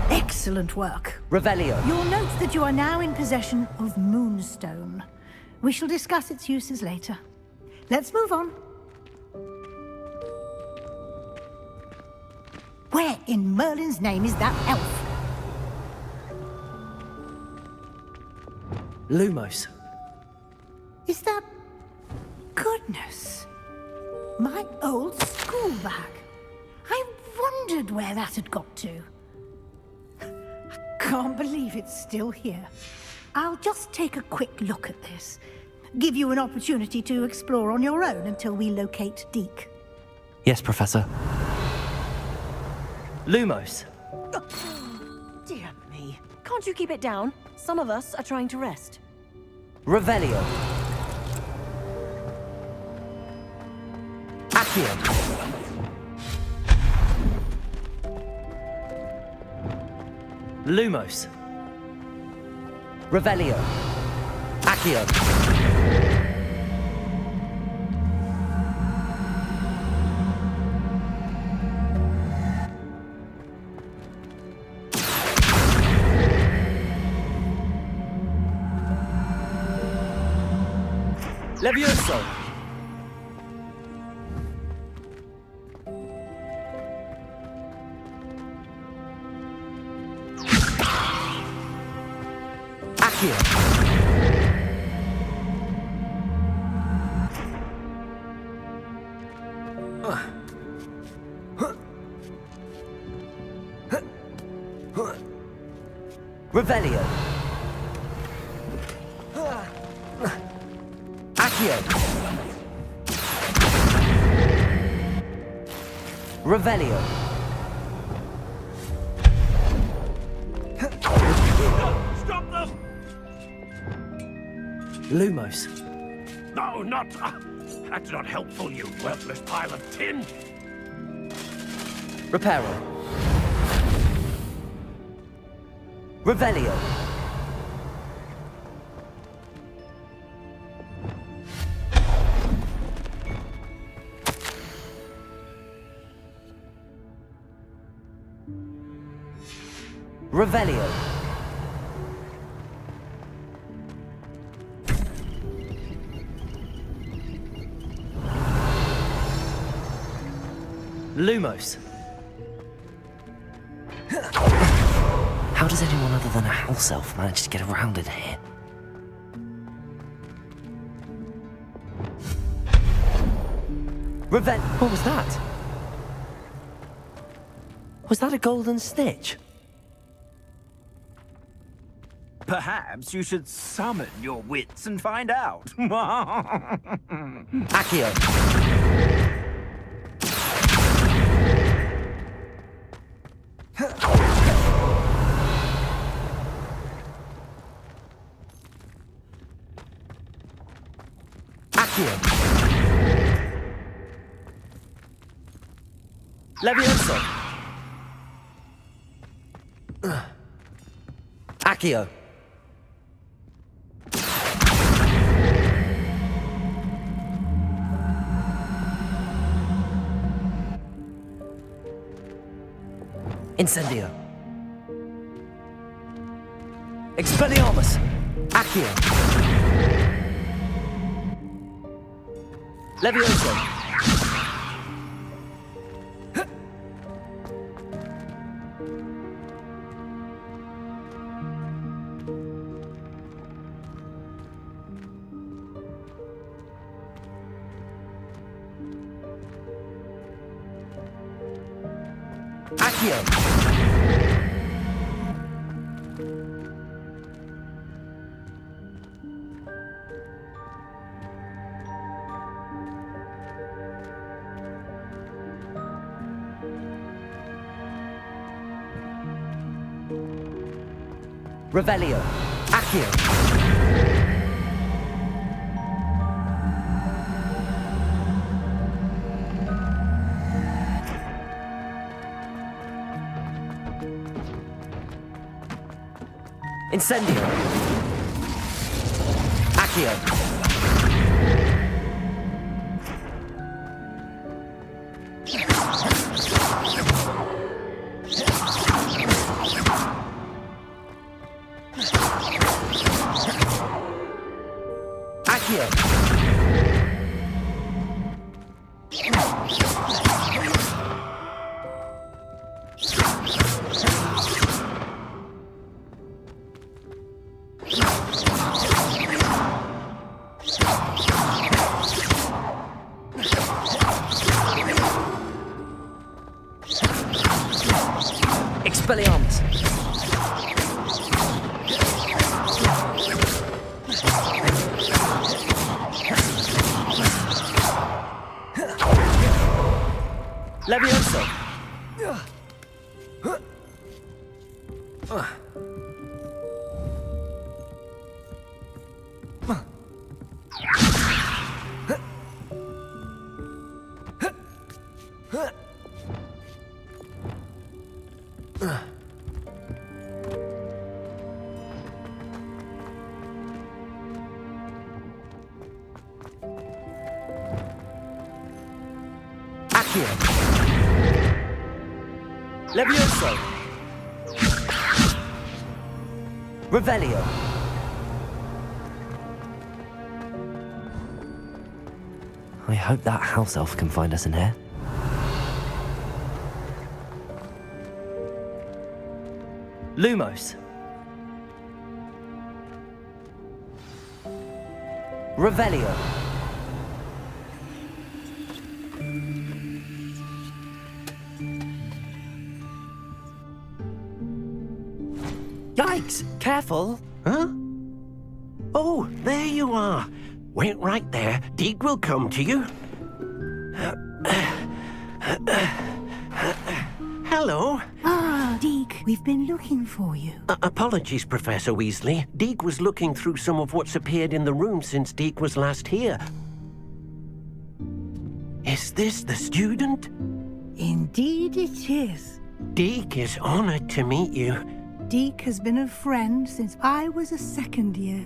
Excellent work. Revelio. You'll note that you are now in possession of Moonstone. We shall discuss its uses later. Let's move on. Where in Merlin's name is that elf? Lumos. Is that... Goodness. My old school bag. I wondered where that had got to. I can't believe it's still here. I'll just take a quick look at this. Give you an opportunity to explore on your own until we locate Deke. Yes, Professor. Lumos. Dear me. Can't you keep it down? Some of us are trying to rest. Revelio. Accio. Lumos. Revelio. Accio. Levioso. Accio. Revelio. Accio. Revelio. Stop them! Lumos. No, not... that's not helpful, you worthless pile of tin! Reparo. Revelio. Revelio. Lumos. How does anyone other than a house elf manage to get around in here? What was that? Was that a golden snitch? Perhaps you should summon your wits and find out. Accio. Accio. Levioso. Accio. Incendio. Expelliarmus. Accio. Levioso. Accio. Revelio. Accio. Incendio. Accio. Accio. Expelliarmus. Levioso. Accio. Levioso. Revelio. I hope that house elf can find us in here. Lumos. Revelio. Yikes! Careful! Huh? Oh, there you are. Wait right there. Deke will come to you. Hello. Ah, Deke, we've been looking for you. Apologies, Professor Weasley. Deke was looking through some of what's appeared in the room since Deke was last here. Is this the student? Indeed it is. Deke is honored to meet you. Deke has been a friend since I was a second year.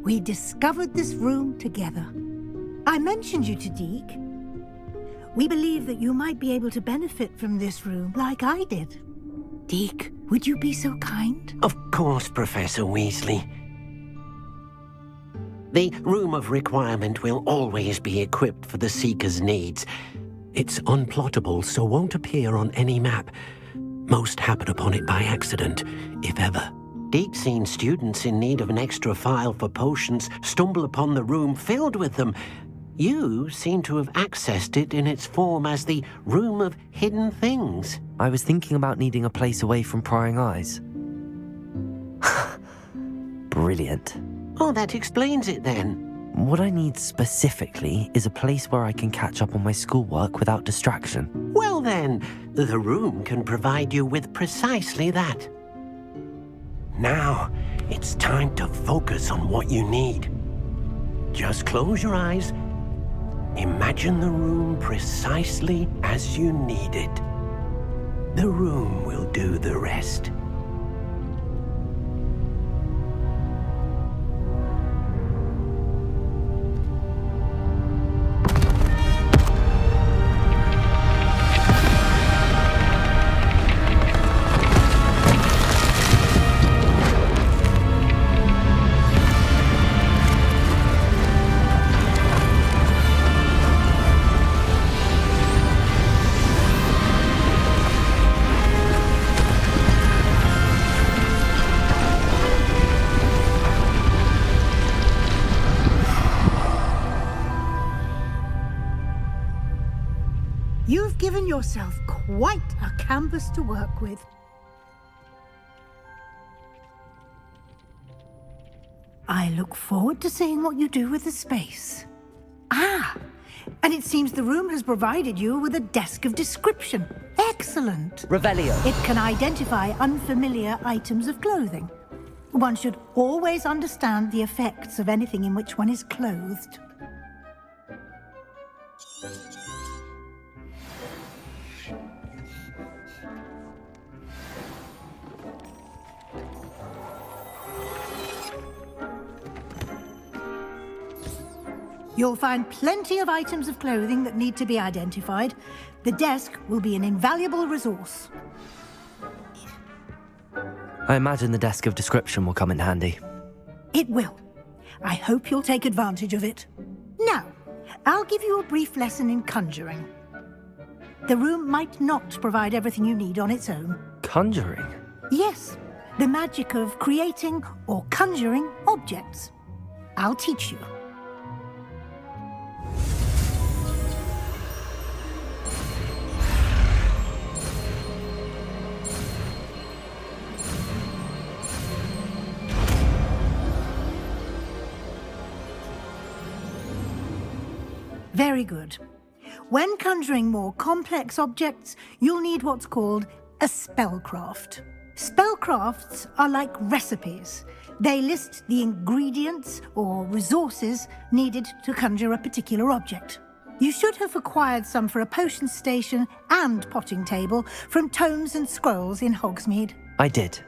We discovered this room together. I mentioned you to Deke. We believe that you might be able to benefit from this room like I did. Deke, would you be so kind? Of course, Professor Weasley. The Room of Requirement will always be equipped for the Seeker's needs. It's unplottable, so won't appear on any map. Most happen upon it by accident, if ever. Deke's seen students in need of an extra file for potions stumble upon the room filled with them. You seem to have accessed it in its form as the Room of Hidden Things. I was thinking about needing a place away from prying eyes. Brilliant. Oh, that explains it then. What I need specifically is a place where I can catch up on my schoolwork without distraction. Well then, the room can provide you with precisely that. Now, it's time to focus on what you need. Just close your eyes. Imagine the room precisely as you need it. The room will do the rest. You've given yourself quite a canvas to work with. I look forward to seeing what you do with the space. Ah, and it seems the room has provided you with a desk of description. Excellent. Revelio. It can identify unfamiliar items of clothing. One should always understand the effects of anything in which one is clothed. You'll find plenty of items of clothing that need to be identified. The desk will be an invaluable resource. I imagine the desk of description will come in handy. It will. I hope you'll take advantage of it. Now, I'll give you a brief lesson in conjuring. The room might not provide everything you need on its own. Conjuring? Yes, the magic of creating or conjuring objects. I'll teach you. Very good. When conjuring more complex objects, you'll need what's called a spellcraft. Spellcrafts are like recipes. They list the ingredients or resources needed to conjure a particular object. You should have acquired some for a potion station and potting table from tomes and scrolls in Hogsmeade. I did.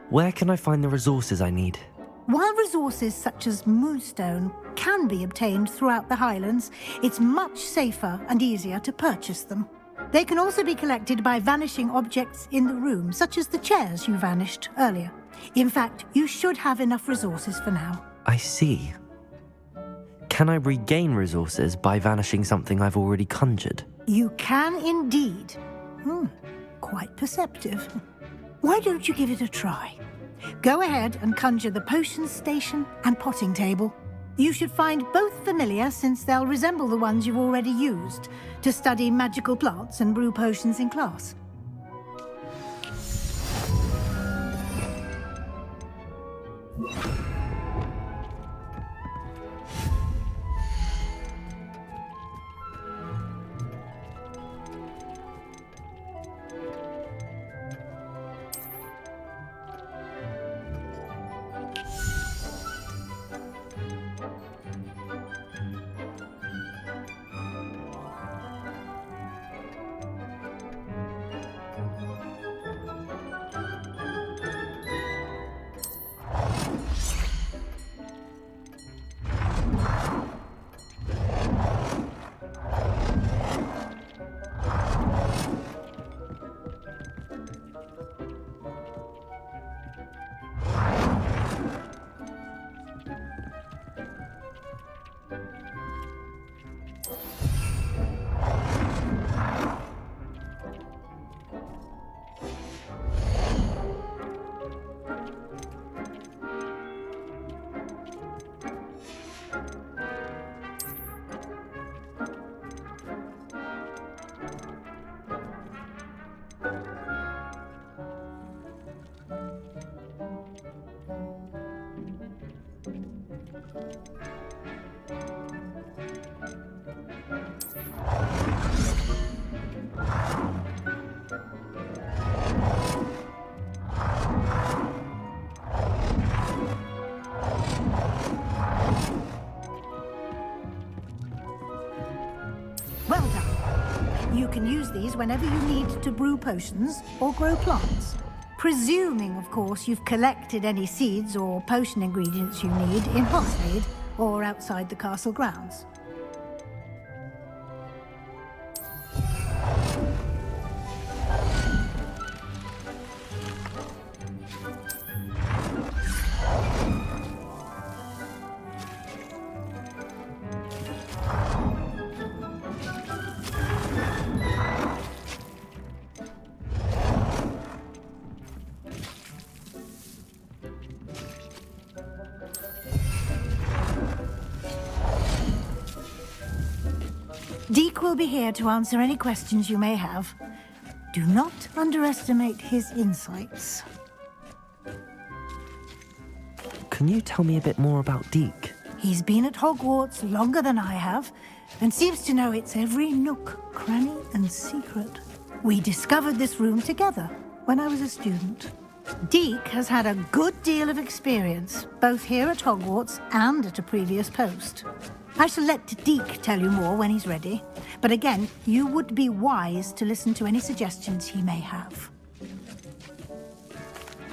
Where can I find the resources I need? While resources such as moonstone can be obtained throughout the Highlands, it's much safer and easier to purchase them. They can also be collected by vanishing objects in the room, such as the chairs you vanished earlier. In fact, you should have enough resources for now. I see. Can I regain resources by vanishing something I've already conjured? You can indeed. Quite perceptive. Why don't you give it a try? Go ahead and conjure the potion station and potting table. You should find both familiar, since they'll resemble the ones you've already used to study magical plants and brew potions in class. Well done. You can use these whenever you need to brew potions or grow plants. Presuming, of course, you've collected any seeds or potion ingredients you need in Hogsmeade or outside the castle grounds. will be here to answer any questions you may have. Do not underestimate his insights. Can you tell me a bit more about Deke? He's been at Hogwarts longer than I have, and seems to know its every nook, cranny, and secret. We discovered this room together when I was a student. Deke has had a good deal of experience, both here at Hogwarts and at a previous post. I shall let Deke tell you more when he's ready, but again, you would be wise to listen to any suggestions he may have.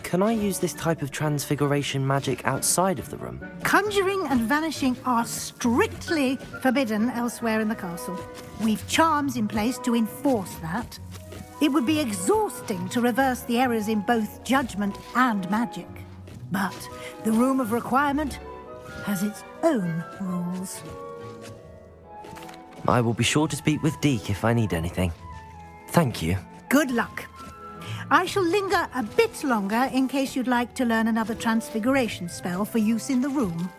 Can I use this type of transfiguration magic outside of the room? Conjuring and vanishing are strictly forbidden elsewhere in the castle. We've charms in place to enforce that. It would be exhausting to reverse the errors in both judgment and magic. But the Room of Requirement has its own rules. I will be sure to speak with Deke if I need anything. Thank you. Good luck. I shall linger a bit longer in case you'd like to learn another transfiguration spell for use in the room.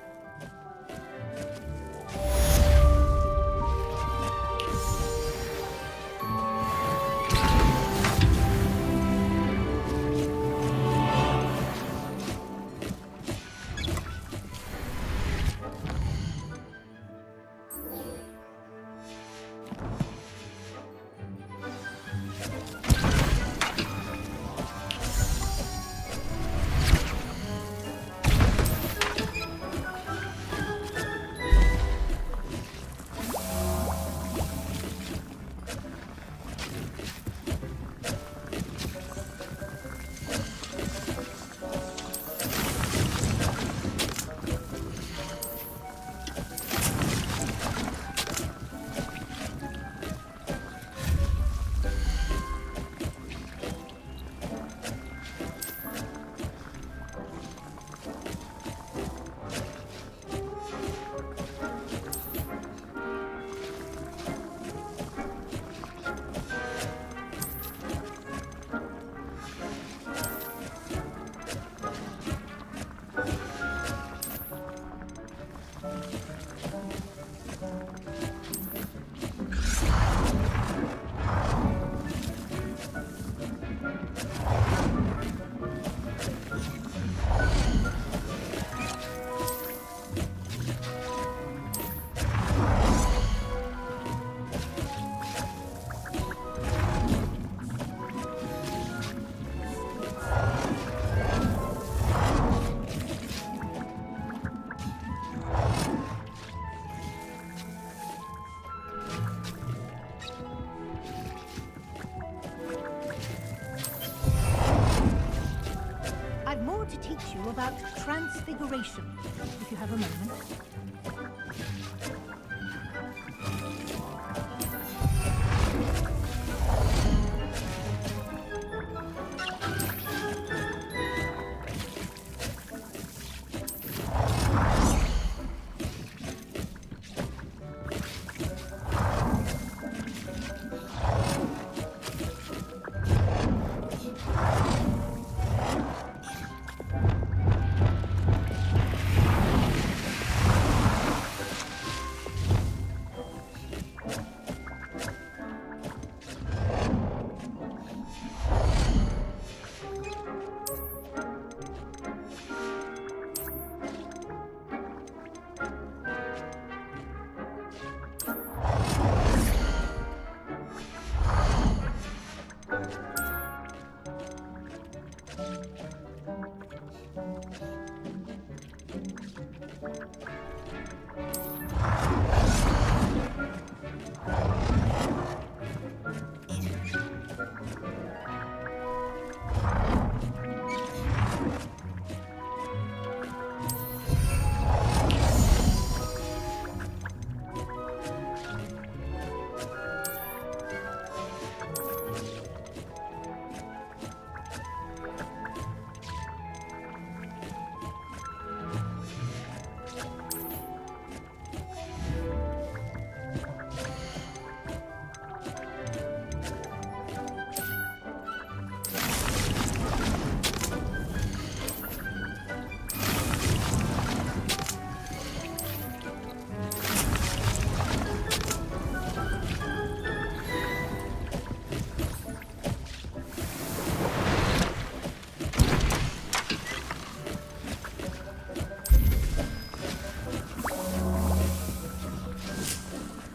About transfiguration, if you have a moment.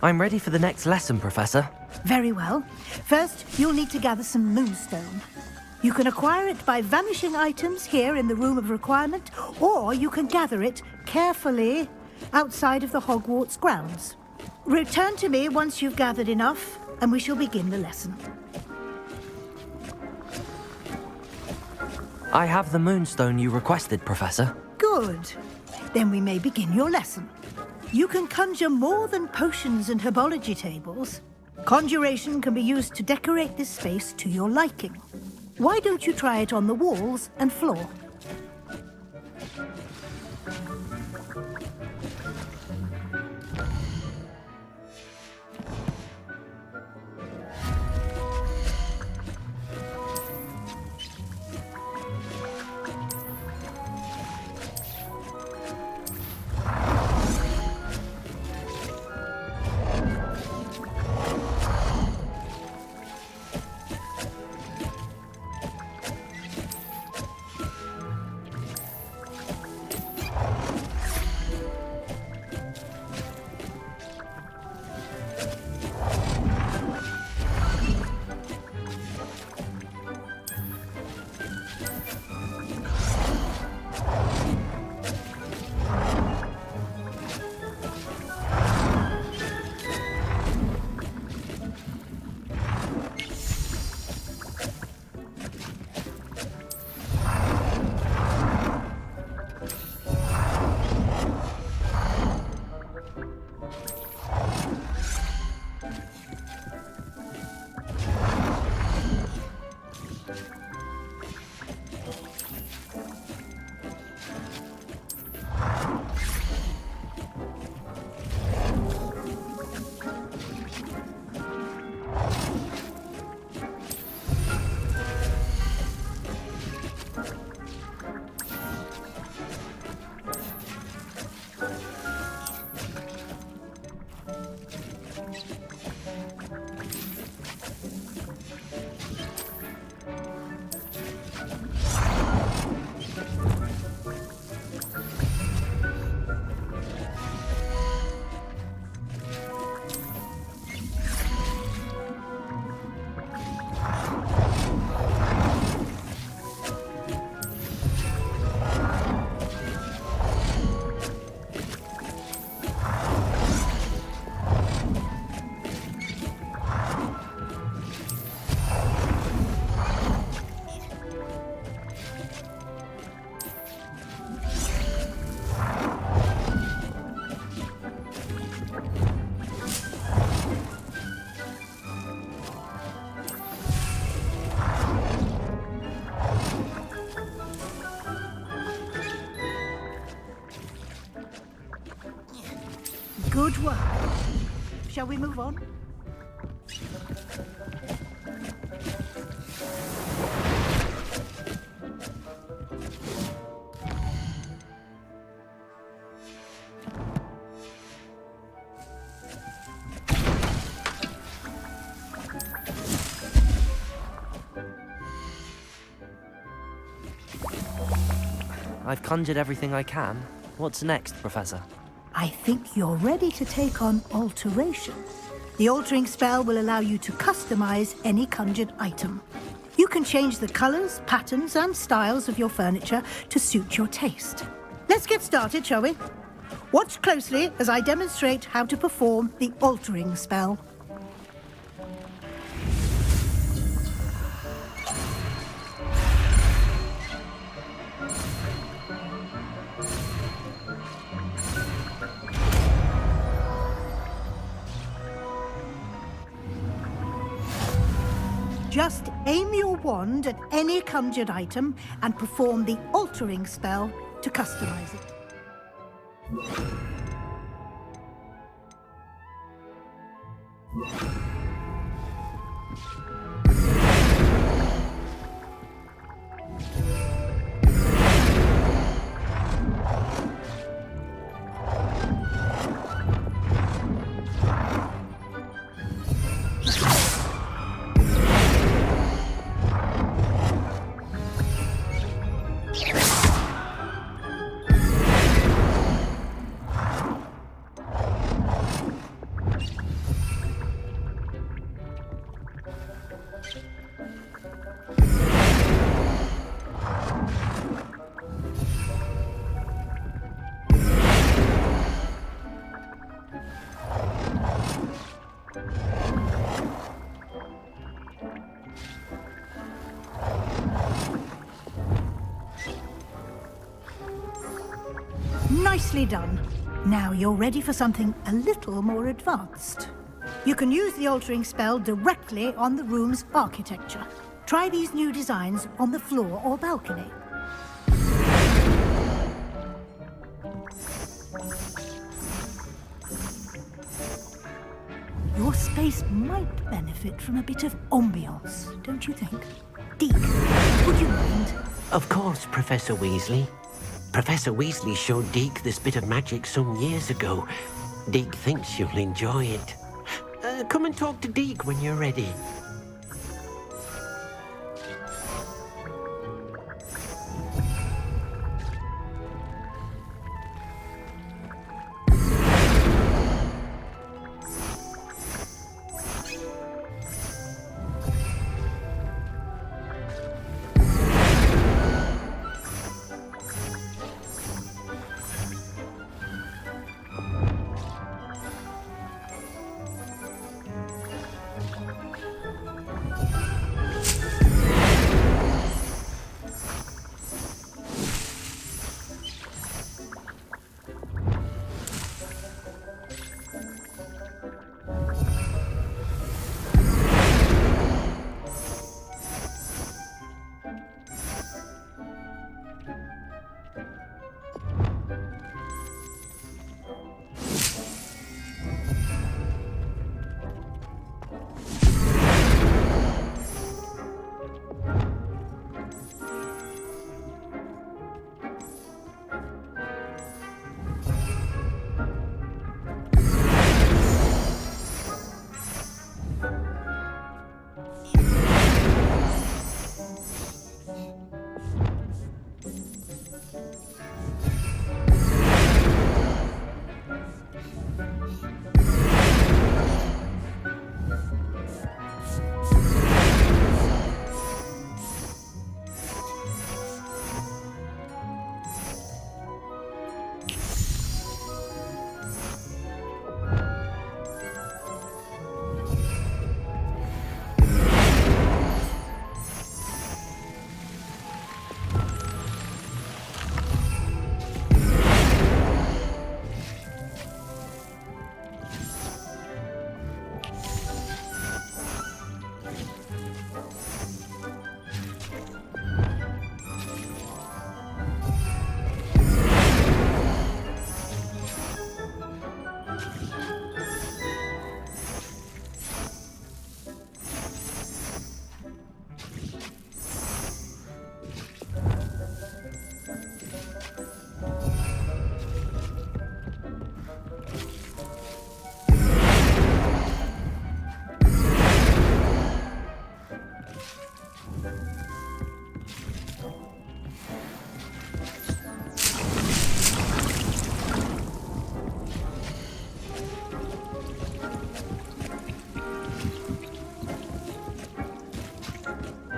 I'm ready for the next lesson, Professor. Very well. First, you'll need to gather some moonstone. You can acquire it by vanishing items here in the Room of Requirement, or you can gather it carefully outside of the Hogwarts grounds. Return to me once you've gathered enough, and we shall begin the lesson. I have the moonstone you requested, Professor. Good. Then we may begin your lesson. You can conjure more than potions and herbology tables. Conjuration can be used to decorate this space to your liking. Why don't you try it on the walls and floor? Good work. Shall we move on? I've conjured everything I can. What's next, Professor? I think you're ready to take on alteration. The altering spell will allow you to customize any conjured item. You can change the colors, patterns, and styles of your furniture to suit your taste. Let's get started, shall we? Watch closely as I demonstrate how to perform the altering spell. Just aim your wand at any conjured item and perform the altering spell to customize it. Nicely done. Now you're ready for something a little more advanced. You can use the altering spell directly on the room's architecture. Try these new designs on the floor or balcony. Your space might benefit from a bit of ambiance, don't you think? Deke, would you mind? Of course, Professor Weasley. Professor Weasley showed Deke this bit of magic some years ago. Deke thinks you'll enjoy it. Come and talk to Deke when you're ready.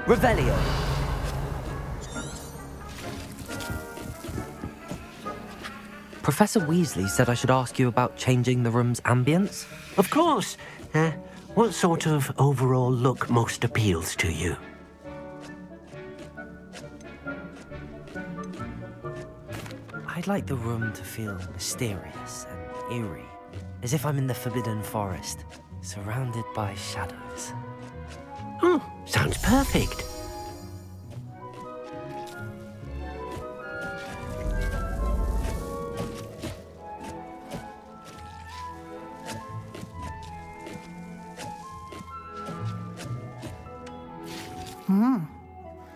Revelio. Professor Weasley said I should ask you about changing the room's ambience. Of course. What sort of overall look most appeals to you? I'd like the room to feel mysterious and eerie, as if I'm in the Forbidden Forest, surrounded by shadows. Oh, sounds perfect.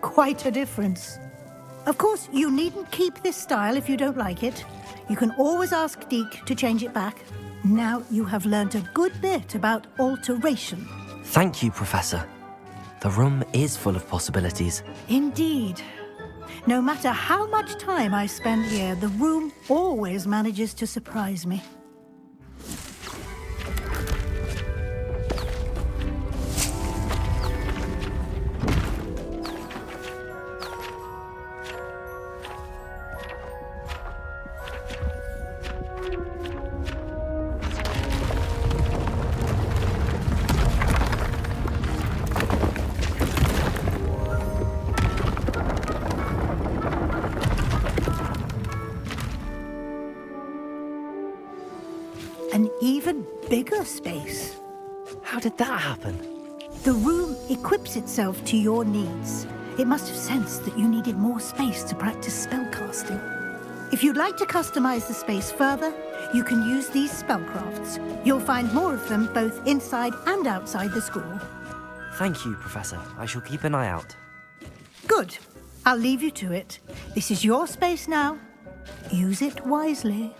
Quite a difference. Of course, you needn't keep this style if you don't like it. You can always ask Deke to change it back. Now you have learnt a good bit about alteration. Thank you, Professor. The room is full of possibilities. Indeed. No matter how much time I spend here, the room always manages to surprise me. bigger space. How did that happen? The room equips itself to your needs. It must have sensed that you needed more space to practice spellcasting. If you'd like to customize the space further, you can use these spellcrafts. You'll find more of them both inside and outside the school. Thank you, Professor. I shall keep an eye out. Good. I'll leave you to it. This is your space now. Use it wisely.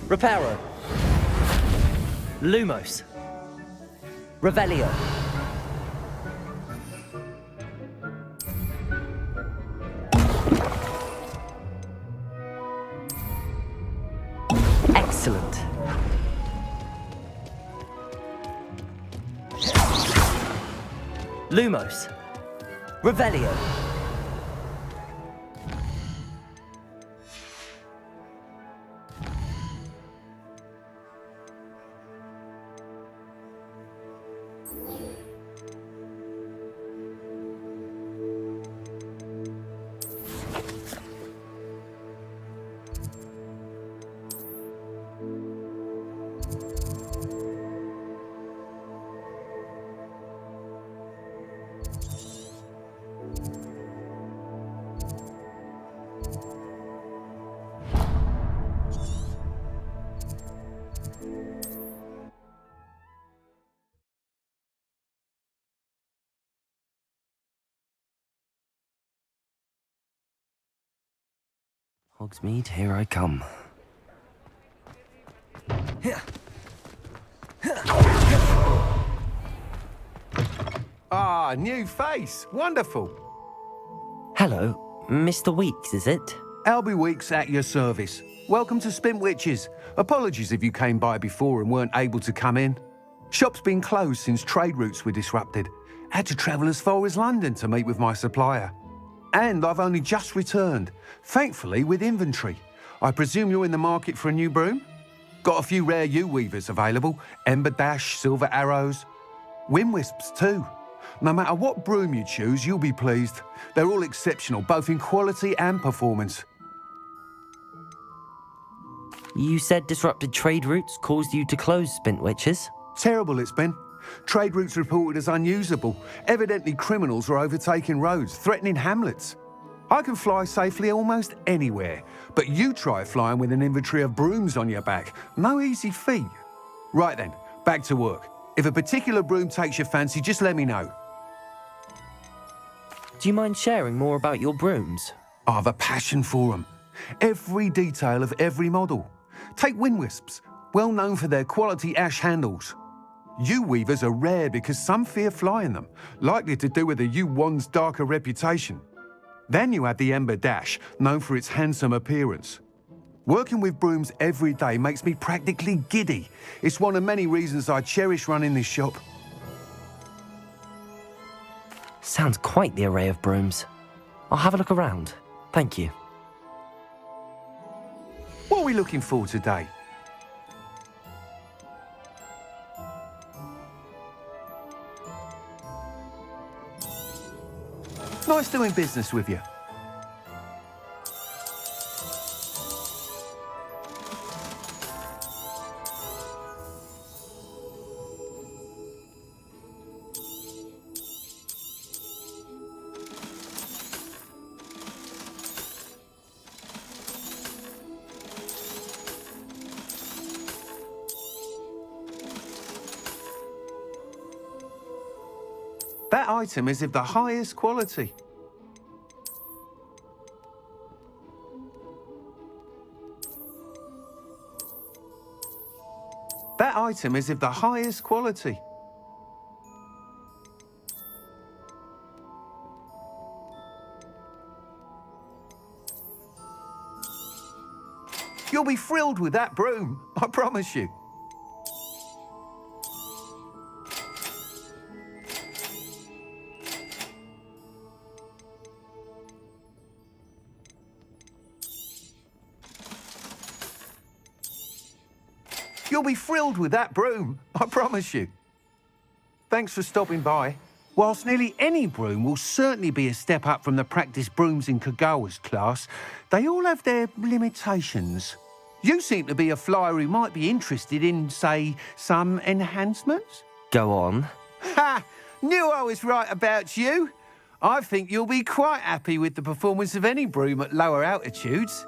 Reparo. Lumos. Revelio. Excellent. Lumos. Revelio. Hogsmeade, here I come. Ah, new face. Wonderful. Hello, Mr. Weeks, is it? Albie Weeks at your service. Welcome to Spintwitches. Apologies if you came by before and weren't able to come in. Shop's been closed since trade routes were disrupted. Had to travel as far as London to meet with my supplier. And I've only just returned, thankfully with inventory. I presume you're in the market for a new broom? Got a few rare yew-weavers available, Ember Dash, Silver Arrows, Wind Wisps too. No matter what broom you choose, you'll be pleased. They're all exceptional, both in quality and performance. You said disrupted trade routes caused you to close Spintwitches? Terrible it's been. Trade routes reported as unusable. Evidently criminals were overtaking roads, threatening hamlets. I can fly safely almost anywhere, but you try flying with an inventory of brooms on your back. No easy feat. Right then, back to work. If a particular broom takes your fancy, just let me know. Do you mind sharing more about your brooms? I have a passion for them. Every detail of every model. Take Wind Wisps, well known for their quality ash handles. Yew-weavers are rare because some fear flying them, likely to do with the yew wand's darker reputation. Then you have the Ember Dash, known for its handsome appearance. Working with brooms every day makes me practically giddy. It's one of many reasons I cherish running this shop. Sounds quite the array of brooms. I'll have a look around. Thank you. What are we looking for today? Nice doing business with you. That item is of the highest quality. item is of the highest quality. You'll be thrilled with that broom, I promise you. You'll be thrilled with that broom, I promise you. Thanks for stopping by. Whilst nearly any broom will certainly be a step up from the practice brooms in Kagawa's class, they all have their limitations. You seem to be a flyer who might be interested in, say, some enhancements? Go on. Ha! Knew I was right about you. I think you'll be quite happy with the performance of any broom at lower altitudes.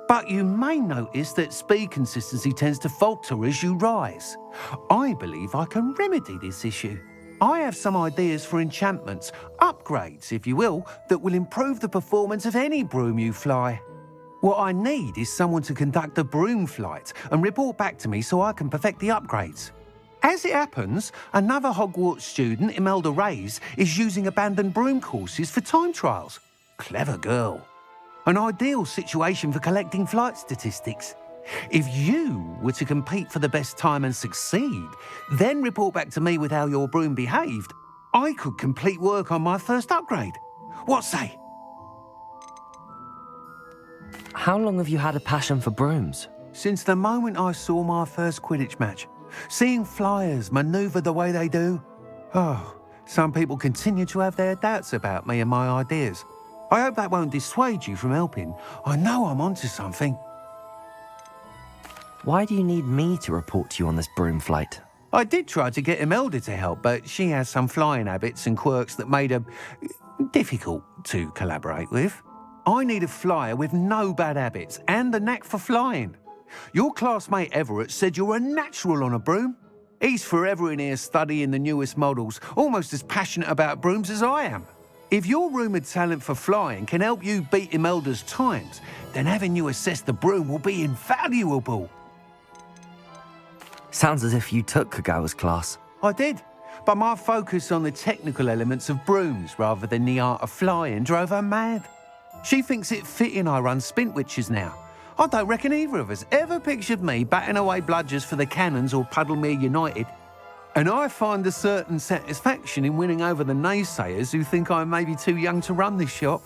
But you may notice that speed consistency tends to falter as you rise. I believe I can remedy this issue. I have some ideas for enchantments, upgrades, if you will, that will improve the performance of any broom you fly. What I need is someone to conduct a broom flight and report back to me so I can perfect the upgrades. As it happens, another Hogwarts student, Imelda Reyes, is using abandoned broom courses for time trials. Clever girl. An ideal situation for collecting flight statistics. If you were to compete for the best time and succeed, then report back to me with how your broom behaved, I could complete work on my first upgrade. What say? How long have you had a passion for brooms? Since the moment I saw my first Quidditch match. Seeing flyers manoeuvre the way they do. Oh, some people continue to have their doubts about me and my ideas. I hope that won't dissuade you from helping. I know I'm onto something. Why do you need me to report to you on this broom flight? I did try to get Imelda to help, but she has some flying habits and quirks that made her difficult to collaborate with. I need a flyer with no bad habits and a knack for flying. Your classmate Everett said you're a natural on a broom. He's forever in here studying the newest models, almost as passionate about brooms as I am. If your rumoured talent for flying can help you beat Imelda's times, then having you assess the broom will be invaluable. Sounds as if you took Kagawa's class. I did, but my focus on the technical elements of brooms rather than the art of flying drove her mad. She thinks it fitting I run Spintwitches now. I don't reckon either of us ever pictured me batting away bludgers for the Cannons or Puddlemere United. And I find a certain satisfaction in winning over the naysayers who think I may be too young to run this shop.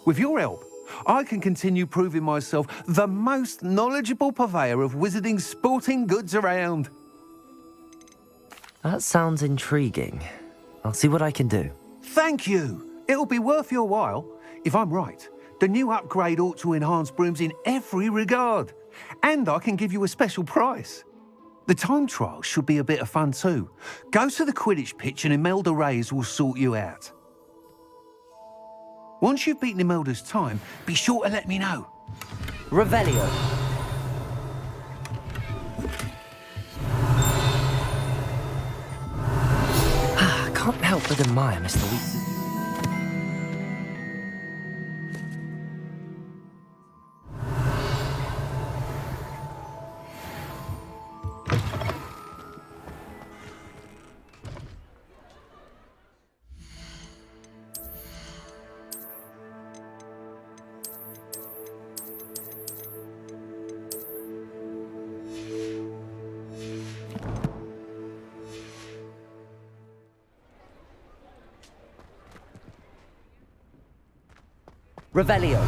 With your help, I can continue proving myself the most knowledgeable purveyor of wizarding sporting goods around. That sounds intriguing. I'll see what I can do. Thank you. It'll be worth your while. If I'm right, the new upgrade ought to enhance brooms in every regard. And I can give you a special price. The time trial should be a bit of fun too. Go to the Quidditch pitch and Imelda Reyes will sort you out. Once you've beaten Imelda's time, be sure to let me know. Revelio. I can't help but admire Mr. Weasley. Revelio.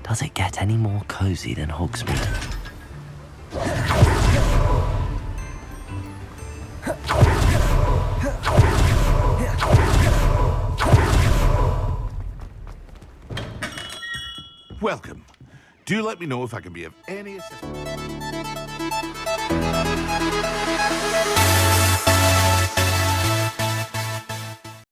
Does it get any more cozy than Hogsmeade? Welcome Do let me know if I can be of any assistance.